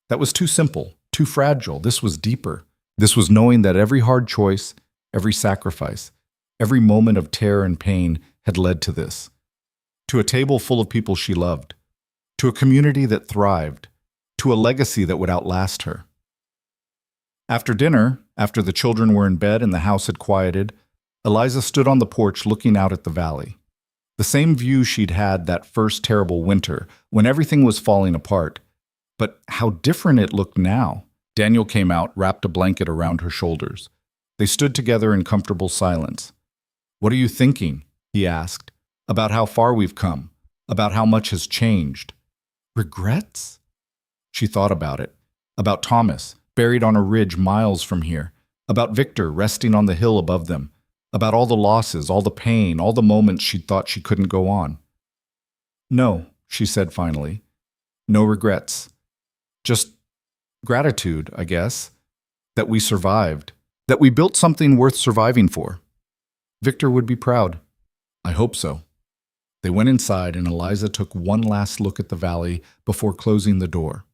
That was too simple, too fragile. This was deeper. This was knowing that every hard choice, every sacrifice, every moment of terror and pain had led to this. To a table full of people she loved. To a community that thrived. To a legacy that would outlast her. After dinner, after the children were in bed and the house had quieted, Eliza stood on the porch looking out at the valley. The same view she'd had that first terrible winter, when everything was falling apart. But how different it looked now. Daniel came out, wrapped a blanket around her shoulders. They stood together in comfortable silence. "What are you thinking?" he asked. "About how far we've come. About how much has changed." "Regrets?" She thought about it. About Thomas, buried on a ridge miles from here. About Victor resting on the hill above them. About all the losses, all the pain, all the moments she'd thought she couldn't go on. "No," she said finally. "No regrets. Just gratitude, I guess, that we survived, that we built something worth surviving for. Victor would be proud. I hope so. They went inside and Eliza took one last look at the valley before closing the door.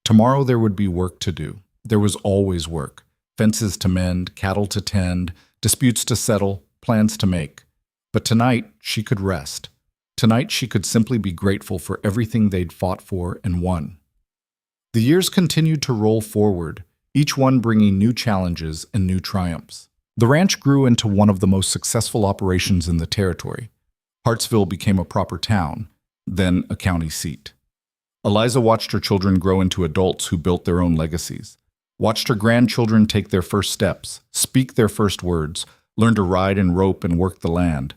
Tomorrow there would be work to do. There was always work. Fences to mend, cattle to tend, disputes to settle, plans to make. But tonight she could rest. Tonight she could simply be grateful for everything they'd fought for and won. The years continued to roll forward, each one bringing new challenges and new triumphs. The ranch grew into one of the most successful operations in the territory. Hartsville became a proper town, then a county seat. Eliza watched her children grow into adults who built their own legacies, watched her grandchildren take their first steps, speak their first words, learn to ride and rope and work the land.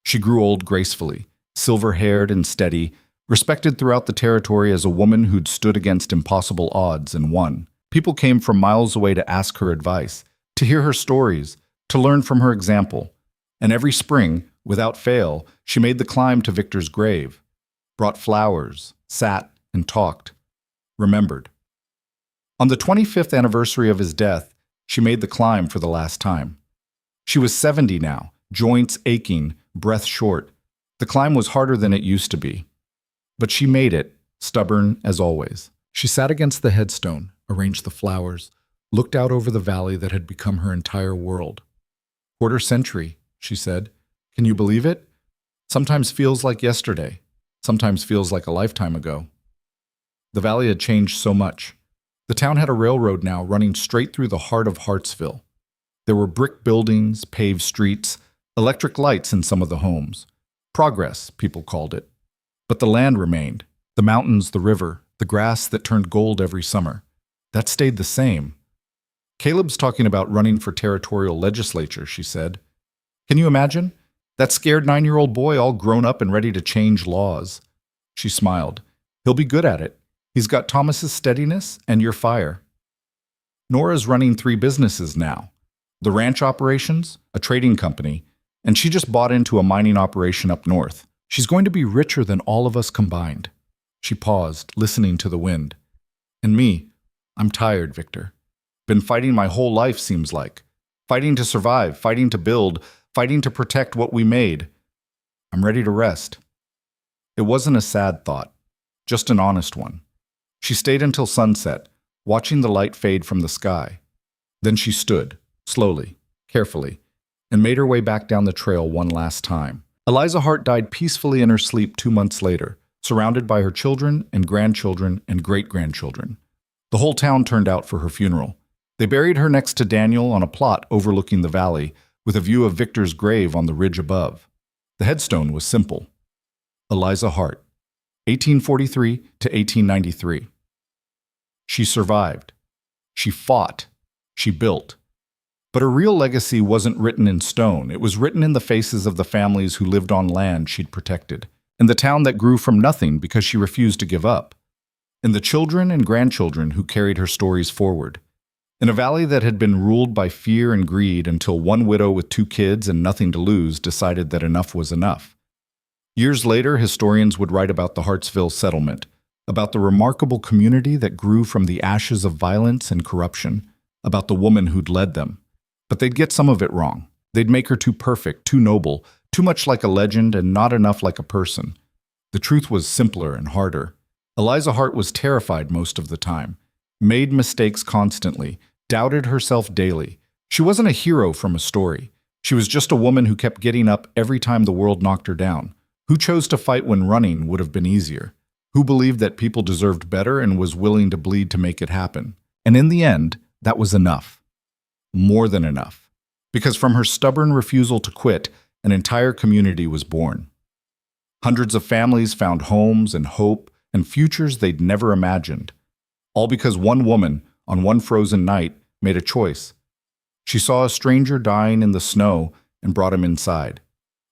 She grew old gracefully, silver-haired and steady, respected throughout the territory as a woman who'd stood against impossible odds and won. People came from miles away to ask her advice, to hear her stories, to learn from her example. And every spring, without fail, she made the climb to Victor's grave, brought flowers, sat and talked, remembered. On the 25th anniversary of his death, she made the climb for the last time. She was 70 now, joints aching, breath short. The climb was harder than it used to be. But she made it, stubborn as always. She sat against the headstone, arranged the flowers, looked out over the valley that had become her entire world. Quarter century, she said. Can you believe it? Sometimes feels like yesterday. Sometimes feels like a lifetime ago. The valley had changed so much. The town had a railroad now running straight through the heart of Hartsville. There were brick buildings, paved streets, electric lights in some of the homes. Progress, people called it. But the land remained. The mountains, the river, the grass that turned gold every summer. That stayed the same. Caleb's talking about running for territorial legislature, she said. Can you imagine? That scared 9-year-old boy all grown up and ready to change laws. She smiled. He'll be good at it. He's got Thomas's steadiness and your fire. Nora's running 3 businesses now. The ranch operations, a trading company, and she just bought into a mining operation up north. She's going to be richer than all of us combined. She paused, listening to the wind. And me, I'm tired, Victor. Been fighting my whole life, seems like. Fighting to survive, fighting to build, fighting to protect what we made. I'm ready to rest. It wasn't a sad thought, just an honest one. She stayed until sunset, watching the light fade from the sky. Then she stood, slowly, carefully, and made her way back down the trail one last time. Eliza Hart died peacefully in her sleep 2 months later, surrounded by her children and grandchildren and great-grandchildren. The whole town turned out for her funeral. They buried her next to Daniel on a plot overlooking the valley, with a view of Victor's grave on the ridge above. The headstone was simple. Eliza Hart, 1843 to 1893. She survived. She fought. She built. But her real legacy wasn't written in stone. It was written in the faces of the families who lived on land she'd protected, in the town that grew from nothing because she refused to give up, in the children and grandchildren who carried her stories forward, in a valley that had been ruled by fear and greed until one widow with 2 kids and nothing to lose decided that enough was enough. Years later, historians would write about the Hartsville settlement, about the remarkable community that grew from the ashes of violence and corruption, about the woman who'd led them. But they'd get some of it wrong. They'd make her too perfect, too noble, too much like a legend and not enough like a person. The truth was simpler and harder. Eliza Hart was terrified most of the time, made mistakes constantly, doubted herself daily. She wasn't a hero from a story. She was just a woman who kept getting up every time the world knocked her down, who chose to fight when running would have been easier, who believed that people deserved better and was willing to bleed to make it happen. And in the end, that was enough. More than enough. Because from her stubborn refusal to quit, an entire community was born. Hundreds of families found homes and hope and futures they'd never imagined. All because one woman, on one frozen night, made a choice. She saw a stranger dying in the snow and brought him inside.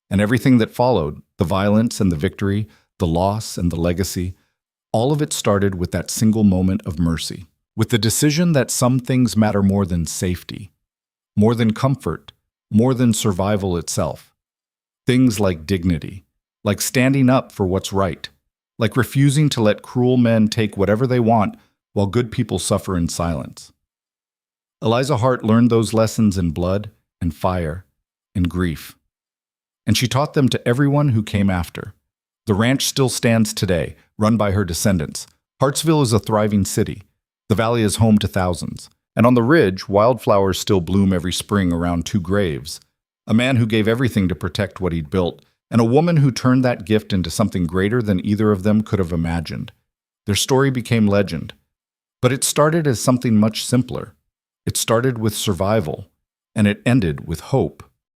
And everything that followed, the violence and the victory, the loss and the legacy, all of it started with that single moment of mercy. With the decision that some things matter more than safety, more than comfort, more than survival itself. Things like dignity, like standing up for what's right, like refusing to let cruel men take whatever they want while good people suffer in silence. Eliza Hart learned those lessons in blood and fire and grief. And she taught them to everyone who came after. The ranch still stands today, run by her descendants. Hartsville is a thriving city. The valley is home to thousands. And on the ridge, wildflowers still bloom every spring around two graves. A man who gave everything to protect what he'd built, and a woman who turned that gift into something greater than either of them could have imagined. Their story became legend. But it started as something much simpler. It started with survival, and it ended with hope.